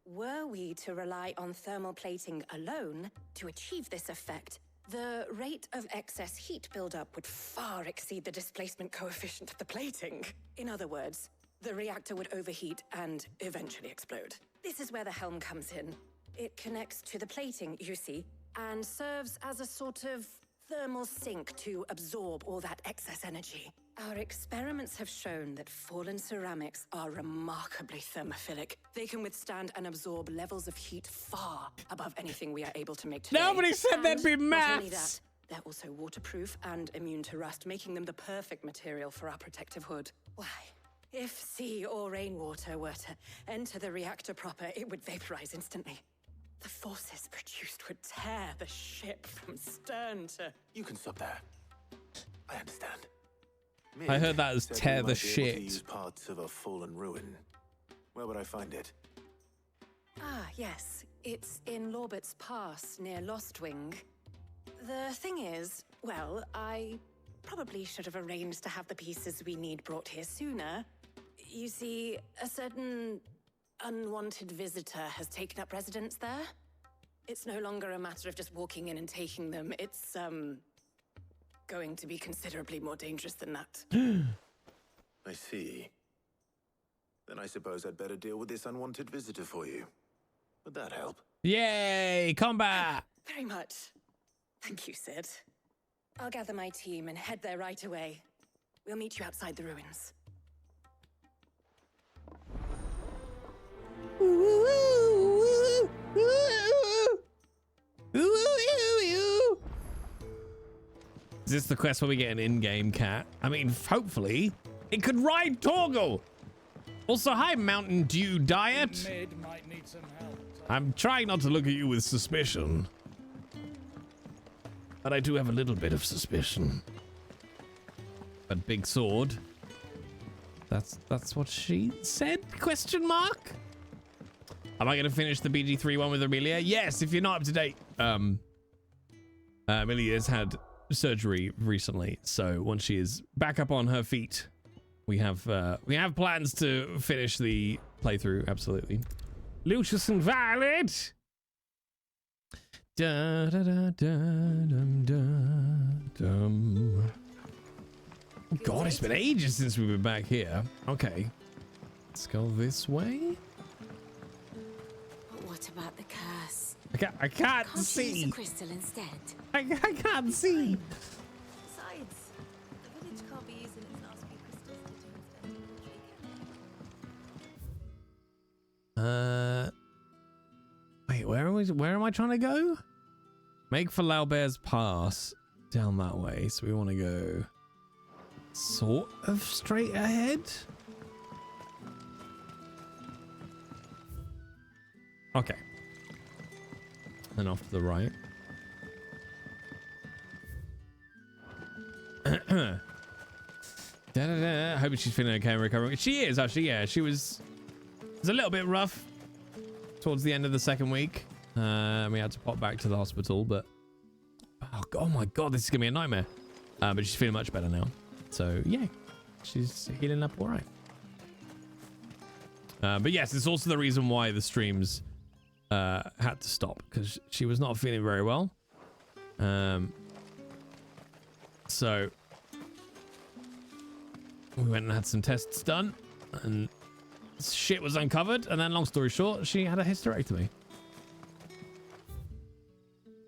Were we to rely on thermal plating alone to achieve this effect, the rate of excess heat buildup would far exceed the displacement coefficient of the plating. In other words, the reactor would overheat and eventually explode. This is where the helm comes in. It connects to the plating, you see, and serves as a sort of thermal sink to absorb all that excess energy. Our experiments have shown that fallen ceramics are remarkably thermophilic. They can withstand and absorb levels of heat far above anything we are able to make today. Nobody said there'd be Not only maths. that, they're also waterproof and immune to rust, making them the perfect material for our protective hood. Why? If sea or rainwater were to enter the reactor proper, it would vaporize instantly. The forces produced would tear the ship from stern to... You can stop there. I understand. I heard that as Said tear we the might be able to shit. use parts of a fallen ruin. Where would I find it? Ah, yes. It's in Lorbert's Pass, near Lostwing. The thing is, well, I probably should have arranged to have the pieces we need brought here sooner. You see, a certain unwanted visitor has taken up residence there. It's no longer a matter of just walking in and taking them. It's, going to be considerably more dangerous than that. I see. Then I suppose I'd better deal with this unwanted visitor for you. Would that help? Yay, combat! Very much. Thank you, Sid. I'll gather my team and head there right away. We'll meet you outside the ruins. Is this the quest where we get an in-game cat? I mean, hopefully, it could ride Torgal. Also, hi, Mountain Dew Diet. Mid might need some help. I'm trying not to look at you with suspicion, but I do have a little bit of suspicion. But big sword. That's what she said? Question mark. Am I going to finish the BG3 one with Amelia? Yes. If you're not up to date, Amelia's had surgery recently, so once she is back up on her feet, we have plans to finish the playthrough. Absolutely. Lucius and Violet. Da da da da dum da dum. God, it's been ages since we've been back here. Okay, let's go this way. But what about the curse? I can't Can't you use see. the crystal instead? I can't see. Besides, the village can't be using its nasty crystals to do instead. Wait, where am I trying to go? Make for Laubert's Pass down that way. So we want to go sort of straight ahead. Okay. And off to the right. I hope she's feeling okay and recovering. She is actually, yeah. It was a little bit rough towards the end of the second week. We had to pop back to the hospital, but oh my god, this is gonna be a nightmare. But she's feeling much better now. So yeah, she's healing up all right. But yes, it's also the reason why the streams had to stop, because she was not feeling very well. So we went and had some tests done, and shit was uncovered. And then, long story short, she had a hysterectomy.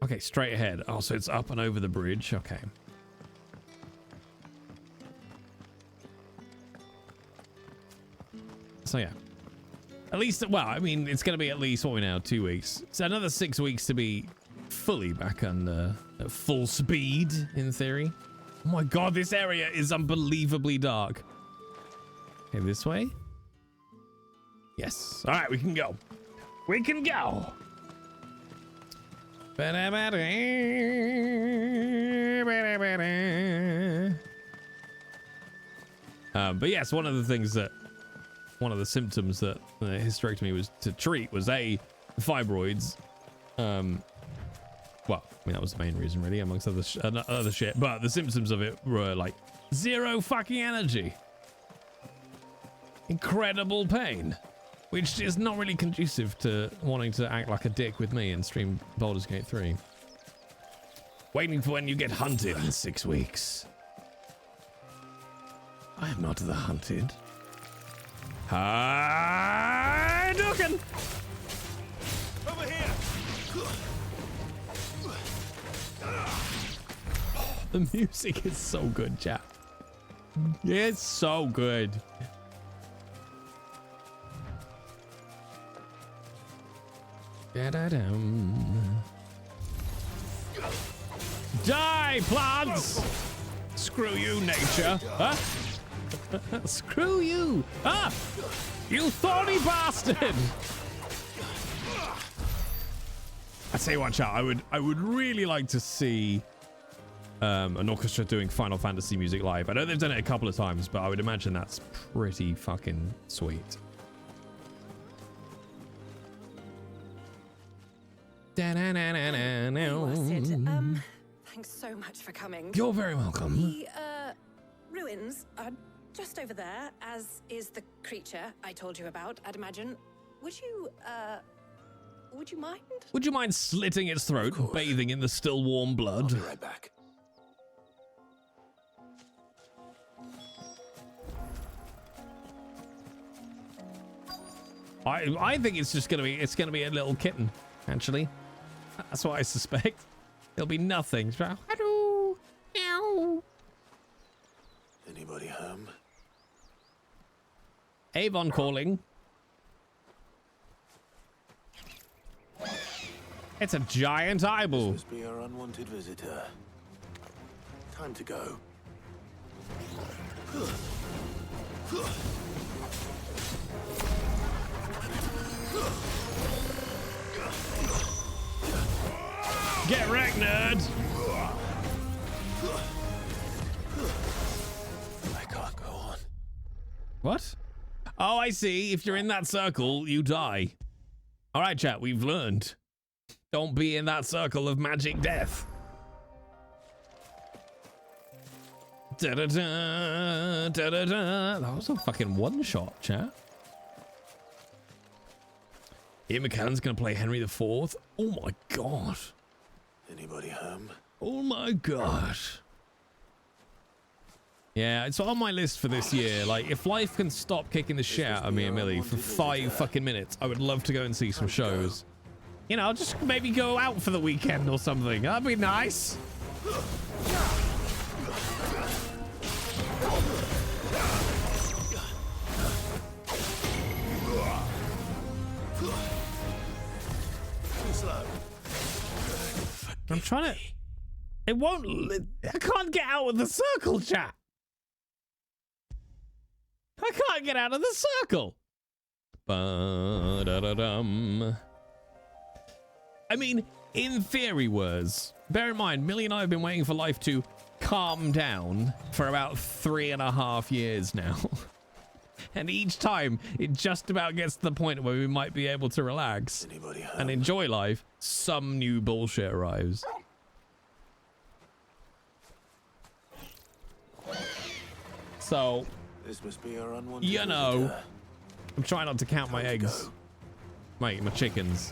Okay, straight ahead. Oh, so it's up and over the bridge. Okay. So yeah, at least, well, I mean, it's going to be at least, what are we now, 2 weeks. It's another 6 weeks to be fully back on at full speed, in theory. Oh my god, this area is unbelievably dark. Okay, this way. Yes. All right, we can go. We can go. But yes, one of the symptoms that the hysterectomy was to treat was fibroids. Well, I mean, that was the main reason, really, amongst other shit. But the symptoms of it were like zero fucking energy, incredible pain, which is not really conducive to wanting to act like a dick with me and stream Baldur's Gate 3. Waiting for when you get hunted in 6 weeks. I am not the hunted. Hi, Dukin! Over here! The music is so good, chat. It's so good. Da-da-dum. Die, plants! Screw you, nature. Huh? Screw you. Ah! You thorny bastard! I tell you what, chat, I would really like to see an orchestra doing Final Fantasy music live. I know they've done it a couple of times, but I would imagine that's pretty fucking sweet. Thanks so much for coming. You're very welcome. The ruins are just over there, as is the creature I told you about, I'd imagine. Would you mind? Would you mind slitting its throat, bathing in the still warm blood? I'll be right back. I think it's just gonna be a little kitten, actually. That's what I suspect. It'll be nothing. It's like, hello, meow. Anybody home? Avon calling. It's a giant eyeball. This must be our unwanted visitor. Time to go. Get wrecked, nerd! I can't go on. What? Oh, I see. If you're in that circle, you die. All right, chat, we've learned. Don't be in that circle of magic death. Da-da-da, da-da-da. That was a fucking one-shot, chat. Ian McKellen's gonna play Henry IV. Oh my god. Anybody home? Oh my god. Yeah, it's on my list for this year. Like, if life can stop kicking the shit out of me and Millie for 5 fucking minutes, I would love to go and see some shows. You know, just maybe go out for the weekend or something. That'd be nice. I'm trying to... It won't... I can't get out of the circle, chat. I can't get out of the circle. Ba-da-da-dum. I mean, in theory words, bear in mind, Millie and I have been waiting for life to calm down for about 3.5 years now. And each time, it just about gets to the point where we might be able to relax and enjoy life. Some new bullshit arrives. So, this must be our unwanted you know, visitor. I'm trying not to count my eggs. My chickens.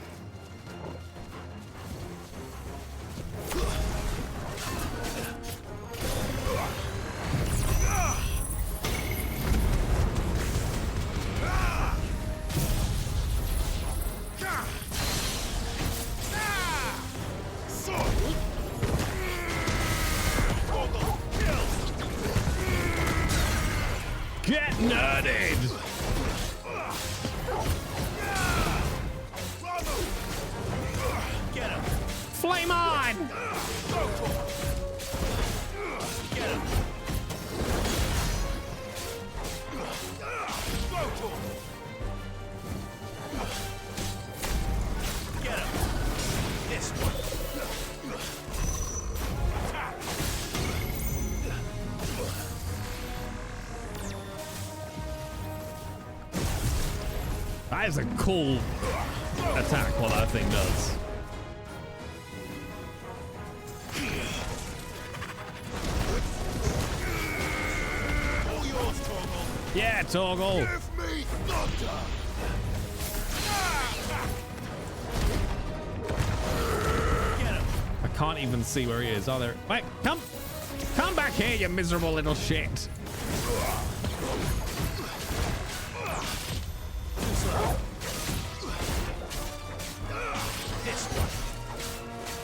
Get nerded! Get him! Flame on! Get him! Get him! This one! That is a cool attack, what that thing does. All yours, Torgal. Yeah, Torgal. Give me thunder! can't even see where he is. Oh, there. Wait, come back here, you miserable little shit.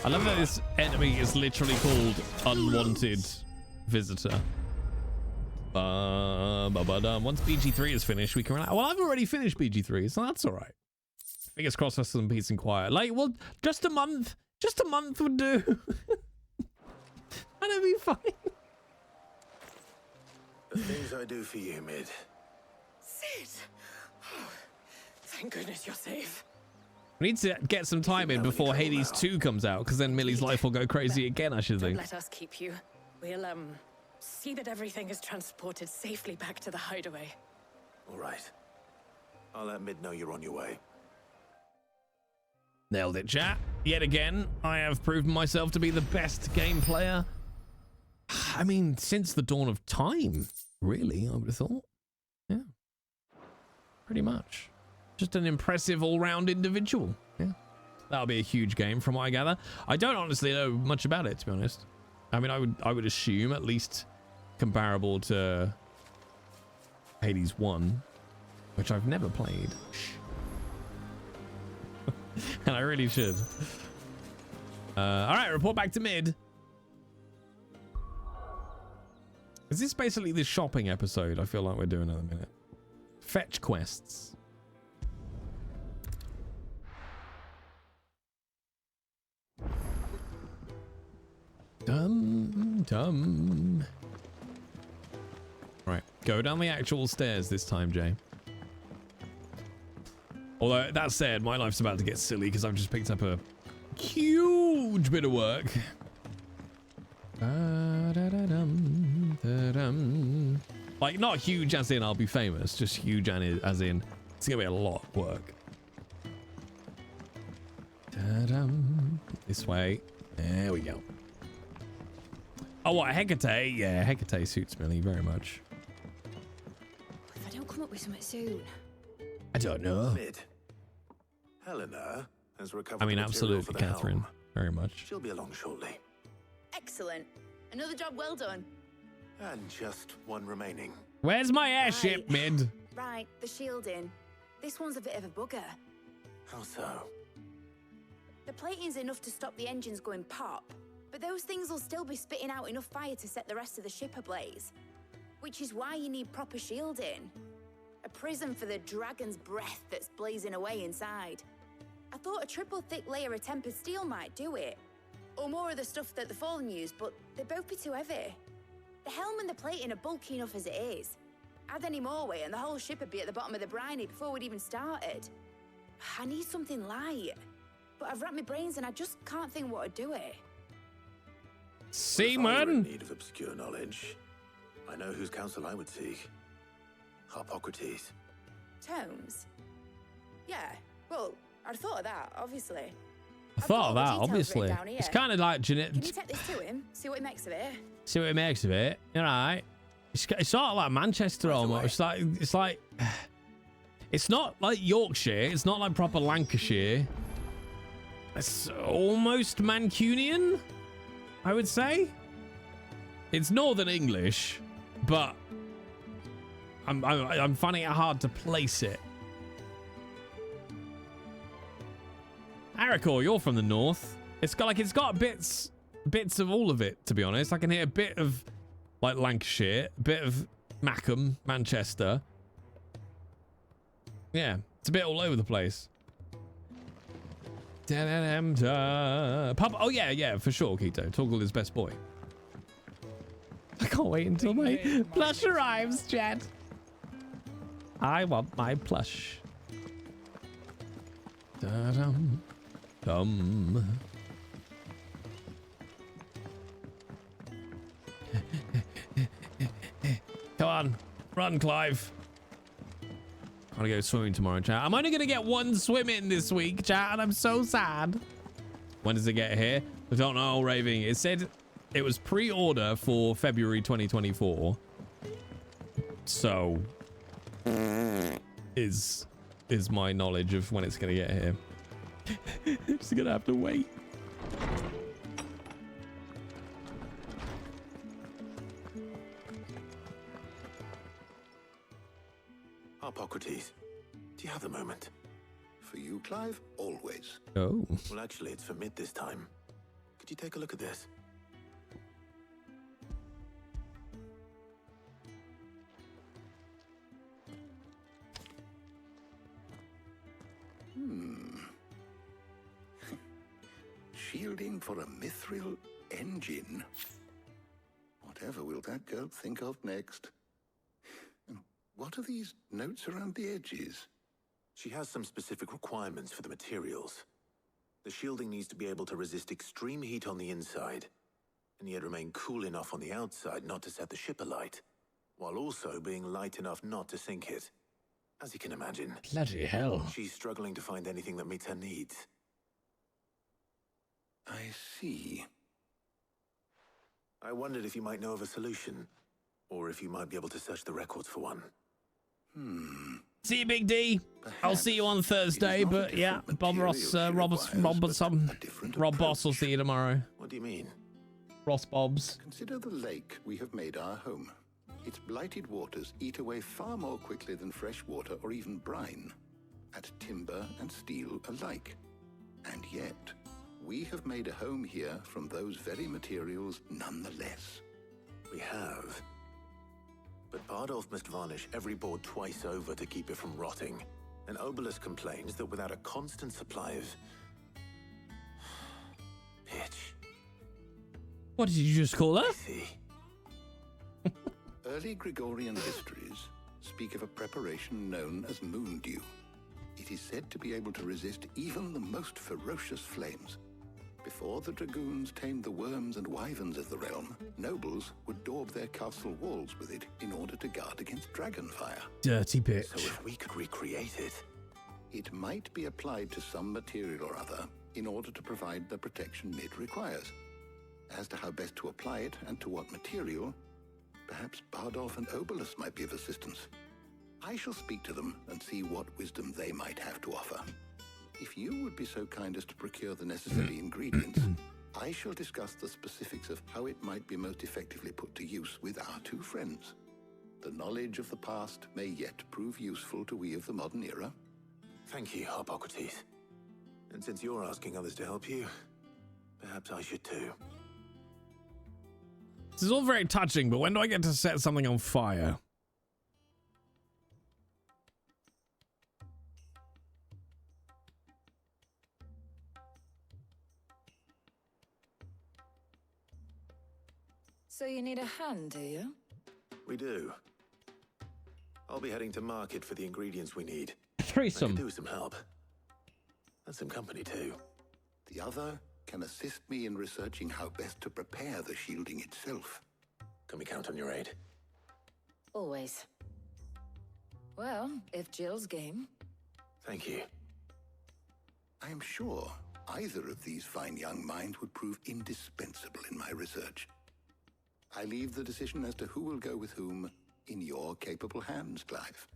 I love that this enemy is literally called Unwanted Visitor. Once BG3 is finished, we can run out. Well, I've already finished BG3, so that's all right. Fingers crossed for some peace and quiet. Like, well, just a month would do. And it'd be fine. The things I do for you, Mid. Sid! Oh, thank goodness you're safe. We need to get some time in before Hades 2 comes out, because then Millie's life will go crazy again, I should think. Let us keep you. We'll, see that everything is transported safely back to the hideaway. All right. I'll let Mid know you're on your way. Nailed it, chat. Yet again, I have proven myself to be the best game player. I mean, since the dawn of time, really, I would have thought. Yeah. Pretty much. Just an impressive all-round individual. Yeah. That'll be a huge game from what I gather. I don't honestly know much about it, to be honest. I mean, I would assume at least comparable to Hades 1, which I've never played. And I really should. All right, report back to Mid. Is this basically the shopping episode I feel like we're doing at the minute? Fetch quests. Dum. Right, go down the actual stairs this time, Jay. Although, that said, my life's about to get silly because I've just picked up a huge bit of work. Like, not huge as in I'll be famous, just huge as in it's going to be a lot of work. This way. There we go. Oh, what, Hecate? Yeah, Hecate suits Millie very much. If I don't come up with something soon. I don't know. Mid. Helena has recovered. I mean, the material absolutely, for the Catherine. helm. Very much. She'll be along shortly. Excellent. Another job well done. And just one remaining. Where's my airship, Mid? Right, the shielding. This one's a bit of a bugger. How so? The plating's enough to stop the engines going pop, but those things will still be spitting out enough fire to set the rest of the ship ablaze. Which is why you need proper shielding. A prison for the dragon's breath that's blazing away inside. I thought a triple thick layer of tempered steel might do it. Or more of the stuff that the Fallen use, but they'd both be too heavy. The helm and the plating are bulky enough as it is. Add any more weight and the whole ship would be at the bottom of the briny before we'd even started. I need something light. But I've wrapped my brains and I just can't think what to do it. If I were in need of obscure knowledge, I know whose counsel I would seek. Harpocrates. Tomes? Yeah, well, I'd thought of that, obviously. I thought of that, obviously. It's kind of like Can you take this to him? See what he makes of it? See what he makes of it. All right. It's sort of like Manchester almost. It's like it's not like Yorkshire. It's not like proper Lancashire. It's almost Mancunian, I would say. It's Northern English, but I'm finding it hard to place it. Aracor, you're from the north. It's got bits of all of it, to be honest. I can hear a bit of like Lancashire, a bit of Mackham, Manchester. Yeah, it's a bit all over the place. Oh yeah, for sure, Keto. Torgal is best boy. I can't wait until my plush arrives, Chad. I want my plush. Da-dum. Come on, run, Clive. I'm gonna go swimming tomorrow, chat. I'm only gonna get one swim in this week, chat, and I'm so sad. When does it get here? I don't know, Raving. It said it was pre-order for February 2024. So is my knowledge of when it's gonna get here. Just gonna have to wait. Hippocrates, do you have a moment? For you, Clive, always. Oh. Well, actually, it's for mid this time. Could you take a look at this? Shielding for a mithril engine. Whatever will that girl think of next? And what are these notes around the edges? She has some specific requirements for the materials. The shielding needs to be able to resist extreme heat on the inside, and yet remain cool enough on the outside not to set the ship alight, while also being light enough not to sink it. As you can imagine. Bloody hell. She's struggling to find anything that meets her needs. I see. I wondered if you might know of a solution, or if you might be able to search the records for one. See you, Big D. I'll see you on Thursday, but yeah, Bob Ross, Rob Boss will see you tomorrow. What do you mean? Ross Bobs. Consider the lake we have made our home. Its blighted waters eat away far more quickly than fresh water or even brine, at timber and steel alike. And yet, we have made a home here from those very materials nonetheless. We have. But Bardolph must varnish every board twice over to keep it from rotting. And Obelus complains that without a constant supply of pitch. What did you just call her? Early Gregorian histories speak of a preparation known as moon dew. It is said to be able to resist even the most ferocious flames. Before the dragoons tamed the worms and wyverns of the realm, nobles would daub their castle walls with it in order to guard against dragonfire. Dirty bitch. So if we could recreate it... It might be applied to some material or other in order to provide the protection it requires. As to how best to apply it and to what material, perhaps Bardolph and Obelus might be of assistance. I shall speak to them and see what wisdom they might have to offer. If you would be so kind as to procure the necessary ingredients, I shall discuss the specifics of how it might be most effectively put to use with our two friends. The knowledge of the past may yet prove useful to we of the modern era. Thank you, Hippocrates. And since you're asking others to help you, perhaps I should too. This is all very touching, but when do I get to set something on fire? So you need a hand, do you? We do. I'll be heading to market for the ingredients we need. Threesome. I could do with some help. And some company too. The other can assist me in researching how best to prepare the shielding itself. Can we count on your aid? Always. Well, if Jill's game. Thank you. I am sure either of these fine young minds would prove indispensable in my research. I leave the decision as to who will go with whom in your capable hands, Clive.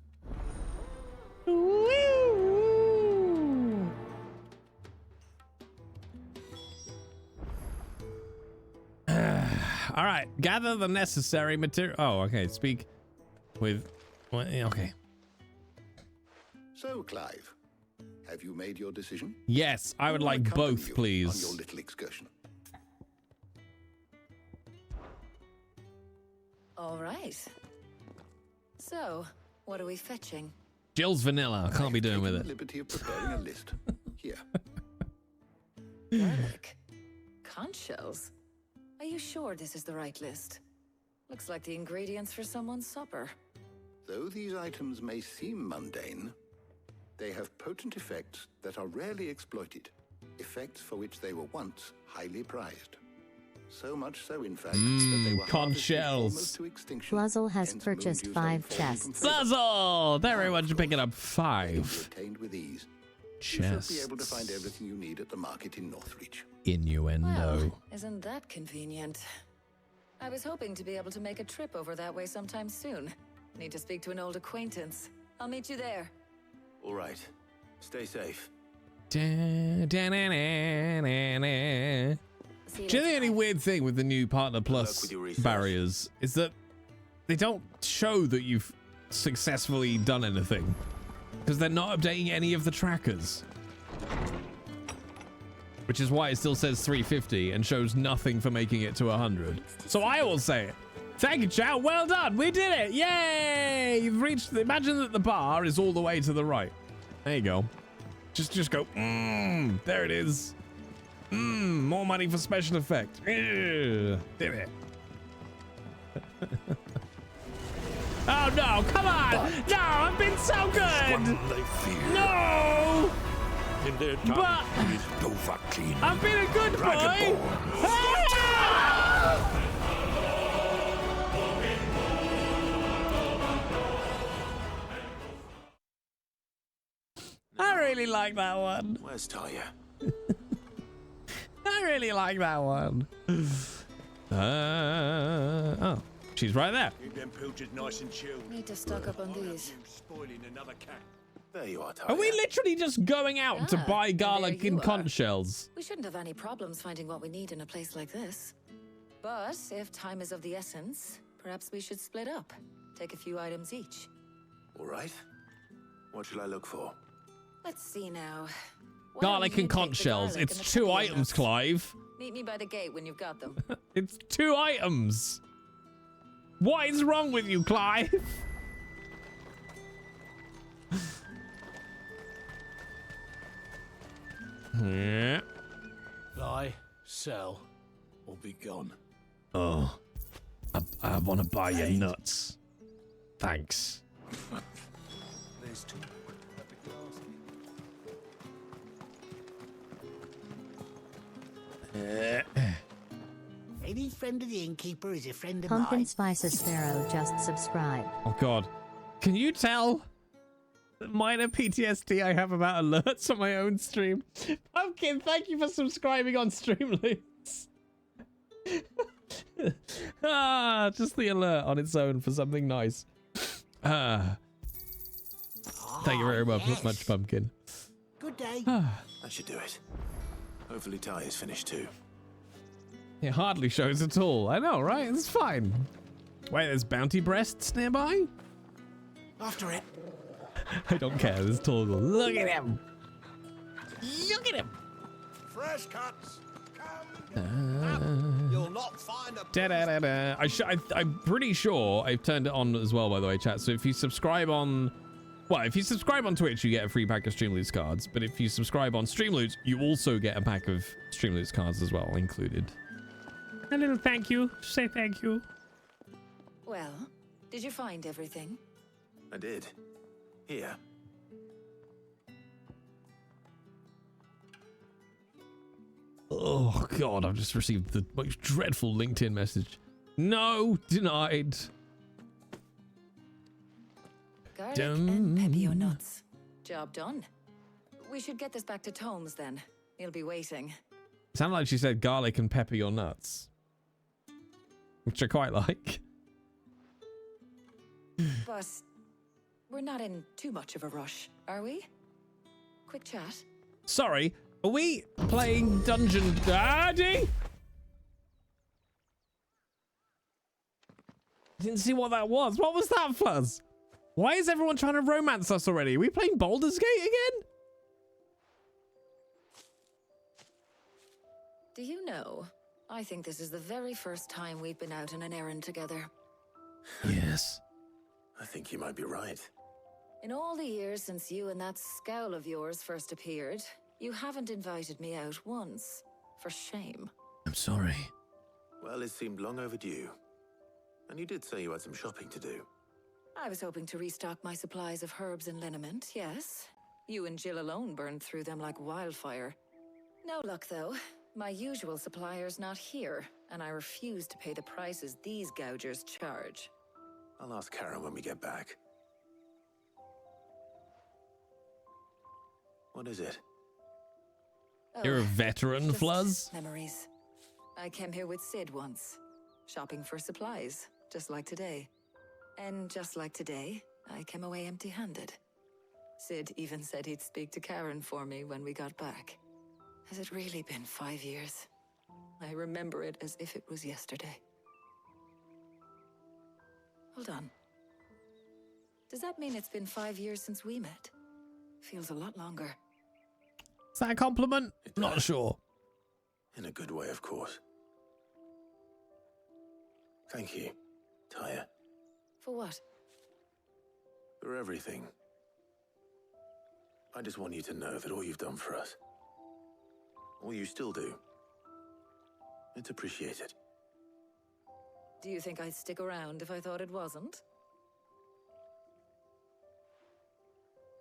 All right, gather the necessary material. Oh, okay. Speak with. Well, okay. So, Clive, have you made your decision? Yes, I would like both, please. On your little excursion. All right. So, what are we fetching? Jill's vanilla. I can't be doing with it. Liberty of preparing a list. Here. Garlic. Conch shells. Are you sure this is the right list? Looks like the ingredients for someone's supper. Though these items may seem mundane, they have potent effects that are rarely exploited. Effects for which they were once highly prized. So much so, in fact, that they were conch shells. to extinction. Fluzzle has purchased 5 chests. Fluzzle! Very much picking up 5 Obtained with ease. chests. You should be able to find everything you need at the market in Northreach. Innuendo. Well, isn't that convenient? I was hoping to be able to make a trip over that way sometime soon. Need to speak to an old acquaintance. I'll meet you there. All right. Stay safe. Do you know the only weird thing with the new Partner Plus barriers is that they don't show that you've successfully done anything. Because they're not updating any of the trackers. Which is why it still says 350 and shows nothing for making it to 100. So I will say it. Thank you, chat. Well done. We did it. Yay! You've reached the... Imagine that the bar is all the way to the right. There you go. Just go. There it is. More money for special effect. Did it. Oh no, come on! No, I've been so good! No! In their But I've been a good boy! Ah! I really like that one. Where's Talia? I really like that one. Oh, she's right there. Keep them pilchers nice and chilled. Need to stock up on these. Spoiling another cat. There you are, Talia. Are we literally just going out to buy garlic and conch shells? We shouldn't have any problems finding what we need in a place like this. But if time is of the essence, perhaps we should split up. Take a few items each. All right. What shall I look for? Let's see now. Why Garlic don't you and conch take the shells. garlic It's and the 2 pepper items, nuts? Clive. Meet me by the gate when you've got them. It's 2 items. What is wrong with you, Clive? Yeah. Buy, sell, or be gone. Oh, I want to buy your nuts. Thanks. There's two. Any friend of the innkeeper is a friend of Pumpkin mine. Spice Sparrow just subscribed. Oh God, can you tell the minor PTSD I have about alerts on my own stream? Pumpkin, thank you for subscribing on Streamloots. Just the alert on its own for something nice. Thank you very much, Pumpkin. Good day. That should do it. Hopefully Talia's finished too. It hardly shows at all. I know, right? It's fine. Wait, there's bounty breasts nearby? After it. I don't care. There's Torgal. Look at him. Look at him. Fresh cuts. You'll not find a. I'm pretty sure I've turned it on as well, by the way, chat. So if you subscribe on... Well, if you subscribe on Twitch, you get a free pack of Streamloots cards. But if you subscribe on Streamloots, you also get a pack of Streamloots cards as well, included. A little thank you. Say thank you. Well, did you find everything? I did. Here. Oh, God, I've just received the most dreadful LinkedIn message. No, denied. Garlic and pepio nuts. Job done. We should get this back to Tomes then. He'll be waiting. Sounded like she said garlic and pepper your nuts. Which I quite like. But we're not in too much of a rush, are we? Quick chat. Sorry, are we playing Dungeon Daddy? Didn't see what that was. What was that fuzz? Why is everyone trying to romance us already? Are we playing Baldur's Gate again? Do you know, I think this is the very first time we've been out on an errand together. Yes. I think you might be right. In all the years since you and that scowl of yours first appeared, you haven't invited me out once. For shame. I'm sorry. Well, it seemed long overdue. And you did say you had some shopping to do. I was hoping to restock my supplies of herbs and liniment, yes. You and Jill alone burned through them like wildfire. No luck, though. My usual supplier's not here, and I refuse to pay the prices these gougers charge. I'll ask Karen when we get back. What is it? You're a veteran, just Fluzz? Memories. I came here with Sid once, shopping for supplies, just like today. And just like today, I came away empty-handed. Sid even said he'd speak to Karen for me when we got back. Has it really been 5 years? I remember it as if it was yesterday. Hold on. Does that mean it's been 5 years since we met? Feels a lot longer. Is that a compliment? Not sure. In a good way, of course. Thank you, Tyre. For what? For everything. I just want you to know that all you've done for us, all you still do, it's appreciated. Do you think I'd stick around if I thought it wasn't?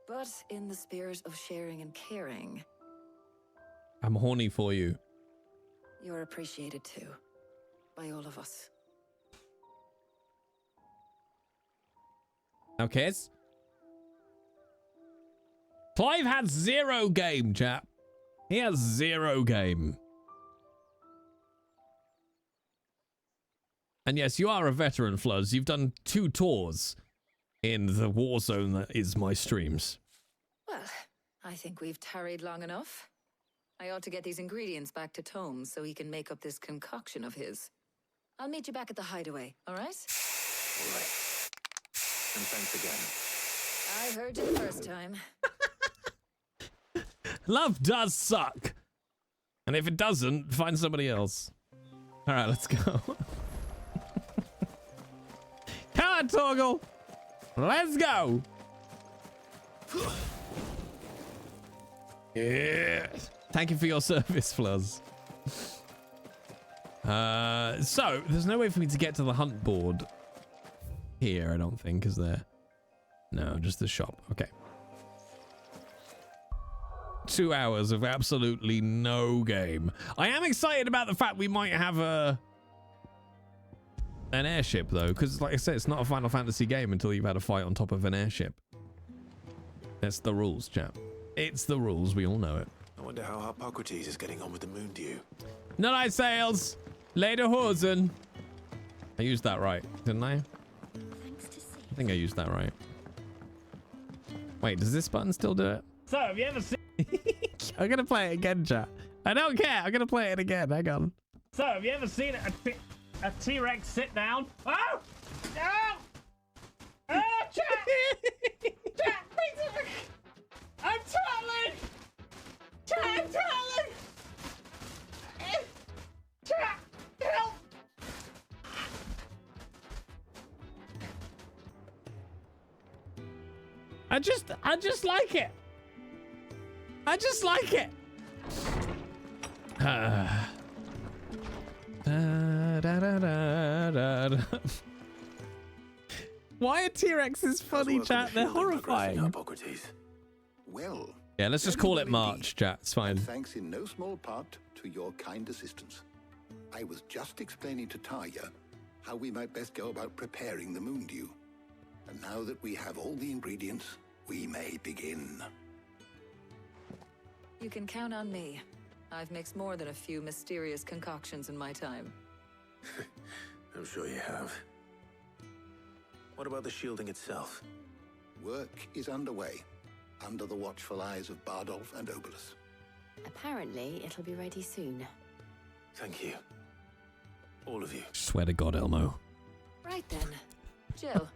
But in the spirit of sharing and caring, I'm horny for you. you're appreciated too. By all of us. Okay. Clive had 0 game, chap. He has 0 game. And yes, you are a veteran, Floods. You've done 2 tours in the war zone that is my streams. Well, I think we've tarried long enough. I ought to get these ingredients back to Tome so he can make up this concoction of his. I'll meet you back at the hideaway, all right? All right. And thanks again. I heard you the first time. Love does suck. And if it doesn't, find somebody else. All right, let's go. Come on, Torgal. Let's go. Yeah. Thank you for your service, Fluzz. So, there's no way for me to get to the hunt board here, I don't think, is there? No, just the shop. Okay. 2 hours of absolutely no game. I am excited about the fact we might have an airship, though, because, like I said, it's not a Final Fantasy game until you've had a fight on top of an airship. That's the rules, chap. It's the rules. We all know it. I wonder how Hippocrates is getting on with the moon dew. No night sails. Later Hosen. I used that right, didn't I? I think I used that right. Wait, does this button still do it? So, have you ever seen... I'm gonna play it again, chat. I don't care. I'm gonna play it again. Hang on. So, have you ever seen a T-Rex sit down? Oh! No! Oh, chat! Chat, please! I'm turtling! Chat, I'm turtling! Chat, help! I just like it. I just like it. Da, da, da, da, da. Why are T-Rexes funny, chat? They're horrifying. Hippocrates. Well. Yeah, let's just call it March, chat. It's fine. Thanks in no small part to your kind assistance. I was just explaining to Tarja how we might best go about preparing the moon dew. And now that we have all the ingredients, we may begin. You can count on me. I've mixed more than a few mysterious concoctions in my time. I'm sure you have. What about the shielding itself? Work is underway, under the watchful eyes of Bardolph and Obolus. Apparently, it'll be ready soon. Thank you. All of you. Swear to God, Elmo. Right then. Jill,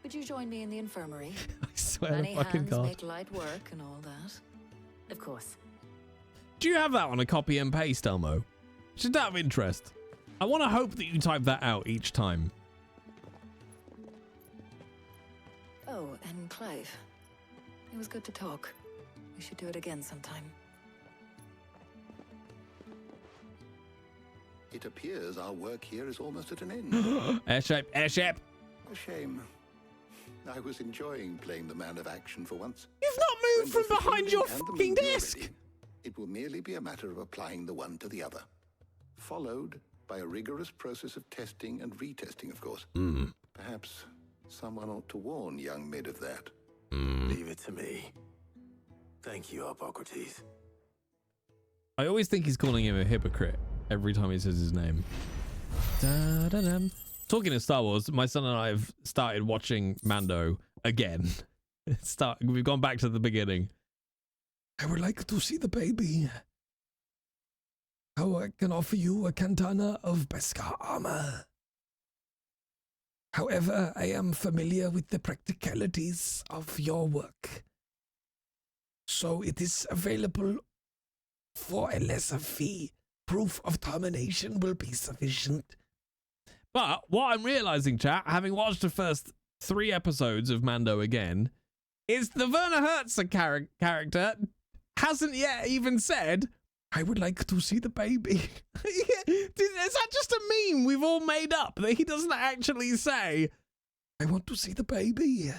would you join me in the infirmary? I swear Many to fucking hands God. make light work and all that. Of course. Do you have that on a copy and paste, Elmo? Just out of interest. I want to hope that you type that out each time. Oh, and Clive. It was good to talk. We should do it again sometime. It appears our work here is almost at an end. Airship, airship. A shame. I was enjoying playing the man of action for once. You've not moved from behind your fucking desk. It will merely be a matter of applying the one to the other, followed by a rigorous process of testing and retesting, of course. Perhaps someone ought to warn young Mid of that. Leave it to me. Thank you, Hippocrates. I always think he's calling him a hypocrite every time he says his name. Da-da-dum. Talking of Star Wars, my son and I have started watching Mando again. We've gone back to the beginning. I would like to see the baby. How I can offer you a katana of Beskar armor. However, I am familiar with the practicalities of your work. So it is available for a lesser fee. Proof of termination will be sufficient. But what I'm realizing, chat, having watched the first 3 episodes of Mando again, is the Werner Herzog character hasn't yet even said, I would like to see the baby. Is that just a meme we've all made up that he doesn't actually say, I want to see the baby?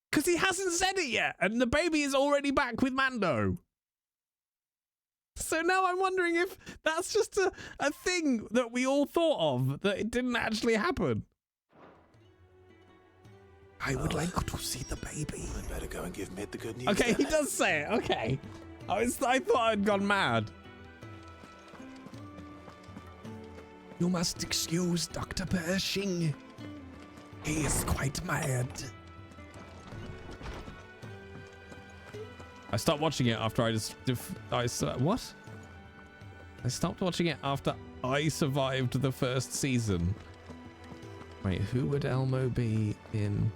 Because he hasn't said it yet, and the baby is already back with Mando. So now I'm wondering if that's just a thing that we all thought of, that it didn't actually happen. I would like to see the baby. I better go and give Mid the good news. Okay, then. he does say it. Okay. I thought I'd gone mad. You must excuse Dr. Pershing. He is quite mad. I stopped watching it after what? I stopped watching it after I survived the first season. Wait, who would Elmo be in?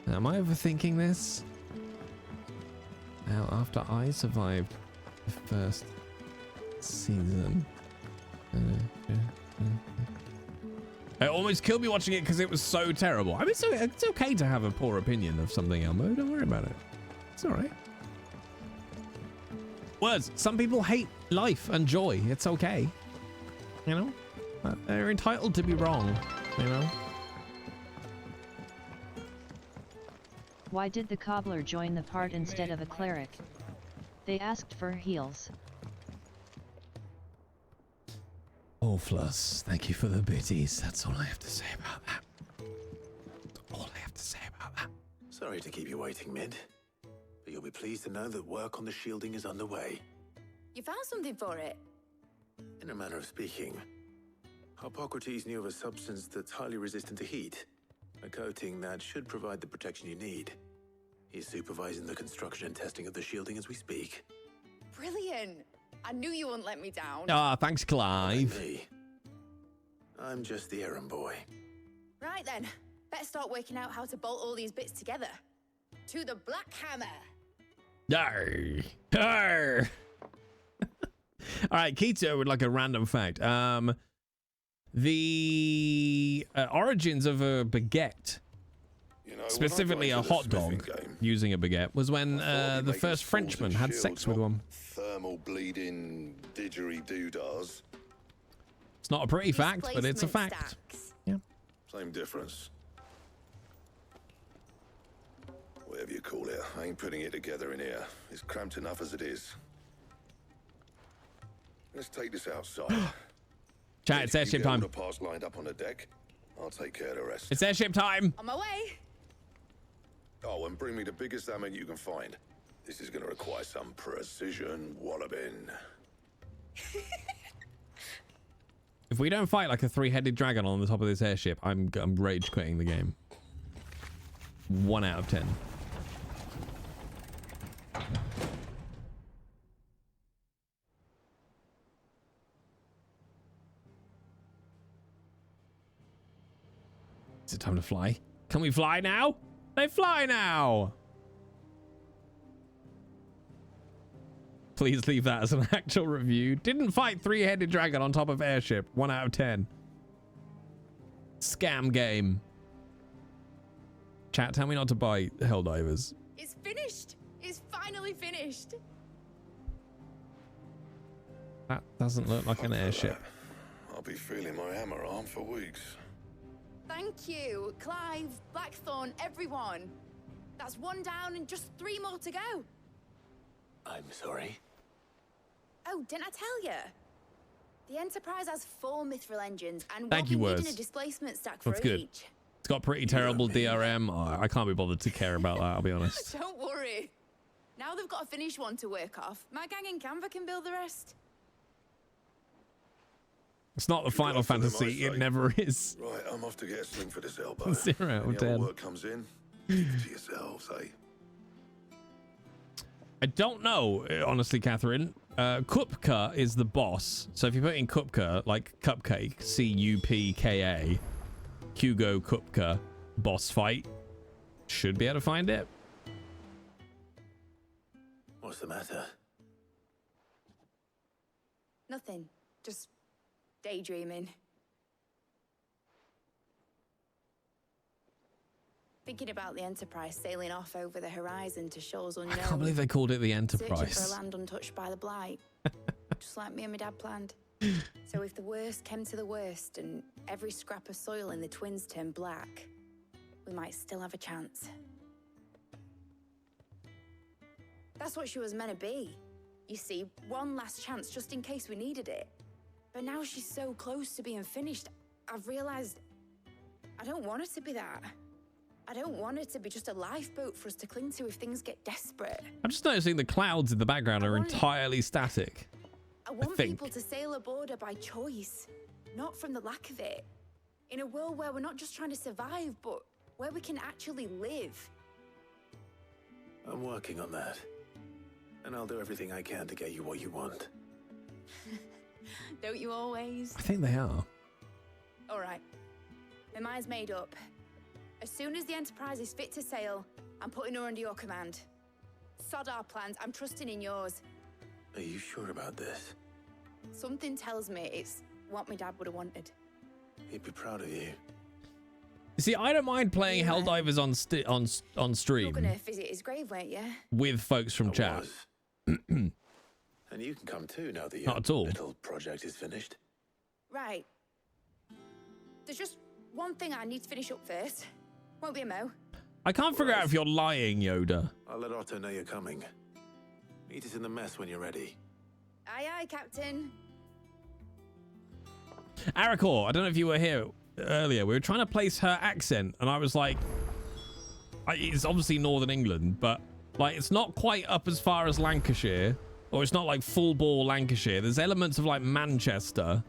Am I overthinking this? Now, after I survived the first season. It almost killed me watching it because it was so terrible. I mean, it's okay to have a poor opinion of something, Elmo. Don't worry about it. It's all right. Words. Some people hate life and joy. It's okay. You know? They're entitled to be wrong. You know? Why did the cobbler join the part instead of a cleric? They asked for heals. Oh, Fluss, thank you for the biddies. That's all I have to say about that. All I have to say about that. Sorry to keep you waiting, Mid. But you'll be pleased to know that work on the shielding is underway. You found something for it? In a manner of speaking, Hippocrates knew of a substance that's highly resistant to heat. A coating that should provide the protection you need. He's supervising the construction and testing of the shielding as we speak. Brilliant! I knew you wouldn't let me down. Ah, thanks, Clive. Me. I'm just the errand boy. Right then, better start working out how to bolt all these bits together. To the Black Hammer! Arr. Arr. All right, Keto would like a random fact. The origins of a baguette, specifically a hot dog using a baguette, was when the first Frenchman had sex with one. Thermal bleeding didgeridoo-dahs. It's not a pretty fact, but it's a fact. Yeah. Same difference. Whatever you call it, I ain't putting it together in here. It's cramped enough as it is. Let's take this outside. Chat, it's airship time. The parts lined up on the deck. I'll take care of the rest. It's airship time. On my way. Oh, and bring me the biggest hammer you can find. This is going to require some precision walloping. If we don't fight like a 3-headed dragon on the top of this airship, I'm rage quitting the game. 1 out of 10. Is it time to fly? Can we fly now? They fly now! Please leave that as an actual review. Didn't fight 3-headed dragon on top of airship. 1 out of 10. Scam game. Chat, tell me not to buy Helldivers. It's finished. It's finally finished. That doesn't look like an airship. I'll be feeling my hammer arm for weeks. Thank you, Clive, Blackthorn, everyone. That's 1 down and just 3 more to go. I'm sorry. Oh, didn't I tell you? The Enterprise has 4 mithril engines and Thank we'll you, be needing Wes. a displacement stack That's for good. each. It's got pretty terrible DRM. Oh, I can't be bothered to care about that, I'll be honest. Don't worry. Now they've got a finished one to work off. My gang in Canva can build the rest. It's not the Final Fantasy. It never is. Right, I'm off to get a sling for this elbow. 0 out of Any other 10. work comes in, keep it to yourselves, eh? I don't know, honestly, Catherine. Kupka is the boss. So if you put in Kupka, like cupcake, Cupka, Hugo Kupka, boss fight. Should be able to find it. What's the matter? Nothing. Just daydreaming. Thinking about the Enterprise sailing off over the horizon to shores unknown. I can't believe they called it the Searching for a Enterprise. land untouched by the blight. Just like me and my dad planned. So if the worst came to the worst and every scrap of soil in the Twins turned black, we might still have a chance. That's what she was meant to be. You see, one last chance just in case we needed it. But now she's so close to being finished, I've realized I don't want her to be that. I don't want it to be just a lifeboat for us to cling to if things get desperate. I'm just noticing the clouds in the background are entirely static. I want people to sail aboard her by choice, not from the lack of it. In a world where we're not just trying to survive, but where we can actually live. I'm working on that. And I'll do everything I can to get you what you want. Don't you always? I think they are. All right. My mind's made up. As soon as the Enterprise is fit to sail, I'm putting her under your command. Sod our plans. I'm trusting in yours. Are you sure about this? Something tells me it's what my dad would have wanted. He'd be proud of you. You see, I don't mind playing Helldivers on stream. You're gonna visit his grave, weren't you? With folks from chat. And you can come too now that your Not at all. little project is finished. Right. There's just one thing I need to finish up first. Won't be a mo. I can't figure out if you're lying, Yoda. I'll let Otto know you're coming. Meet us in the mess when you're ready. Aye, aye, Captain. Arakor, I don't know if you were here earlier. We were trying to place her accent, and I was like, it's obviously Northern England, but like it's not quite up as far as Lancashire, or it's not like full ball Lancashire. There's elements of like Manchester.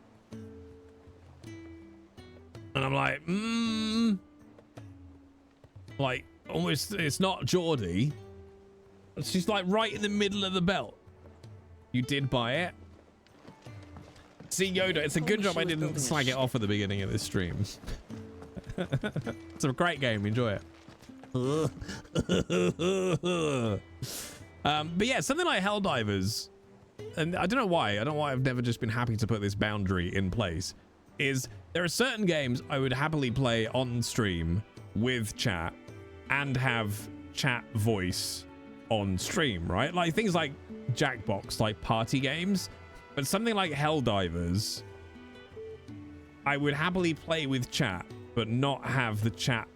And I'm like, like almost, it's not Geordie. She's like right in the middle of the belt. You did buy it. See, Yoda, it's a good job I didn't slag it off at the beginning of this stream. It's a great game. Enjoy it. But yeah, something like Helldivers, and I don't know why. I don't know why I've never just been happy to put this boundary in place, is there are certain games I would happily play on stream with chat and have chat voice on stream, right? Like things like Jackbox, like party games. But something like Helldivers, I would happily play with chat, but not have the chat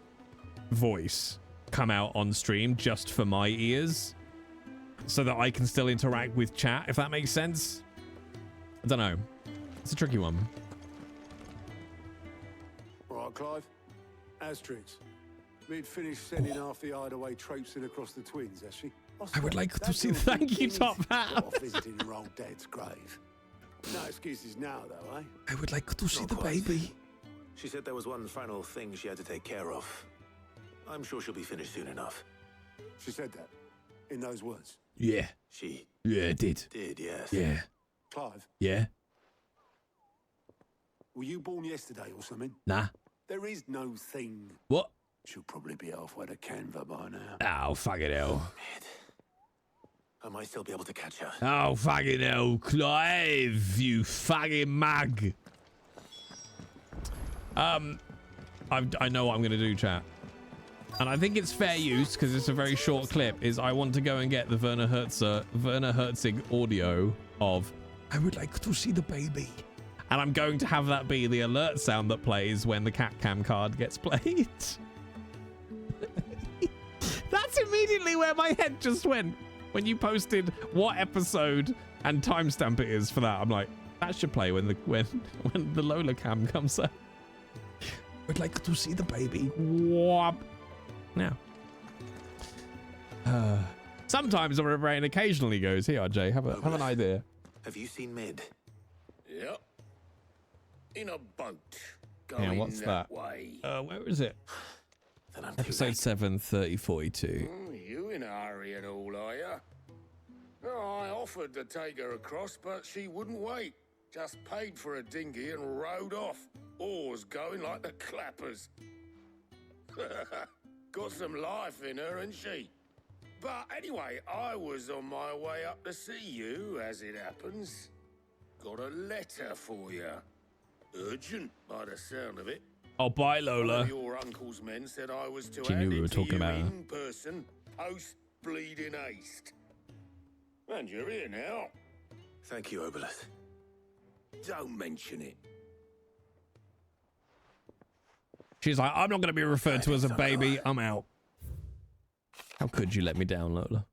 voice come out on stream just for my ears, so that I can still interact with chat, if that makes sense. I don't know. It's a tricky one. All right, Clive. Asterix. We'd finished sending half the hideaway traipsing across the Twins, has she? I would like to see. Thank you, Top Hat. Off visiting your old dad's grave. No excuses now, though, eh? I would like to see the baby. She said there was one final thing she had to take care of. I'm sure she'll be finished soon enough. She said that? In those words? Yeah. She Yeah, it did. did, yes. Yeah. Clive, Yeah. were you born yesterday or something? Nah. There is no thing. What? She'll probably be halfway to Canva by now. Oh, fucking hell. I might still be able to catch her. Oh, fucking hell, Clive, you fucking mug. I know what I'm going to do, chat. And I think it's fair use, because it's a very short clip, is I want to go and get the Werner Herzog audio of I would like to see the baby. And I'm going to have that be the alert sound that plays when the cat cam card gets played. That's immediately where my head just went. When you posted what episode and timestamp it is for that, I'm like, that should play when the Lola cam comes up. Would like to see the baby. Whop. Now. Sometimes my brain occasionally goes, here, RJ, have an idea. Have you seen Mid? Yep. In a boat. Yeah, what's that? Way. Where is it? Then I'm Episode 7, 3042. You in a hurry and all, are you? Oh, I offered to take her across, but she wouldn't wait. Just paid for a dinghy and rowed off. Oars going like the clappers. Got some life in her, ain't she? But anyway, I was on my way up to see you, as it happens. Got a letter for you. Urgent, by the sound of it. Oh, bye, Lola. One of your uncle's men said I was to She knew hand we were it to talking you about her. in person, post bleeding haste. And you're here now. Thank you, Obelus. Don't mention it. She's like, I'm not going to be referred to as a baby. I'm out. How could you let me down, Lola?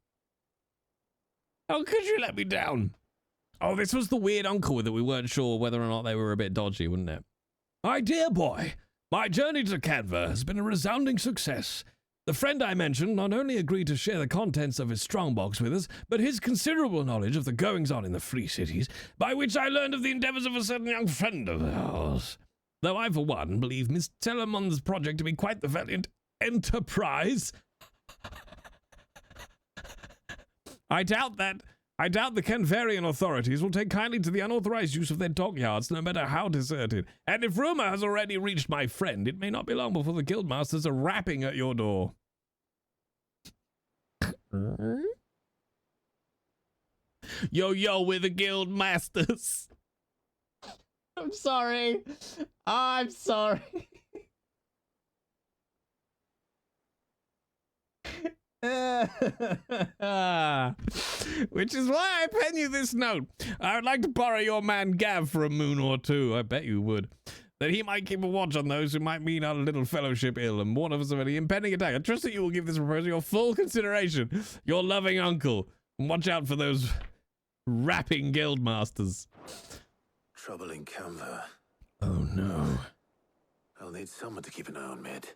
How could you let me down? Oh, this was the weird uncle that we weren't sure whether or not they were a bit dodgy, wasn't it? My dear boy, my journey to Canva has been a resounding success. The friend I mentioned not only agreed to share the contents of his strongbox with us, but his considerable knowledge of the goings-on in the free cities, by which I learned of the endeavours of a certain young friend of ours. Though I, for one, believe Miss Telemon's project to be quite the valiant enterprise, I doubt the Canvarian authorities will take kindly to the unauthorized use of their dockyards, no matter how deserted. And if rumor has already reached my friend, it may not be long before the guildmasters are rapping at your door. Yo, we're the guildmasters. I'm sorry. I'm sorry. Which is why I pen you this note. I would like to borrow your man Gav for a moon or two. I bet you would. That he might keep a watch on those who might mean our little fellowship ill and warn of us of any impending attack. I trust that you will give this proposal your full consideration. Your loving uncle. And watch out for those rapping guildmasters. Trouble in Canva. Oh no. I'll need someone to keep an eye on Mid.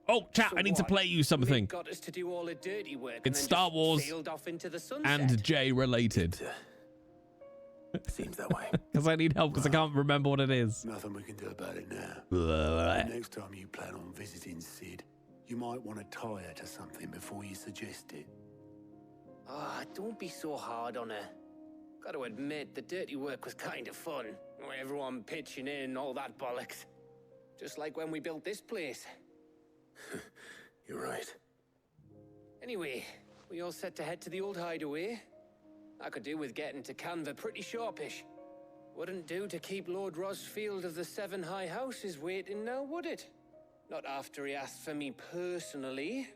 Oh, chat, I need to play you something. Got us to do all the dirty work. It's Star Wars sailed off into the sunset. and J related. Seems that way. Because I need help because I can't remember what it is. Nothing we can do about it now. Blah. Next time you plan on visiting Sid, you might want to tie her to something before you suggest it. Ah, don't be so hard on her. Got to admit, the dirty work was kind of fun. Everyone pitching in, all that bollocks. Just like when we built this place. You're right. Anyway, we all set to head to the old hideaway. I could do with getting to Canva pretty sharpish. Wouldn't do to keep Lord Rosfield of the Seven High Houses waiting now, would it? Not after he asked for me personally.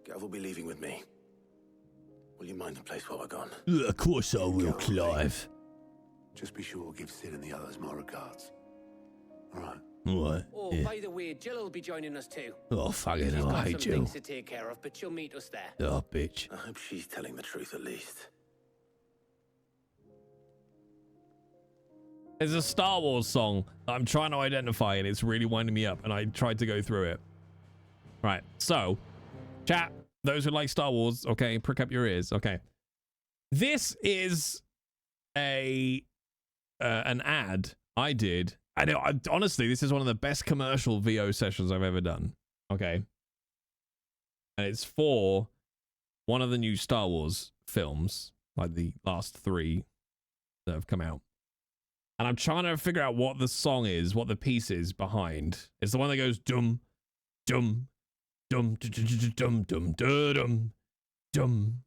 Gav will be leaving with me. Will you mind the place while we're gone? Of course I will, Clive. Just be sure to give Sid and the others my regards. All right. What? Oh, Yeah. by the way, Jill will be joining us too. Oh, fucking She's hell, got I hate some Jill. things to take care of, but she'll meet us there. Oh, bitch. I hope she's telling the truth at least. There's a Star Wars song that I'm trying to identify and it's really winding me up and I tried to go through it. Right, so, chat, those who like Star Wars, okay, prick up your ears, okay. This is an ad I did. Honestly, this is one of the best commercial VO sessions I've ever done, okay. And it's for one of the new Star Wars films, like the last 3 that have come out. And I'm trying to figure out what the song is, what the piece is behind. It's the one that goes dum, dum, dum, dum, dum, dum, dum, dum,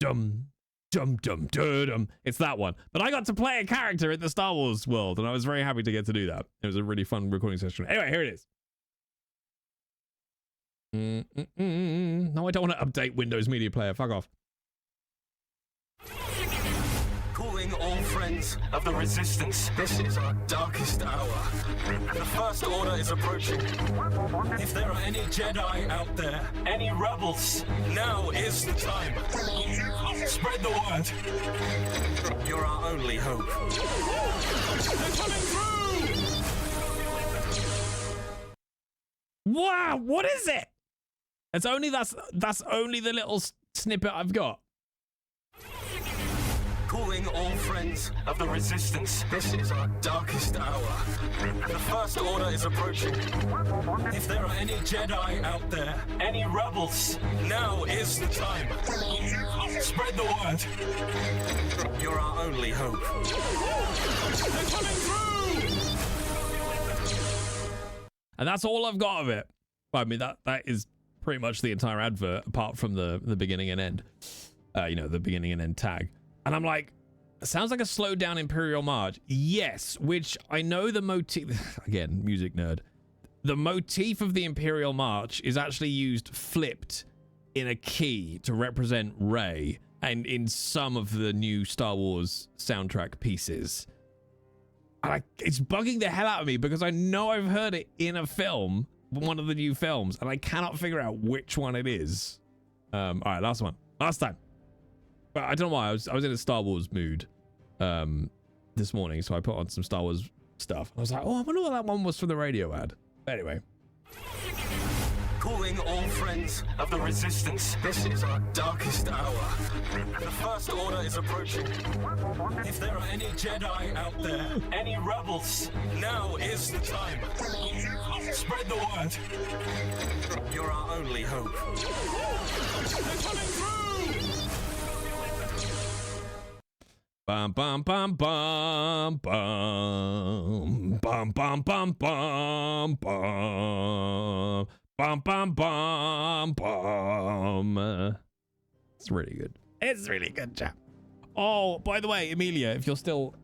dum, dum, dum, dum. It's that one. But I got to play a character in the Star Wars world, and I was very happy to get to do that. It was a really fun recording session. Anyway, here it is. No, I don't want to update Windows Media Player. Fuck off. Calling all friends of the Resistance. This is our darkest hour. The First Order is approaching. If there are any Jedi out there, any rebels, now is the time. Spread the word. You're our only hope. They're coming through! Wow, what is it? That's only the little snippet I've got. Calling all friends of the Resistance. This is our darkest hour. The First Order is approaching. If there are any Jedi out there, any rebels, now is the time. Spread the word. You're our only hope. They're coming through! And that's all I've got of it. I mean, that is pretty much the entire advert, apart from the beginning and end. You know, the beginning and end tag. And I'm like, it sounds like a slowed down Imperial March. Yes, which I know the motif... Again, music nerd. The motif of the Imperial March is actually used flipped in a key to represent Rey, and in some of the new Star Wars soundtrack pieces. And it's bugging the hell out of me because I know I've heard it in a film, one of the new films, and I cannot figure out which one it is. All right, last time. But I don't know why, I was in a Star Wars mood this morning, so I put on some Star Wars stuff. I was like, oh, I wonder what that one was for the radio ad. Anyway. Calling all friends of the Resistance. This is our darkest hour. The First Order is approaching. If there are any Jedi out there, any rebels, now is the time. Spread the word. You're our only hope. They're coming through! Bum bum bum bum bum bum bum bum bum bum. Bum bum bum bum. It's really good. It's really good, chat. Oh, by the way, Emilia, if you're still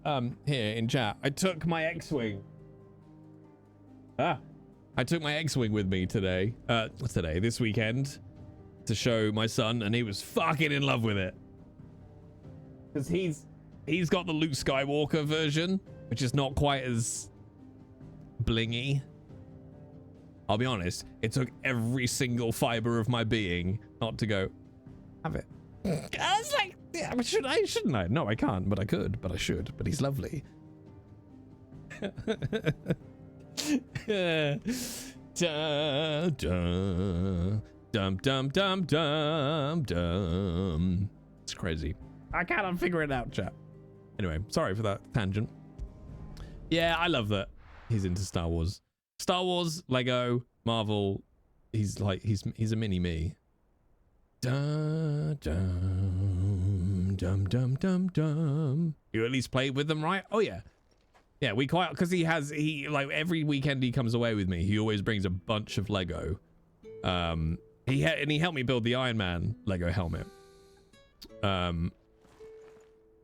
here in chat, I took my X-Wing. I took my X-Wing with me today. This weekend, to show my son, and he was fucking in love with it. Because he's got the Luke Skywalker version, which is not quite as blingy. I'll be honest, it took every single fiber of my being not to go, have it. I was like, yeah, shouldn't I? No, I can't, but I could, but I should, but he's lovely. Dum dum dum dum dum dum. It's crazy. I cannot figure it out, chat. Anyway, sorry for that tangent. Yeah, I love that he's into Star Wars. Star Wars, Lego, Marvel. He's a mini me. Dum dum dum dum dum dum. You at least played with them, right? Oh yeah, yeah. We quite, because he like every weekend he comes away with me. He always brings a bunch of Lego. He helped me build the Iron Man Lego helmet.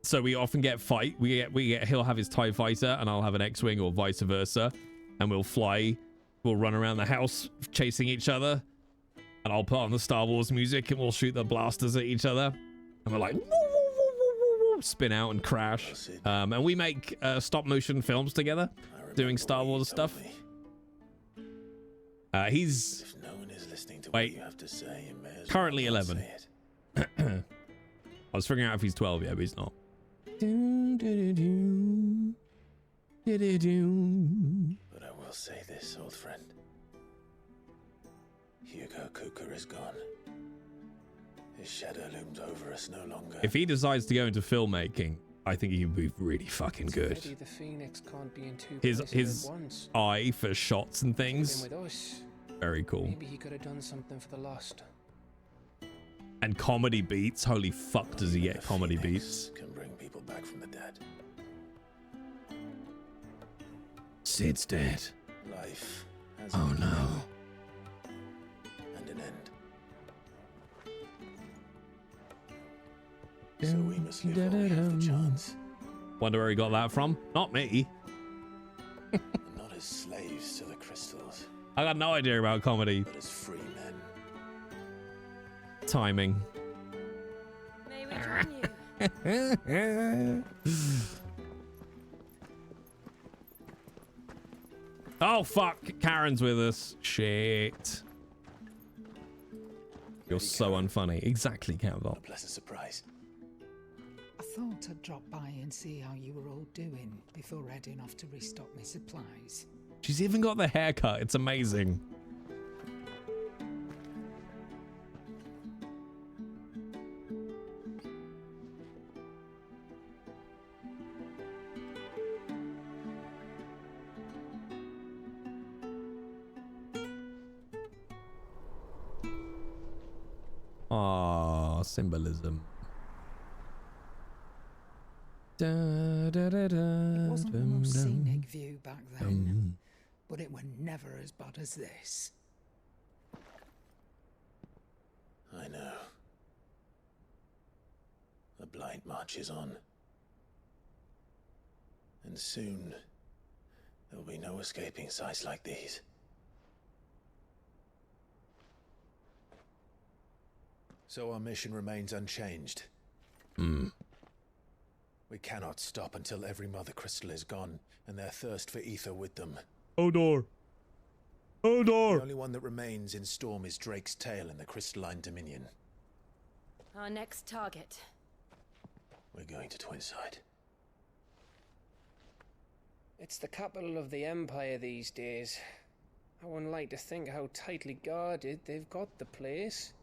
So we often get he'll have his TIE fighter and I'll have an X-Wing, or vice versa, and we'll run around the house chasing each other, and I'll put on the Star Wars music and we'll shoot the blasters at each other, and we're like woo, woo, woo, woo, woo, spin out and crash. And we make stop motion films together doing Star Wars stuff. He's If no one is listening to wait, what you have to say, you may as currently well not 11. say it. I was figuring out if he's 12 yet, but he's not. But I will say this, old friend. Hugo Cooker is gone. His shadow looms over us no longer. If he decides to go into filmmaking, I think he would be really fucking good. Maybe the Phoenix can't be in two His places at once. eye for shots and things, With us. very cool. Maybe he could have done something for the lost. And comedy beats, holy fuck does he get comedy beats. Can bring people back from the dead. Sid's dead. Life has Oh a no. and an end. So we must live while we have the chance, Wonder where he got that from? Not me. and not as slaves to the crystals, I got no idea about comedy. but as free men. Timing. May we join you? Oh fuck, Karen's with us. Shit. You're so unfunny. Exactly, Campbell. Pleasant surprise. I thought I'd drop by and see how you were all doing before heading off to restock my supplies. She's even got the haircut. It's amazing. Aww, symbolism. It wasn't the most scenic view back then, but it were never as bad as this. I know. The blight marches on. And soon, there will be no escaping sights like these. So our mission remains unchanged. We cannot stop until every Mother Crystal is gone, and their thirst for ether with them. Odor! The only one that remains in Storm is Drake's Tail in the Crystalline Dominion. Our next target. We're going to Twinside. It's the capital of the Empire these days. I wouldn't like to think how tightly guarded they've got the place.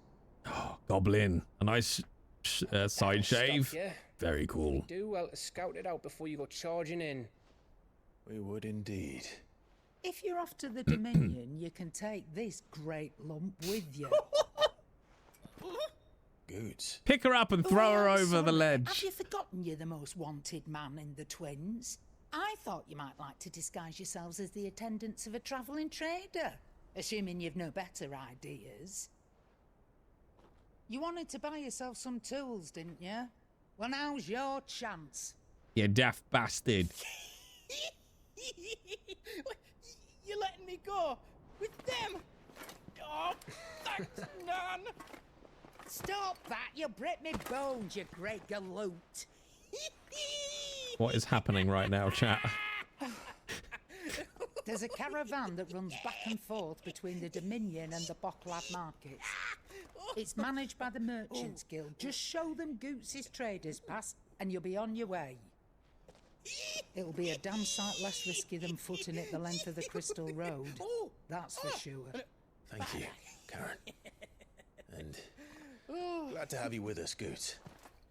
Goblin. A nice side shave. Stuff, yeah. Very cool. You do well to scout it out before you go charging in. We would indeed. If you're off to the Dominion, you can take this great lump with you. Goods. Pick her up and throw her over the Have ledge. you forgotten you're the most wanted man in the Twins? I thought you might like to disguise yourselves as the attendants of a travelling trader, assuming you've no better ideas. You wanted to buy yourself some tools, didn't you? Well, now's your chance. You daft bastard. You're letting me go with them? Oh, thanks, Nan. Stop that! You break me bones, you great galoot. What is happening right now, chat? There's a caravan that runs back and forth between the Dominion and the Bocklad markets. It's managed by the Merchants Guild. Just show them Goots' traders pass and you'll be on your way. It'll be a damn sight less risky than footing it the length of the Crystal Road. That's for sure. Thank you, Karen. And glad to have you with us, Goots.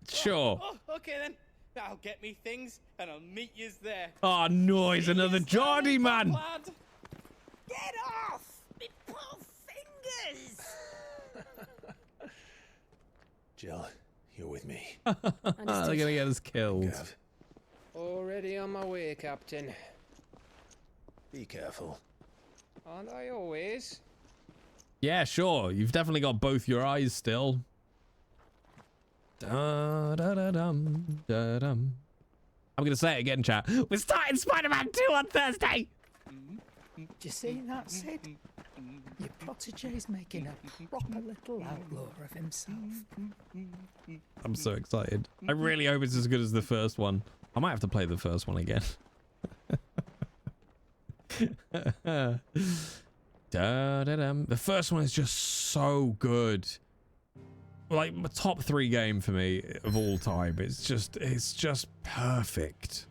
Sure. Okay then. I'll get me things and I'll meet yous there. Oh, noise, another Geordie, man. Get off! Me poor fingers! Jill, you're with me. They're gonna get us killed. Gav, Already on my way, Captain. be careful. Aren't I always? Yeah, sure. You've definitely got both your eyes still. Da-da-da-dum, da-dum. I'm gonna say it again, chat. We're starting Spider-Man 2 on Thursday. Do you see that, Sid? Your protege's making a proper little outlaw of himself. I'm so excited. I really hope it's as good as the first one. I might have to play the first one again. Da-da-dum. The first one is just so good. Like my top 3 game for me of all time. It's just perfect.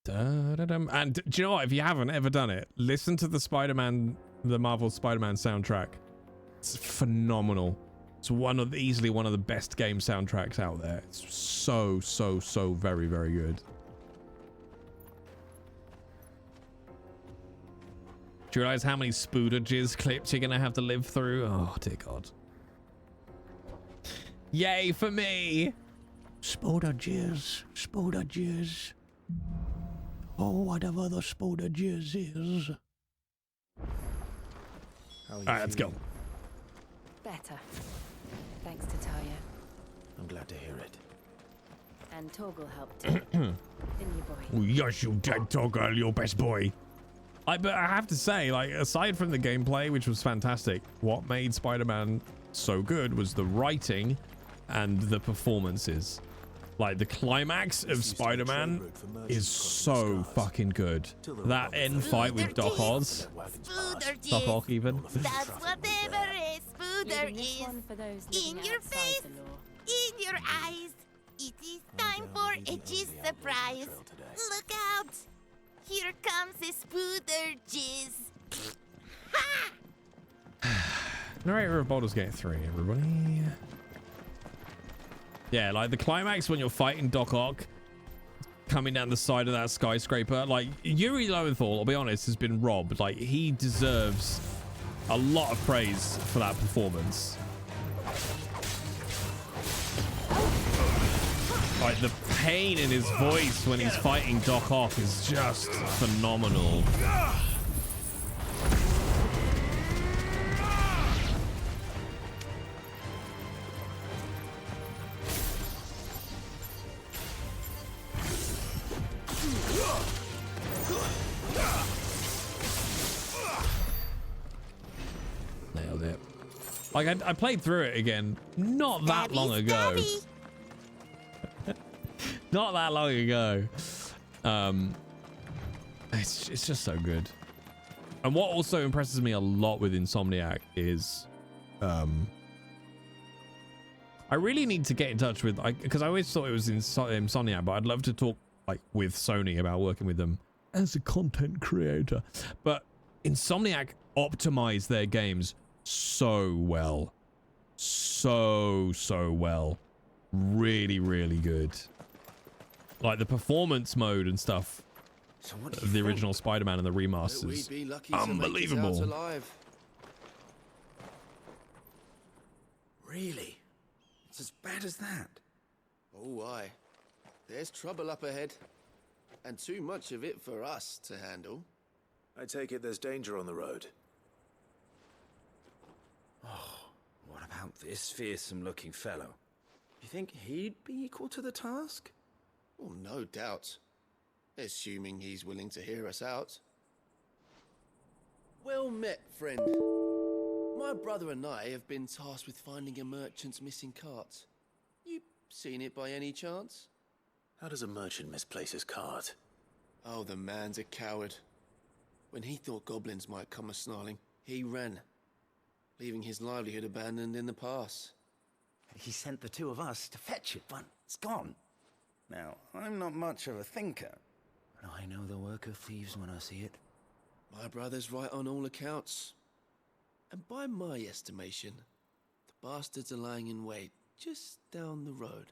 Da-da-dum. And do you know what? If you haven't ever done it, listen to the Marvel Spider-Man soundtrack. It's phenomenal. It's easily one of the best game soundtracks out there. It's so very, very good. Do you realize how many spoodages clips you're gonna have to live through? Oh dear God. Yay for me! Spoodages. Oh, whatever the spoodages is. Alright, let's go. Better. Thanks to Talia. I'm glad to hear it. And Torgal helped too. Didn't you, boy? Oh, yes, you did, Torgal, your best boy. But I have to say, like, aside from the gameplay, which was fantastic, what made Spider-Man so good was the writing and the performances. Like, the climax of Spider-Man is so fucking good. That end fight with Doc Oz. Doc Ock, even. That's whatever a spooder is. In your face, in your eyes. It is time for a jizz surprise. Look out! Here comes a spooder jizz. Ha! Narrator of Baldur's Gate 3, everybody. Yeah, like the climax when you're fighting Doc Ock coming down the side of that skyscraper. Like, Yuri Lowenthal, I'll be honest, has been robbed. Like, he deserves a lot of praise for that performance. Like, the pain in his voice when he's fighting Doc Ock is just phenomenal. Nailed it. Like, I played through it again not that long ago. Not that long ago. It's just so good. And what also impresses me a lot with Insomniac is I really need to get in touch with, because I always thought it was Insomniac, but I'd love to talk like with Sony about working with them as a content creator. But Insomniac optimize their games so well. So well. Really, really good. Like the performance mode and stuff of the original Spider-Man and the remasters. Unbelievable. Really? It's as bad as that? Oh, aye. There's trouble up ahead. And too much of it for us to handle. I take it there's danger on the road. Oh, what about this fearsome-looking fellow? You think he'd be equal to the task? Oh, no doubt. Assuming he's willing to hear us out. Well met, friend. My brother and I have been tasked with finding a merchant's missing cart. You seen it by any chance? How does a merchant misplace his cart? Oh, the man's a coward. When he thought goblins might come a-snarling, he ran, leaving his livelihood abandoned in the pass. He sent the two of us to fetch it, but it's gone. Now, I'm not much of a thinker, but I know the work of thieves when I see it. My brother's right on all accounts. And by my estimation, the bastards are lying in wait just down the road.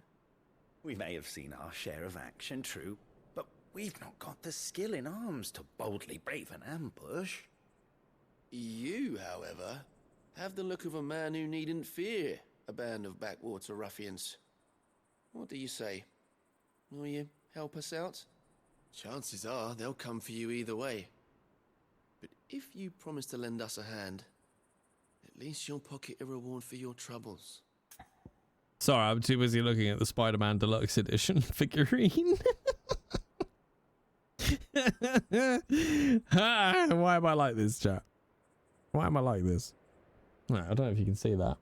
We may have seen our share of action, true, but we've not got the skill in arms to boldly brave an ambush. You, however, have the look of a man who needn't fear a band of backwater ruffians. What do you say? Will you help us out? Chances are they'll come for you either way. But if you promise to lend us a hand, at least you'll pocket a reward for your troubles. Sorry, I'm too busy looking at the Spider-Man Deluxe Edition figurine. Why am I like this, chat? Why am I like this? No, I don't know if you can see that.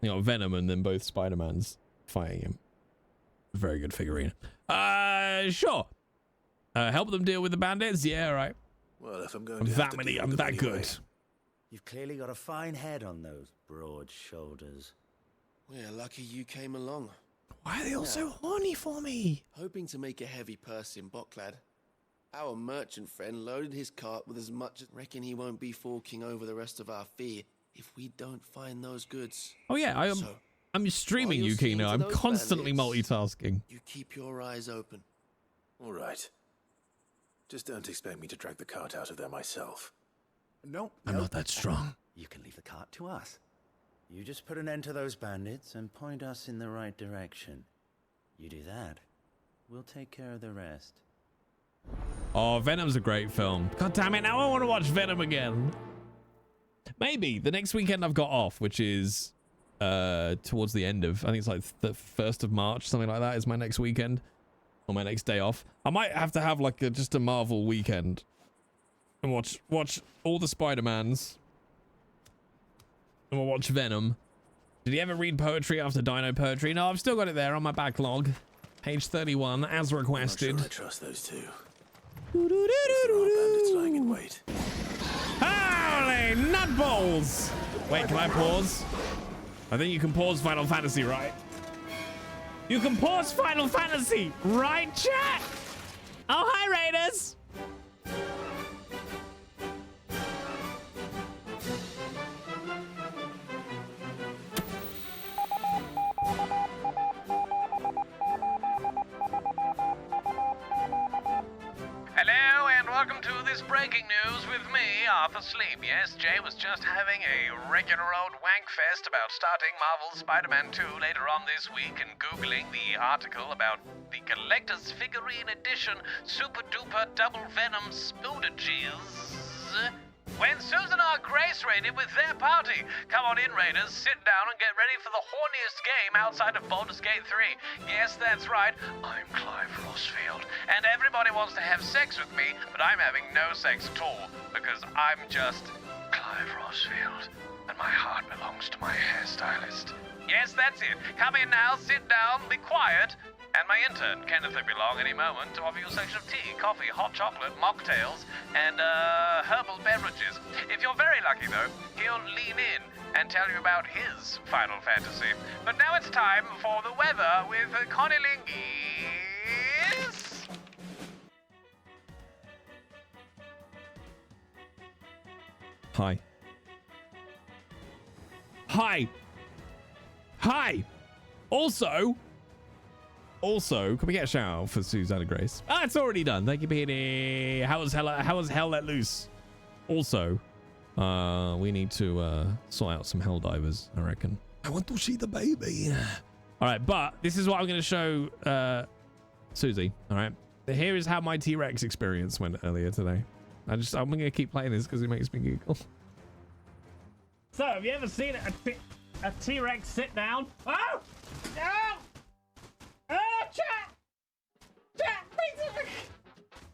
You got Venom and then both Spider-Mans fighting him. Very good figurine. Sure. Help them deal with the bandits? Yeah, right. Well, if I'm going I'm to that many, I'm that good. You've clearly got a fine head on those broad shoulders. We're lucky you came along. Why are they all so horny for me? Hoping to make a heavy purse in Bocklad, our merchant friend loaded his cart with as much as reckon he won't be forking over the rest of our fee if we don't find those goods. Oh yeah, I'm streaming UK now. I'm constantly multitasking. You keep your eyes open. All right. Just don't expect me to drag the cart out of there myself. Nope. I'm not that strong. You can leave the cart to us. You just put an end to those bandits and point us in the right direction. You do that, we'll take care of the rest. Oh, Venom's a great film. God damn it, now I want to watch Venom again. Maybe the next weekend I've got off, which is towards the end of, I think it's like the 1st of March, something like that is my next weekend. Or my next day off. I might have to have like just a Marvel weekend. And watch all the Spider-Mans. And we'll watch Venom. Did you ever read poetry after Dino Poetry? No, I've still got it there on my backlog. Page 31, as requested. I'm not sure I trust those two. If there are bandits lying in wait. Holy nutballs! Wait, can I pause? I think you can pause Final Fantasy, right? You can pause Final Fantasy, right, chat? Oh, hi, Raiders! Hello and welcome to this breaking news with me, Arthur Sleep. Yes, Jay was just having a regular old wank fest about starting Marvel's Spider-Man 2 later on this week and Googling the article about the collector's figurine edition Super Duper Double Venom Spoodages. When Susan R. Grace raided with their party. Come on in, Raiders, sit down and get ready for the horniest game outside of Baldur's Gate 3. Yes, that's right, I'm Clive Rossfield, and everybody wants to have sex with me, but I'm having no sex at all, because I'm just Clive Rossfield, and my heart belongs to my hairstylist. Yes, that's it. Come in now, sit down, be quiet. And my intern, Kenneth, will be along any moment to offer you a section of tea, coffee, hot chocolate, mocktails, and herbal beverages. If you're very lucky, though, he'll lean in and tell you about his Final Fantasy. But now it's time for the weather with Connie Lingis. Hi. Hi. Hi. Also, can we get a shout out for Susanna Grace? Ah, it's already done. Thank you, Peony. How was hell let loose? Also, we need to sort out some hell divers, I reckon. I want to see the baby. All right, but this is what I'm going to show Susie. All right, here is how my T-Rex experience went earlier today. I'm going to keep playing this because it makes me giggle. So, have you ever seen a T-Rex sit down? Oh! No! Oh, chat!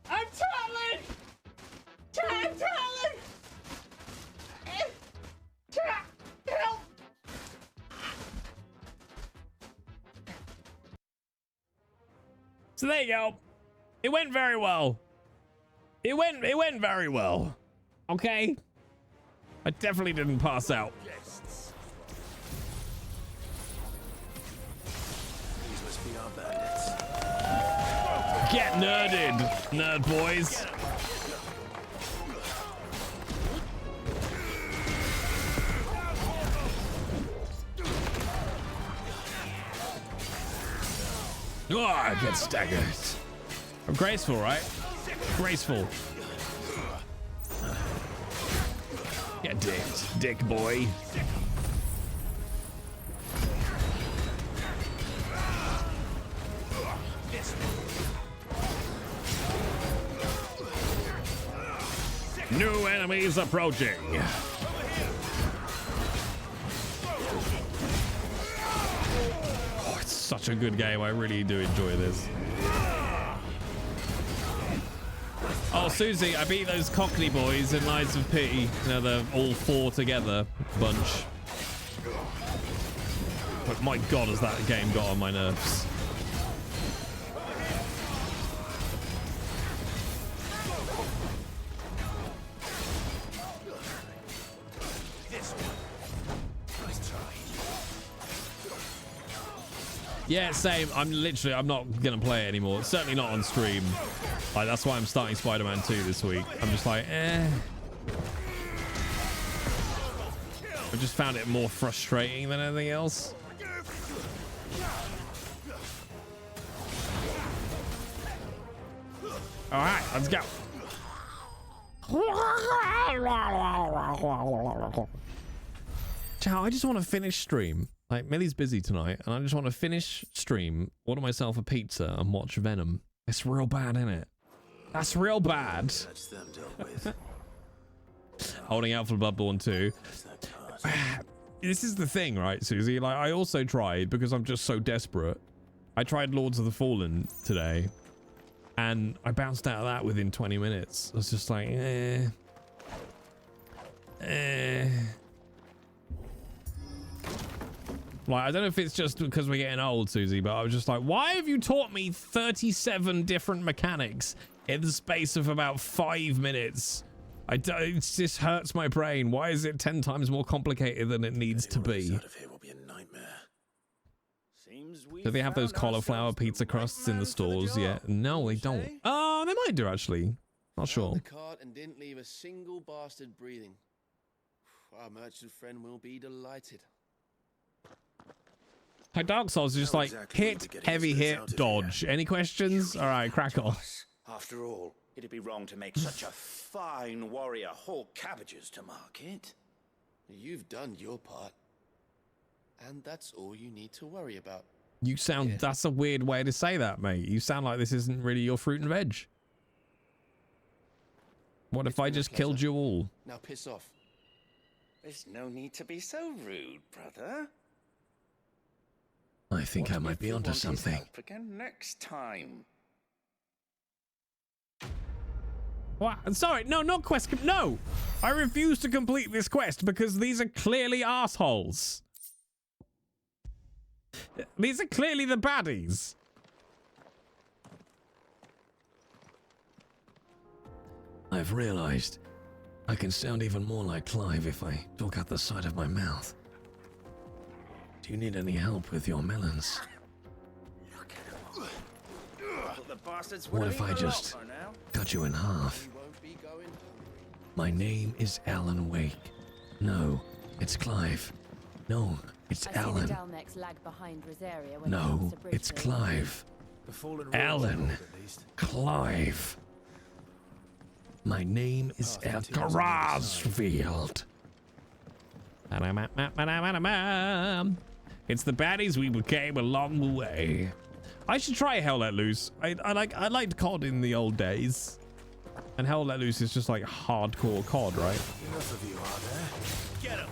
I'm toddling! I'm toddling! Chat! Help! So there you go. It went very well. It went very well. Okay? I definitely didn't pass out. These must be our bandits. Get nerded, nerd boys. Oh, I get staggered. I'm graceful, right? Graceful. Get dicked, dick boy. New enemies approaching. Oh, it's such a good game. I really do enjoy this. Oh, Susie, I beat those Cockney boys in Lies of Pity. You know, they're all four together bunch. But my God, has that game got on my nerves. Yeah, same. I'm not gonna play it anymore. Certainly not on stream. Like, that's why I'm starting Spider-Man 2 this week. I'm just like, I just found it more frustrating than anything else. All right, let's go. Ciao, I just want to finish stream. Like, Millie's busy tonight, and I just want to finish stream, order myself a pizza, and watch Venom. It's real bad, isn't it? That's real bad. That's them dealt with. Holding out for Bloodborne 2. This is the thing, right, Susie? Like, I also tried, because I'm just so desperate. I tried Lords of the Fallen today, and I bounced out of that within 20 minutes. I was just like, Like, I don't know if it's just because we're getting old, Susie, but I was just like, why have you taught me 37 different mechanics in the space of about 5 minutes? It just hurts my brain. Why is it 10 times more complicated than it needs to be? Out of here will be a nightmare. Do they have those cauliflower pizza crusts in the stores yet? No, they don't. Oh, they might do, actually. Not sure. The cart and didn't leave a single bastard breathing. Our merchant friend will be delighted. Like, Dark Souls is just like, hit, heavy hit, dodge. Any questions? All right, crack on. After all, It'd be wrong to make such a fine warrior haul cabbages to market. You've done your part. And that's all you need to worry about. You sound... That's a weird way to say that, mate. You sound like this isn't really your fruit and veg. What if I just killed you all? Now piss off. There's no need to be so rude, brother. I think I might be onto something. Help again next time. What? Sorry, no, not quest. No! I refuse to complete this quest because these are clearly assholes. These are clearly the baddies. I've realized I can sound even more like Clive if I talk out the side of my mouth. Do you need any help with your melons? What if I just cut you in half? My name is Alan Wake. No, it's Clive. No, it's Alan. No, it's Clive. Alan. Clive. My name is Grassfield. It's the baddies we became along the way. I should try Hell Let Loose. I liked COD in the old days. And Hell Let Loose is just like hardcore COD, right? Enough of you are there. Get him!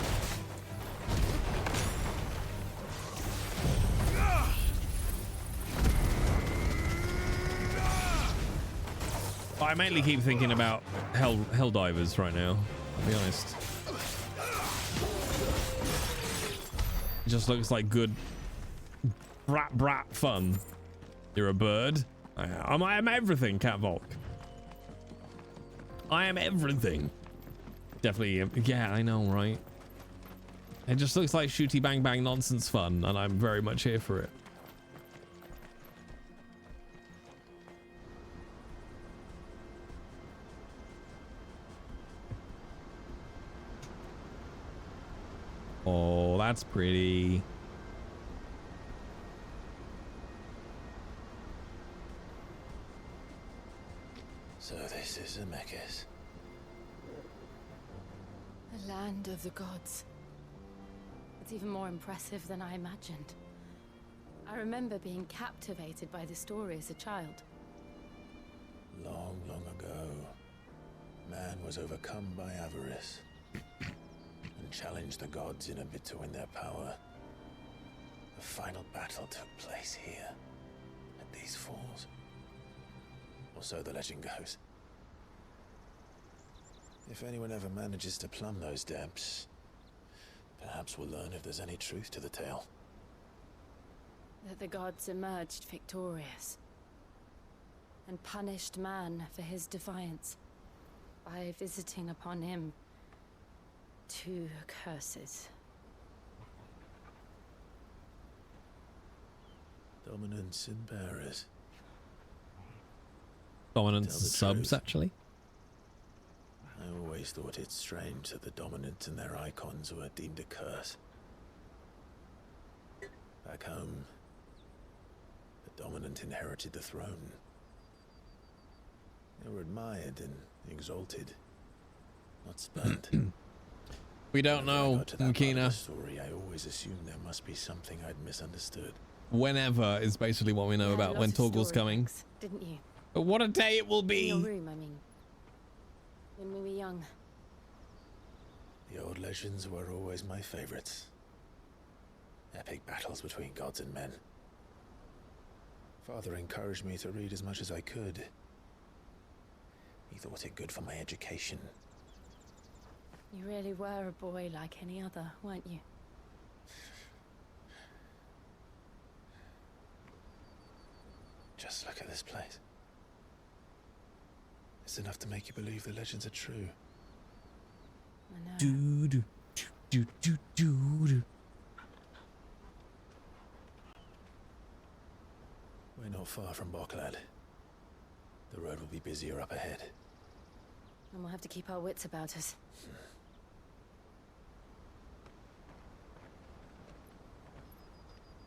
I mainly keep thinking about Helldivers right now, I'll be honest. It just looks like good brat fun. You're a bird. I am everything, Cat Volk. I am everything. Definitely, yeah, I know, right? It just looks like shooty bang bang nonsense fun, and I'm very much here for it. Oh, that's pretty. So this is Zemeckis. The land of the gods. It's even more impressive than I imagined. I remember being captivated by the story as a child. Long, long ago, man was overcome by avarice and challenged the gods in a bid to win their power. The final battle took place here, at these falls. Or so the legend goes. If anyone ever manages to plumb those depths, perhaps we'll learn if there's any truth to the tale. That the gods emerged victorious and punished man for his defiance by visiting upon him 2 curses. Dominants and bearers. Dominants and subs, actually. I always thought it strange that the dominants and their icons were deemed a curse. Back home, the dominant inherited the throne. They were admired and exalted, not spurned. We don't know, Mkina. Story, I always assumed there must be something I'd misunderstood. Whenever is basically what we know about when Torgal's coming. Didn't you? But what a day it will be! In your room, I mean. When we were young. The old legends were always my favorites. Epic battles between gods and men. Father encouraged me to read as much as I could. He thought it good for my education. You really were a boy like any other, weren't you? Just look at this place. It's enough to make you believe the legends are true. I know. We're not far from Boklad. The road will be busier up ahead. And we'll have to keep our wits about us.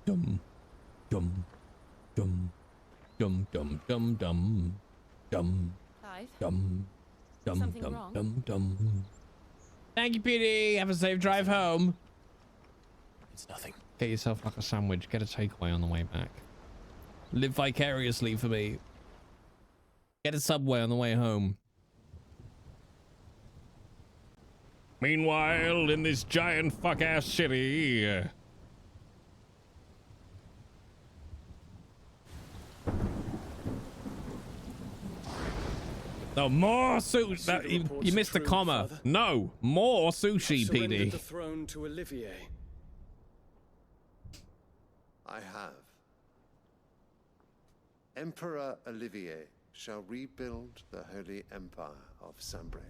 Dum, dum, dum, dum, dum, dum, dum, dum. Hi. drive? Dum, dum, Something dum, wrong? dum, dum. Thank you, PD. Have a safe drive home. It's nothing. Get yourself like a sandwich. Get a takeaway on the way back. Live vicariously for me. Get a Subway on the way home. Meanwhile, in this giant fuck-ass city... No, more sushi. You missed a comma. Father? No, more sushi, Surrendered the PD. throne to Olivier. I have. Emperor Olivier shall rebuild the Holy Empire of Sambrec.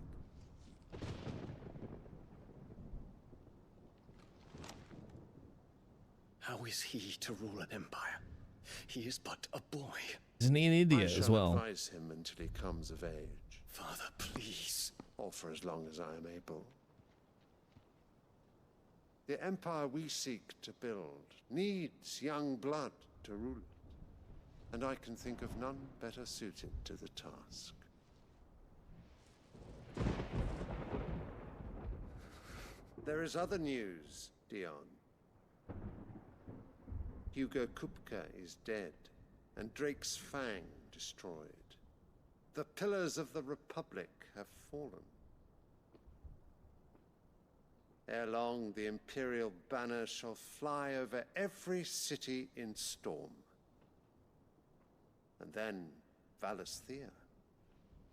How is he to rule an empire? He is but a boy. Isn't he in India I shall as well? advise him until he comes of age. Father, please. Or for as long as I am able. The empire we seek to build needs young blood to rule it, and I can think of none better suited to the task. There is other news, Dion. Hugo Kupka is dead, and Drake's Fang destroyed. The pillars of the Republic have fallen. Ere long, the Imperial banner shall fly over every city in Storm. And then, Valisthea.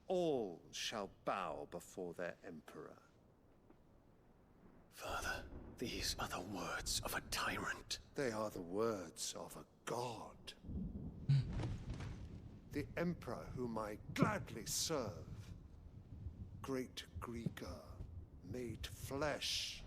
All shall bow before their Emperor. Father, these are the words of a tyrant. They are the words of a god. The Emperor whom I gladly serve. Great Grieger, made flesh.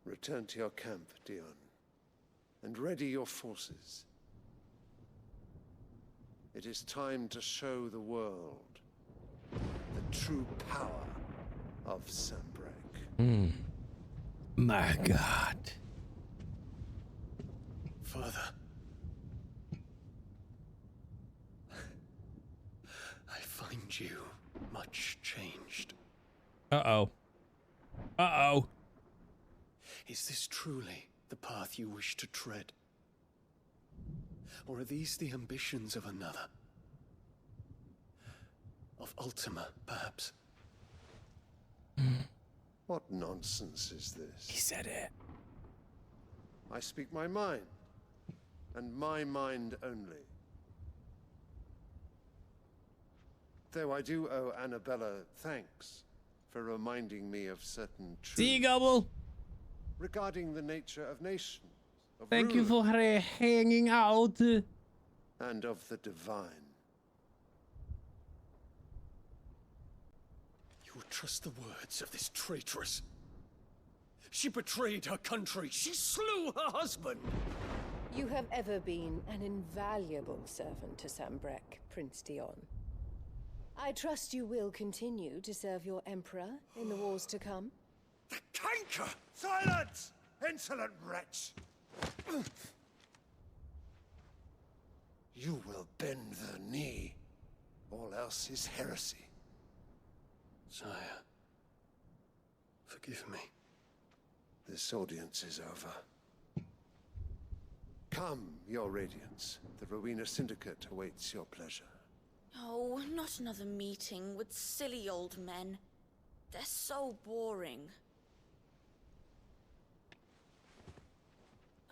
Return to your camp, Dion, and ready your forces. It is time to show the world the true power of Sambrec. My God. Father. I find you much changed. Uh-oh. Uh-oh. Is this truly the path you wish to tread? Or are these the ambitions of another? Of Ultima, perhaps? What nonsense is this? He said it. I speak my mind, and my mind only. Though I do owe Annabella thanks for reminding me of certain truths. See you, Gobble. Regarding the nature of nations, of Thank you rule, for hanging out. and of the divine. You would trust the words of this traitress. She betrayed her country. She slew her husband. You have ever been an invaluable servant to Sambrec, Prince Dion. I trust you will continue to serve your Emperor in the wars to come. The canker! Silence! Insolent wretch! You will bend the knee. All else is heresy. Sire, forgive me. This audience is over. Come, your radiance. The Rowena Syndicate awaits your pleasure. Oh, not another meeting with silly old men. They're so boring.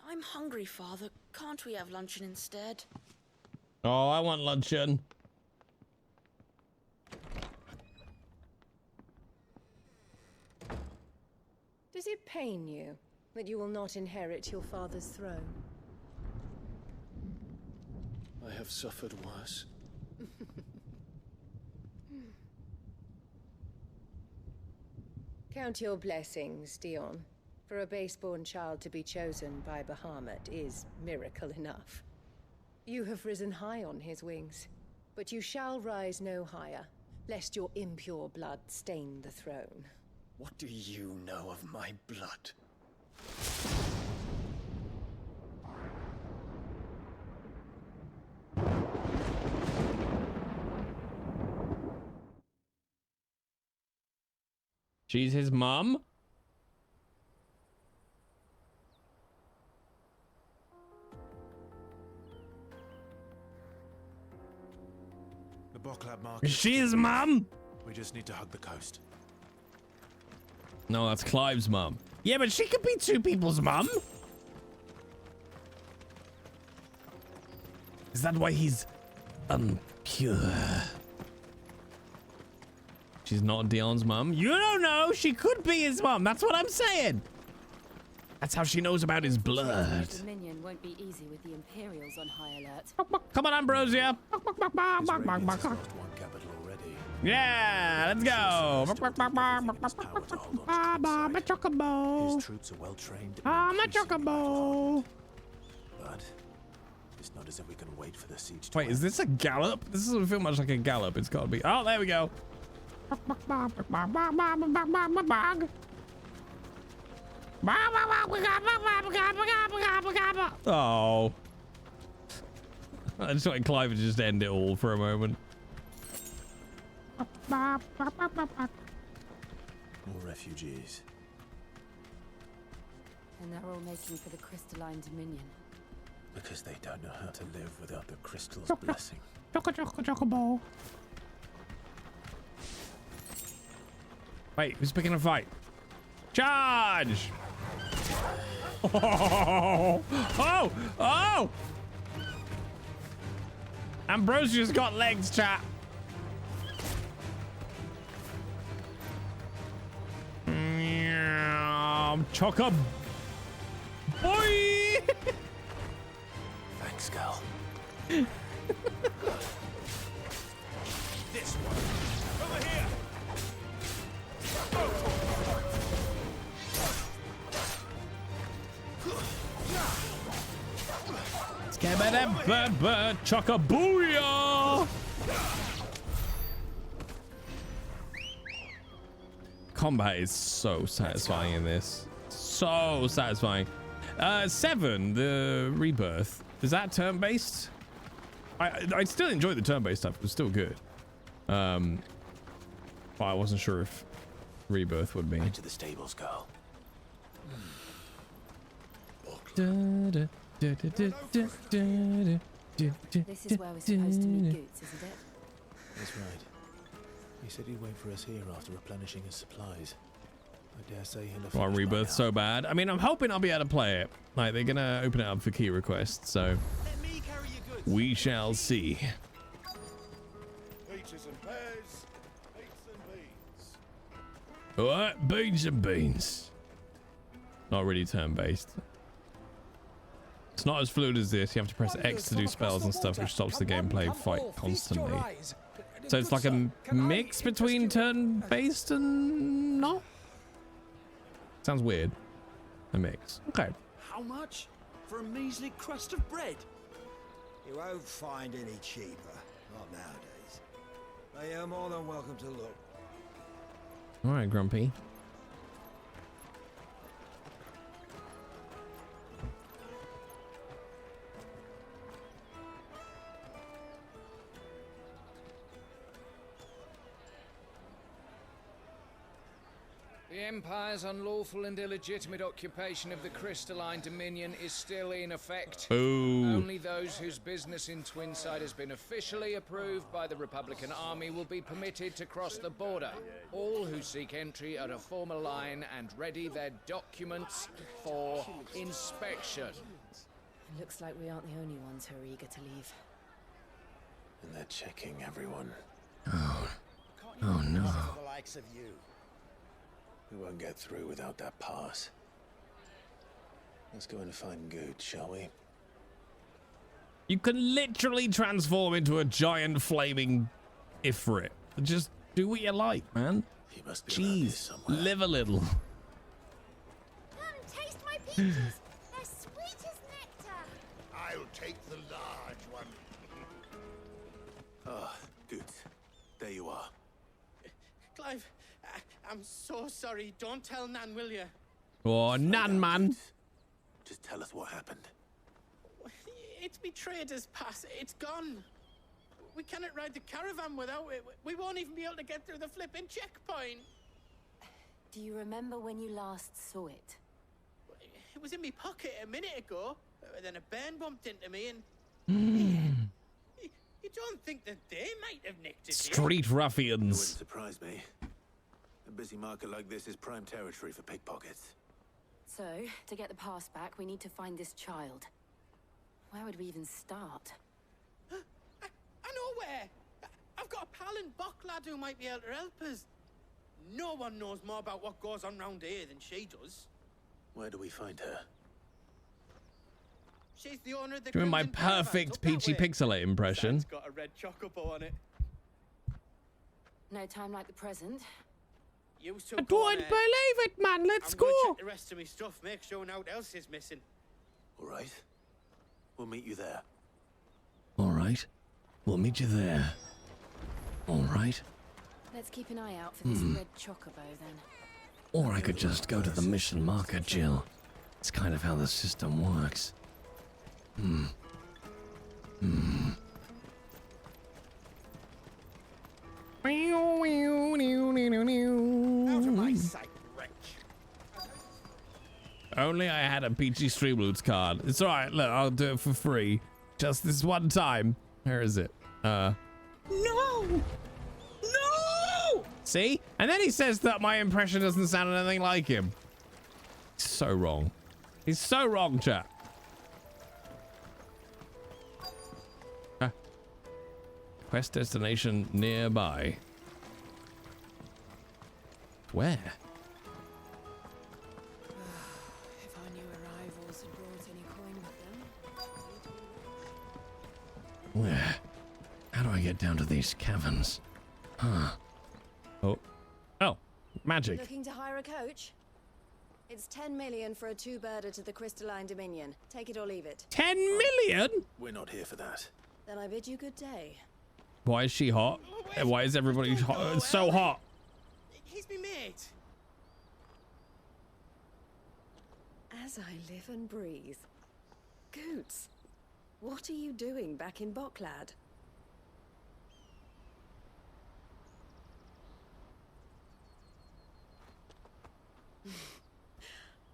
I'm hungry, Father. Can't we have luncheon instead? Oh, I want luncheon. Does it pain you that you will not inherit your father's throne? I have suffered worse. Count your blessings, Dion. For a base-born child to be chosen by Bahamut is miracle enough. You have risen high on his wings, but you shall rise no higher, lest your impure blood stain the throne. What do you know of my blood? She's his mum? The Boklab market. She his mum? We just need to hug the coast. No, that's Clive's mum. Yeah, but she could be two people's mum. Is that why he's pure? She's not Dion's mum. You don't know. She could be his mum. That's what I'm saying. That's how she knows about his blood. Dominion won't be easy with the Imperials on high alert. Come on, Ambrosia. Yeah, let's go. His troops are well trained. But it's not as if we can wait for the siege to Wait, is this a gallop? This doesn't feel much like a gallop. It's got to be. Oh, there we go. Oh. I just wanted Clive to just end it all for a moment. More refugees. And they're all making for the crystalline dominion. Because they don't know how to live without the crystal's blessing. Choco-ball. Wait, who's picking a fight? Charge! Oh! Oh! Oh! Ambrosia's got legs, chat. Choco boy! Thanks, Gal. This one. Over here. Choco-booyah! Combat is so satisfying in this. So satisfying. 7, the rebirth. Is that turn-based? I still enjoy the turn-based stuff. It was still good. But I wasn't sure if rebirth would be. Into the stables, girl. This is where we're supposed to meet Goots, isn't it? That's right. He said he'd wait for us here after replenishing his supplies. I dare say he'll have Well, rebirth so bad. I mean, I'm hoping I'll be able to play it. Like, they're gonna open it up for key requests, so we shall see. Peaches and pears, beets and beans. What? Beans and beans. Not really turn-based. It's not as fluid as this. You have to press X to do spells and stuff, which stops the gameplay fight constantly. So it's like a mix between turn-based and not? Sounds weird. A mix. Okay. How much? For a measly crust of bread? You won't find any cheaper. Not nowadays. But you're more than welcome to look. All right, Grumpy. The Empire's unlawful and illegitimate occupation of the crystalline dominion is still in effect. Ooh. Only those whose business in Twinside has been officially approved by the Republican Army will be permitted to cross the border. All who seek entry are to form a line and ready their documents for inspection. It looks like we aren't the only ones who are eager to leave. And they're checking everyone. Oh. Oh no. The likes of you. We won't get through without that pass. Let's go and find Good, shall we? You can literally transform into a giant flaming Ifrit. Just do what you like, man. He must be Jeez, live a little. peaches. They're sweet as nectar. I'll take the large one. Ah, good. There you are. Clive, I'm so sorry. Don't tell Nan, will you? Oh, Nan, man. Just tell us what happened. It's me trader's pass. It's gone. We cannot ride the caravan without it. We won't even be able to get through the flipping checkpoint. Do you remember when you last saw it? It was in my pocket a minute ago. Then a bairn bumped into me and... You don't think that they might have nicked it? Street It ruffians. wouldn't surprise me. A busy market like this is prime territory for pickpockets. So, to get the pass back, we need to find this child. Where would we even start? I know where. I've got a pal in Bock lad who might be able to help us. No one knows more about what goes on round here than she does. Where do we find her? She's the owner of the Doing my Crimson Caravan, perfect up that Peachy way. Pixelate impression. It's got a red chocobo on it. No time like the present. You two I go on don't ahead. believe it, man. Let's I'm go. gonna check the rest of my stuff, make sure no one else is missing. All right. We'll meet you there. All right. We'll meet you there. All right. Let's keep an eye out for this red chocobo then. Or I could just go to the mission marker, Jill. It's kind of how the system works. Out of my sight, wretch. Only I had a Peachy Streamloots card. It's alright, look, I'll do it for free. Just this one time. Where is it? No! No! See? And then he says that my impression doesn't sound anything like him. He's so wrong. He's so wrong, chat. Quest destination nearby. Where? If our new arrivals had brought any coin with them. Where? How do I get down to these caverns? Huh. Oh. Oh. Magic. Looking to hire a coach? It's 10 million for a two-birder to the Crystalline Dominion. Take it or leave it. 10 million? We're not here for that. Then I bid you good day. Why is she hot? Why is everybody hot? It's so hot. He's me mate. As I live and breathe. Goots, what are you doing back in Bocklad?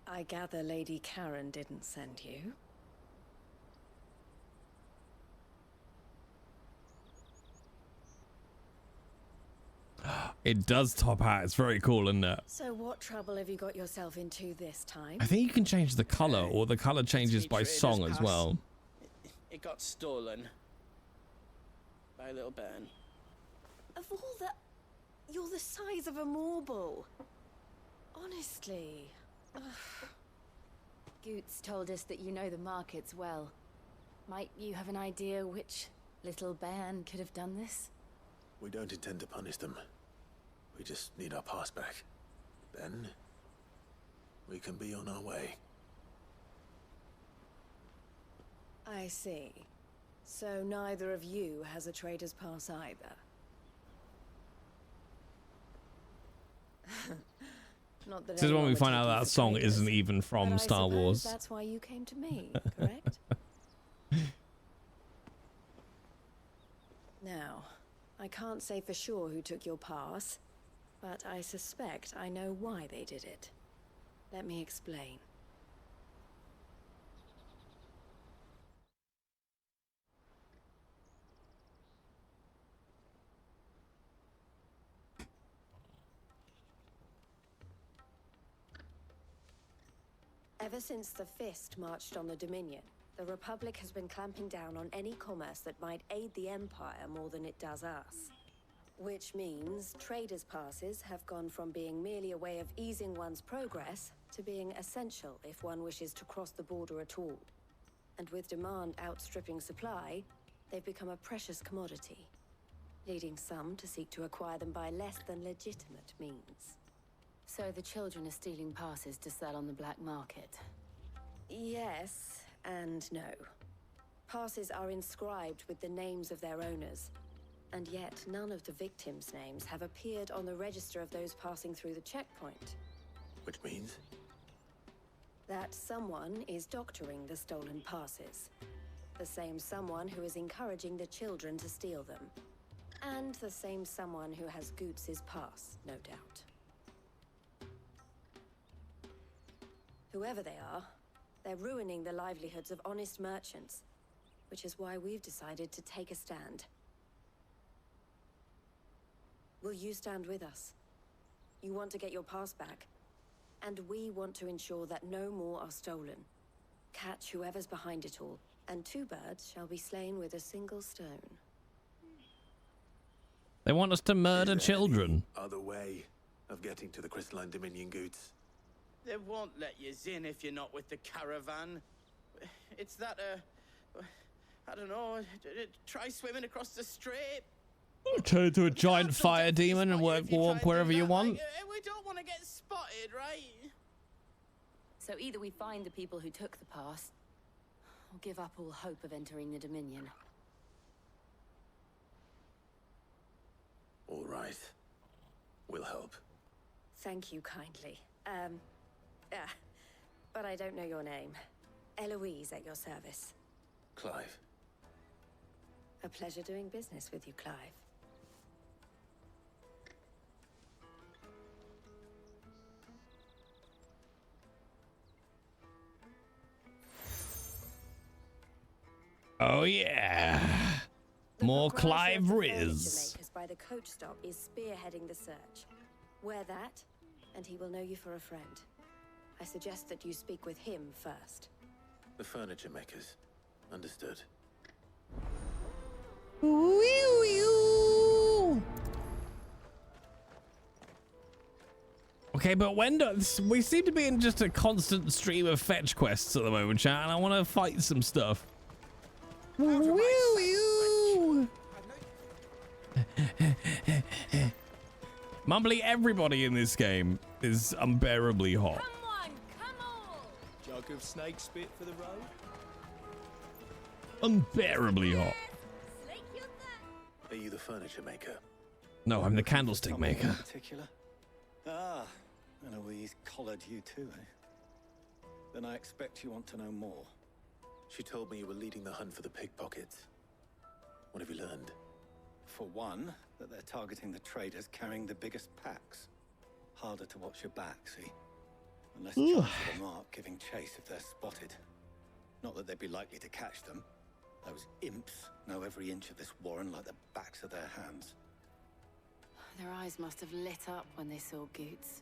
I gather Lady Karen didn't send you. It does top hat. It's very cool, isn't it? So what trouble have you got yourself into this time? I think you can change the color, or the color changes by Trader's song as pass. well. It got stolen by a little bairn. Of all the... You're the size of a marble. Honestly. Ugh. Goots told us that you know the markets well. Might you have an idea which little bairn could have done this? We don't intend to punish them. We just need our pass back. Then we can be on our way. I see. So neither of you has a trader's pass either. Not that This is when anyone we would find take out you that for song traitors, isn't even from but I Star suppose Wars. That's why you came to me, correct? Now, I can't say for sure who took your pass, but I suspect I know why they did it. Let me explain. Ever since the Fist marched on the Dominion, the Republic has been clamping down on any commerce that might aid the Empire more than it does us. Which means traders' passes have gone from being merely a way of easing one's progress to being essential if one wishes to cross the border at all. And with demand outstripping supply, they've become a precious commodity, leading some to seek to acquire them by less than legitimate means. So the children are stealing passes to sell on the black market. Yes and no. Passes are inscribed with the names of their owners, and yet none of the victims' names have appeared on the register of those passing through the checkpoint. Which means? That someone is doctoring the stolen passes. The same someone who is encouraging the children to steal them. And the same someone who has Goots's pass, no doubt. Whoever they are, they're ruining the livelihoods of honest merchants, which is why we've decided to take a stand. Will you stand with us? You want to get your pass back, and we want to ensure that no more are stolen. Catch whoever's behind it all, and 2 birds shall be slain with a single stone. They want us to murder children. Other way of getting to the Crystalline Dominion Goots? They won't let you in if you're not with the caravan. It's that, I don't know, try swimming across the strait. Turn into a giant fire demon and walk wherever you want. We don't want to get spotted, right? So either we find the people who took the pass, or give up all hope of entering the Dominion. All right. We'll help. Thank you kindly. But I don't know your name. Eloise at your service. Clive. A pleasure doing business with you, Clive. Oh yeah. More Clive Riz. Makers by the coach stop is spearheading the search. Wear that, and he will know you for a friend. I suggest that you speak with him first. The furniture makers. Understood. Okay, but when does we seem to be in just a constant stream of fetch quests at the moment, chat, and I want to fight some stuff. Mumbly, everybody in this game is unbearably hot. Jug of snake spit for the road? Unbearably hot. Are you the furniture maker? No, I'm the candlestick maker. Particular? Ah, Eloise collared you too, eh? Then I expect you want to know more. She told me you were leading the hunt for the pickpockets. What have you learned? For one, that they're targeting the traders carrying the biggest packs. Harder to watch your back, see? And less chance of the mark giving chase if they're spotted. Not that they'd be likely to catch them. Those imps know every inch of this warren like the backs of their hands. Their eyes must have lit up when they saw Goots.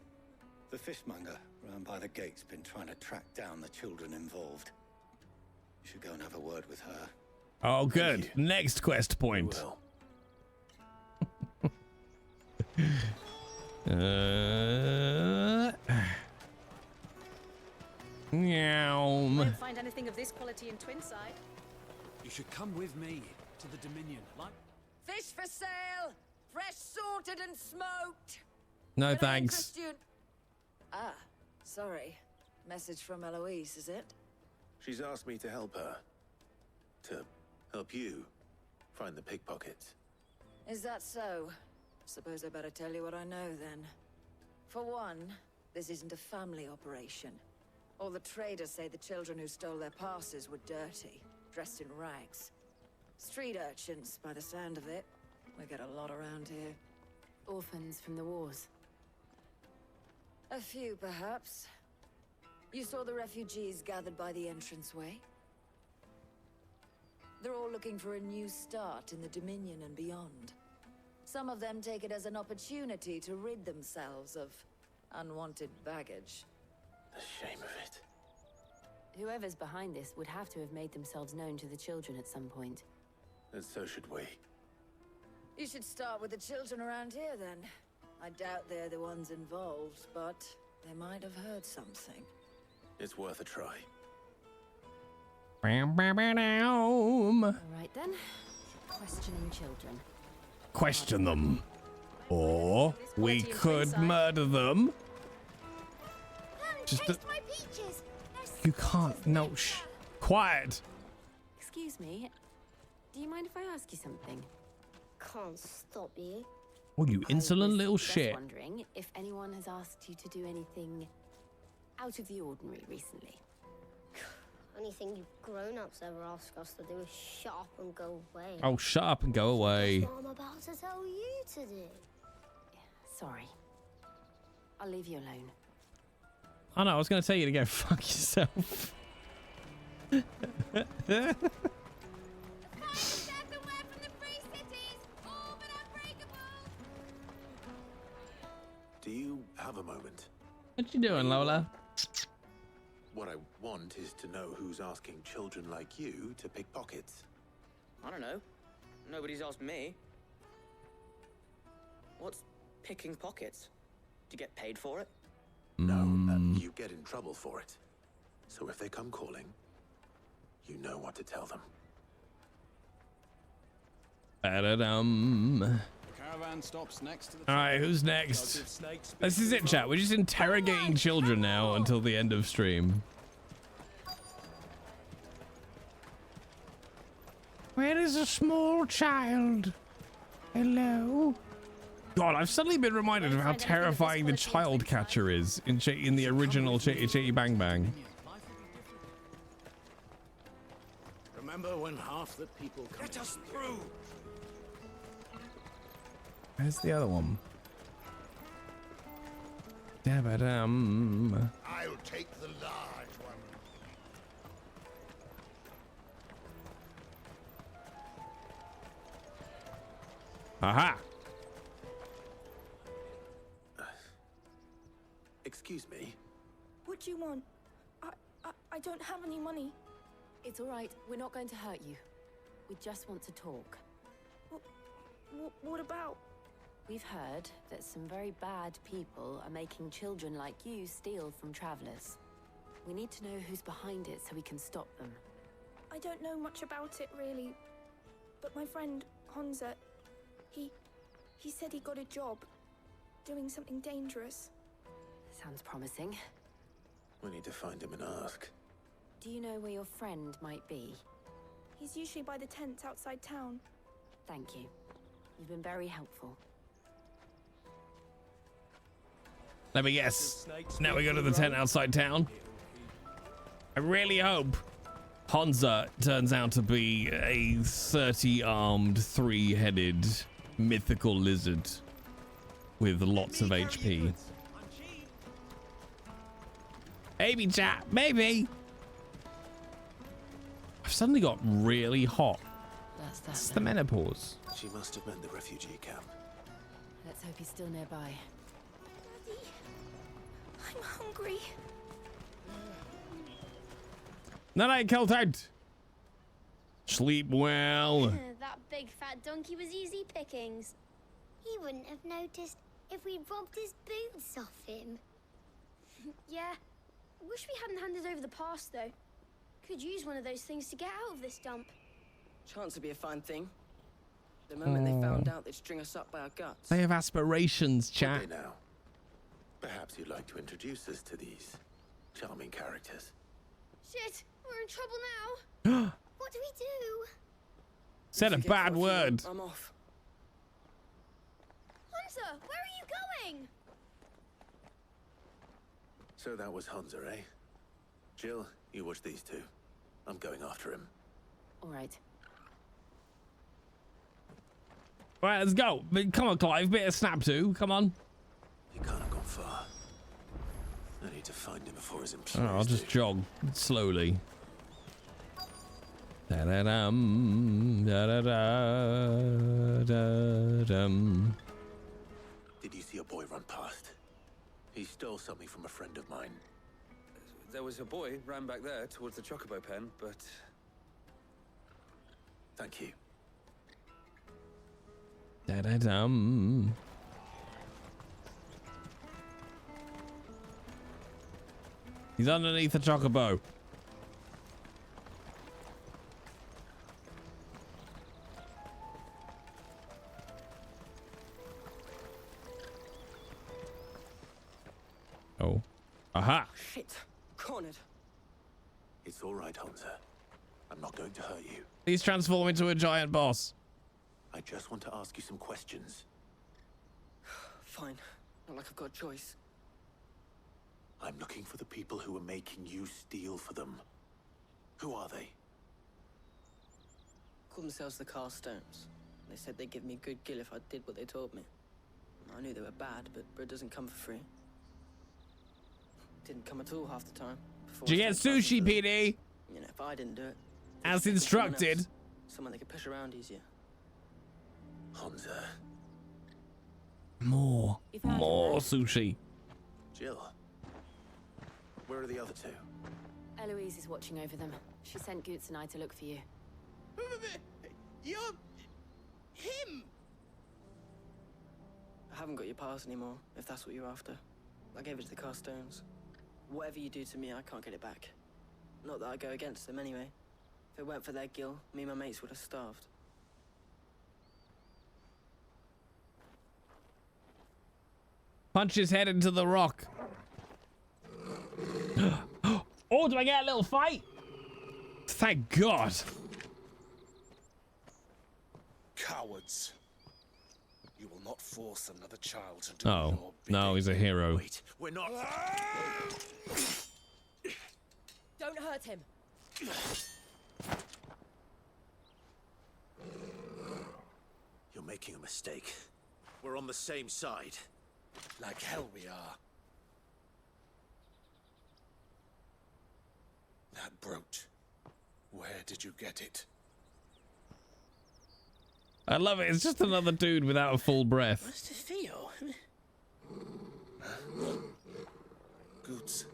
The fishmonger round by the gate's been trying to track down the children involved. You should go and have a word with her. Oh, good. Next quest point. Meow. Won't find anything of this quality in Twinside. You should come with me to the Dominion, like. Fish for sale! Fresh sorted and smoked! No, Can I thanks. interest you in- Ah, sorry. Message from Eloise, is it? She's asked me to help her. To help you find the pickpockets. Is that so? Suppose I better tell you what I know then. For one, this isn't a family operation. All the traders say the children who stole their passes were dirty, dressed in rags. Street urchins, by the sound of it. We get a lot around here. Orphans from the wars. A few, perhaps. You saw the refugees gathered by the entranceway? They're all looking for a new start in the Dominion and beyond. Some of them take it as an opportunity to rid themselves of unwanted baggage. The shame of it. Whoever's behind this would have to have made themselves known to the children at some point. And so should we. You should start with the children around here, then. I doubt they're the ones involved, but they might have heard something. It's worth a try. All right, then. Questioning children. Question them. Or we could murder them. Just Taste my peaches. They're You can't. No, shh. Quiet. Excuse me. Do you mind if I ask you something? Can't stop you. Oh, you insolent little Just shit. wondering if anyone has asked you to do anything out of the ordinary recently. Anything you grown-ups ever ask us to do is shut up and go away. Oh, shut up and go away. That's what I'm about to tell you to do. Sorry. I'll leave you alone. Oh no, I was going to tell you to go fuck yourself. Do you have a moment? What you doing, Lola? What I want is to know who's asking children like you to pick pockets. I don't know. Nobody's asked me. What's picking pockets? Do you get paid for it? No, you get in trouble for it. So if they come calling, you know what to tell them. Ba-da-dum. Caravan stops next to the All right, who's next? This is it, chat. We're just interrogating children now until the end of stream. Where is a small child? Hello? God, I've suddenly been reminded of how terrifying the child catcher is in the original Chitty Bang Bang. Remember when half the people come Get us through. Where's the other one? Da-ba-dum. I'll take the large one. Aha! Excuse me. What do you want? I don't have any money. It's all right. We're not going to hurt you. We just want to talk. What about? We've heard that some very bad people are making children like you steal from travelers. We need to know who's behind it so we can stop them. I don't know much about it, really. But my friend, Honza, he said he got a job doing something dangerous. Sounds promising. We need to find him and ask. Do you know where your friend might be? He's usually by the tents outside town. Thank you. You've been very helpful. Let me guess. Now we go to the tent outside town. I really hope Honza turns out to be a 30-armed, 3-headed mythical lizard with lots of HP. Maybe, chat. Maybe. I've suddenly got really hot. It's the menopause. She must have meant the refugee camp. Let's hope he's still nearby. Daddy, I'm hungry. Night, Keltite. Sleep well. That big fat donkey was easy pickings. He wouldn't have noticed if we'd robbed his boots off him. Yeah. Wish we hadn't handed over the pass, though. Could use one of those things to get out of this dump. Chance would be a fine thing. The moment they found out, they'd string us up by our guts. They have aspirations, chat. Okay, now. Perhaps you'd like to introduce us to these charming characters. Shit, we're in trouble now. What do we do? Said a bad word. I'm off. Hunter, where are you going? So that was Hunza, eh? Jill, you watch these two. I'm going after him. All right. All right, let's go. Come on, Clive. Bit of snap to. Come on. He can't have gone far. I need to find him before his Oh, employers I'll just jog slowly. Da-da-dum, da-da-da, da-dum. Did you see a boy run past? He stole something from a friend of mine. There was a boy ran back there towards the chocobo pen, but... Thank you. Da-da-dum. He's underneath the chocobo. Oh. Aha! Shit. Cornered. It's all right, Hansa. I'm not going to hurt you. Please transform into a giant boss. I just want to ask you some questions. Fine. Not like I've got a choice. I'm looking for the people who are making you steal for them. Who are they? Call themselves the Carstones. They said they'd give me good gill if I did what they told me. I knew they were bad, but bread doesn't come for free. Didn't come at all half the time. Did you get sushi, PD? You know, if I didn't do it, as instructed. Someone they could push around easier. Hansa. More sushi. Jill. Where are the other two? Eloise is watching over them. She sent Goots and I to look for you. You're... him! I haven't got your pass anymore, if that's what you're after. I gave it to the Carstones. Whatever you do to me, I can't get it back. Not that I go against them anyway. If it weren't for their gill, me and my mates would have starved. Punch his head into the rock. Oh, do I get a little fight? Thank God. Cowards. You will not force another child to do Oh, your no, he's a hero. Wait, we're not. Don't hurt him. You're making a mistake. We're on the same side. Like hell we are. That brooch. Where did you get it? I love it. It's just another dude without a full breath. What's the feel? Goots.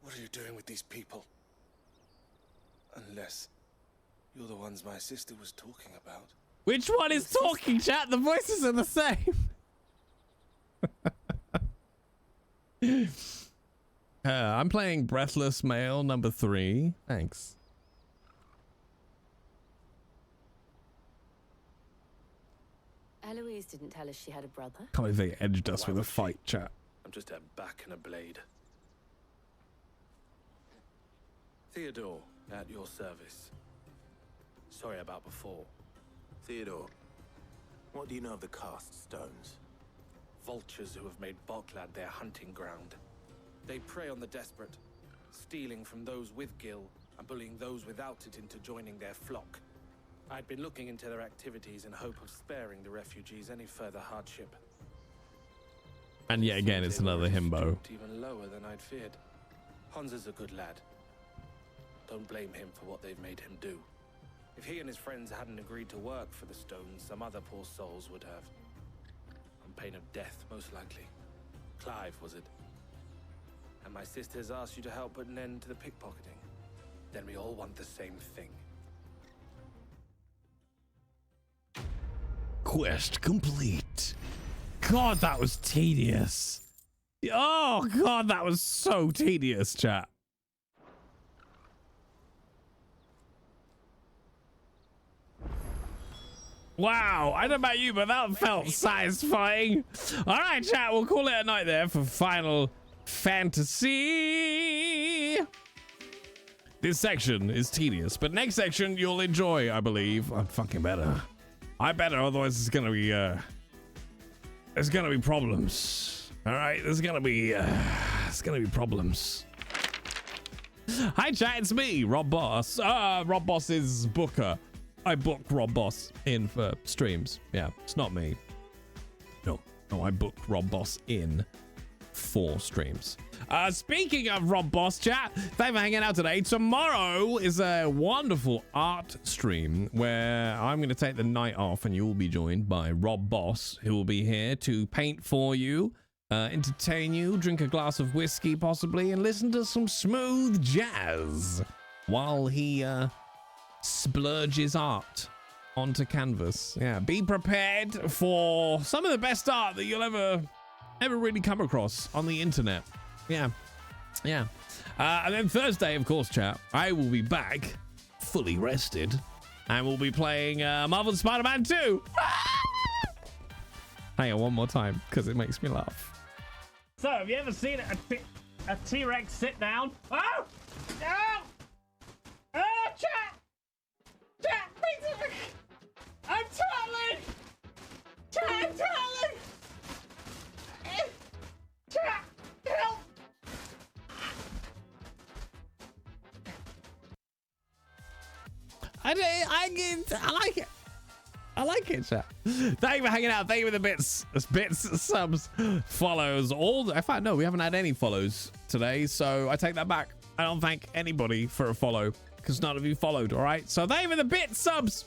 What are you doing with these people? Unless you're the ones my sister was talking about. Which one is talking, chat? The voices are the same. I'm playing Breathless Male number 3. Thanks. Eloise didn't tell us she had a brother. Can't believe they edged us with a fight, chat. I'm just a back and a blade. Theodore, at your service. Sorry about before. Theodore, what do you know of the Cast Stones? Vultures who have made Boklad their hunting ground. They prey on the desperate, stealing from those with Gil and bullying those without it into joining their flock. I'd been looking into their activities in hope of sparing the refugees any further hardship. And yet again, it's another himbo. Even lower than I'd feared. Hansa's a good lad. Don't blame him for what they've made him do. If he and his friends hadn't agreed to work for the Stones, some other poor souls would have. On pain of death, most likely. Clive, was it? And my sisters asked you to help put an end to the pickpocketing. Then we all want the same thing. Quest complete. God, that was tedious. Oh, God, that was so tedious, chat. Wow, I don't know about you, but that felt satisfying. All right, chat, we'll call it a night there for Final Fantasy. This section is tedious, but next section you'll enjoy, I believe. I fucking better. I better, otherwise it's gonna be there's gonna be problems. All right, there's gonna be problems. Hi chat, it's me, Rob Boss. Rob Boss is Booker. I book Rob Boss in for streams. Yeah, it's not me. No, I book Rob Boss in for streams. Speaking of Rob Boss, chat, thanks for hanging out today. Tomorrow is a wonderful art stream where I'm going to take the night off and you will be joined by Rob Boss, who will be here to paint for you, entertain you, drink a glass of whiskey possibly, and listen to some smooth jazz while he splurges art onto canvas. Yeah, be prepared for some of the best art that you'll ever really come across on the internet. Yeah. And then Thursday, of course, chat, I will be back fully rested and we'll be playing Marvel's Spider-Man 2. Hang on one more time because it makes me laugh. So, have you ever seen a T-Rex sit down? Oh! I like it. I like it, chat. Thank you for hanging out. Thank you for the bits, subs, follows. In fact, no, we haven't had any follows today, so I take that back. I don't thank anybody for a follow because none of you followed. All right, so thank you for the bits, subs,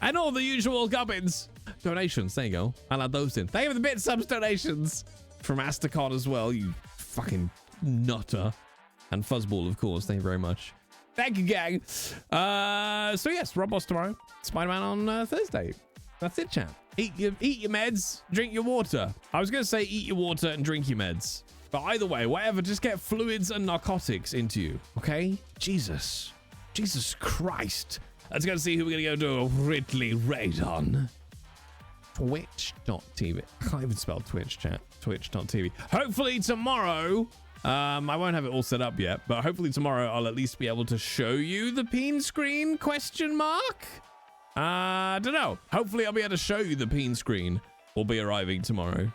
and all the usual gubbins. Donations. There you go. I'll add those in. Thank you for the bits, subs, donations from Astacon as well. You fucking nutter, and Fuzzball, of course. Thank you very much. Thank you, gang. So yes, Rob Boss tomorrow. Spider-Man on Thursday. That's it, chat. Eat your meds, drink your water. I was going to say eat your water and drink your meds. But either way, whatever, just get fluids and narcotics into you, okay? Jesus Christ. Let's go see who we're going to go do a Ridley raid on. Twitch.tv. I can't even spell Twitch, chat. Twitch.tv. Hopefully tomorrow... I won't have it all set up yet, but hopefully tomorrow I'll at least be able to show you the peen screen, ? I don't know. Hopefully I'll be able to show you the peen screen. Will be arriving tomorrow.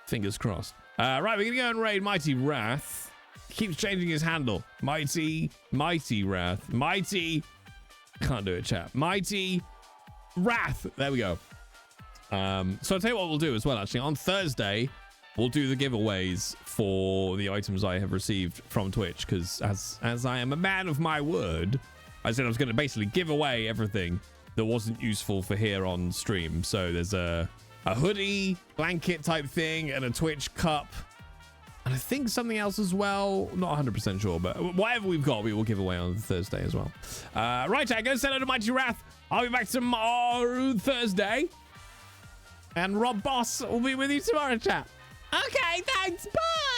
Fingers crossed. Right, we're going to go and raid Mighty Wrath. Keeps changing his handle. Mighty Wrath. Mighty... Can't do it, chat. Mighty Wrath. There we go. So I'll tell you what we'll do as well, actually. On Thursday... We'll do the giveaways for the items I have received from Twitch, because as I am a man of my word, I said I was going to basically give away everything that wasn't useful for here on stream. So there's a hoodie, blanket type thing, and a Twitch cup, and I think something else as well. Not 100% sure, but whatever we've got, we will give away on Thursday as well. Right, I'm going to send out to Mighty Wrath. I'll be back tomorrow, Thursday, and Rob Boss will be with you tomorrow, chat. Okay, thanks. Bye.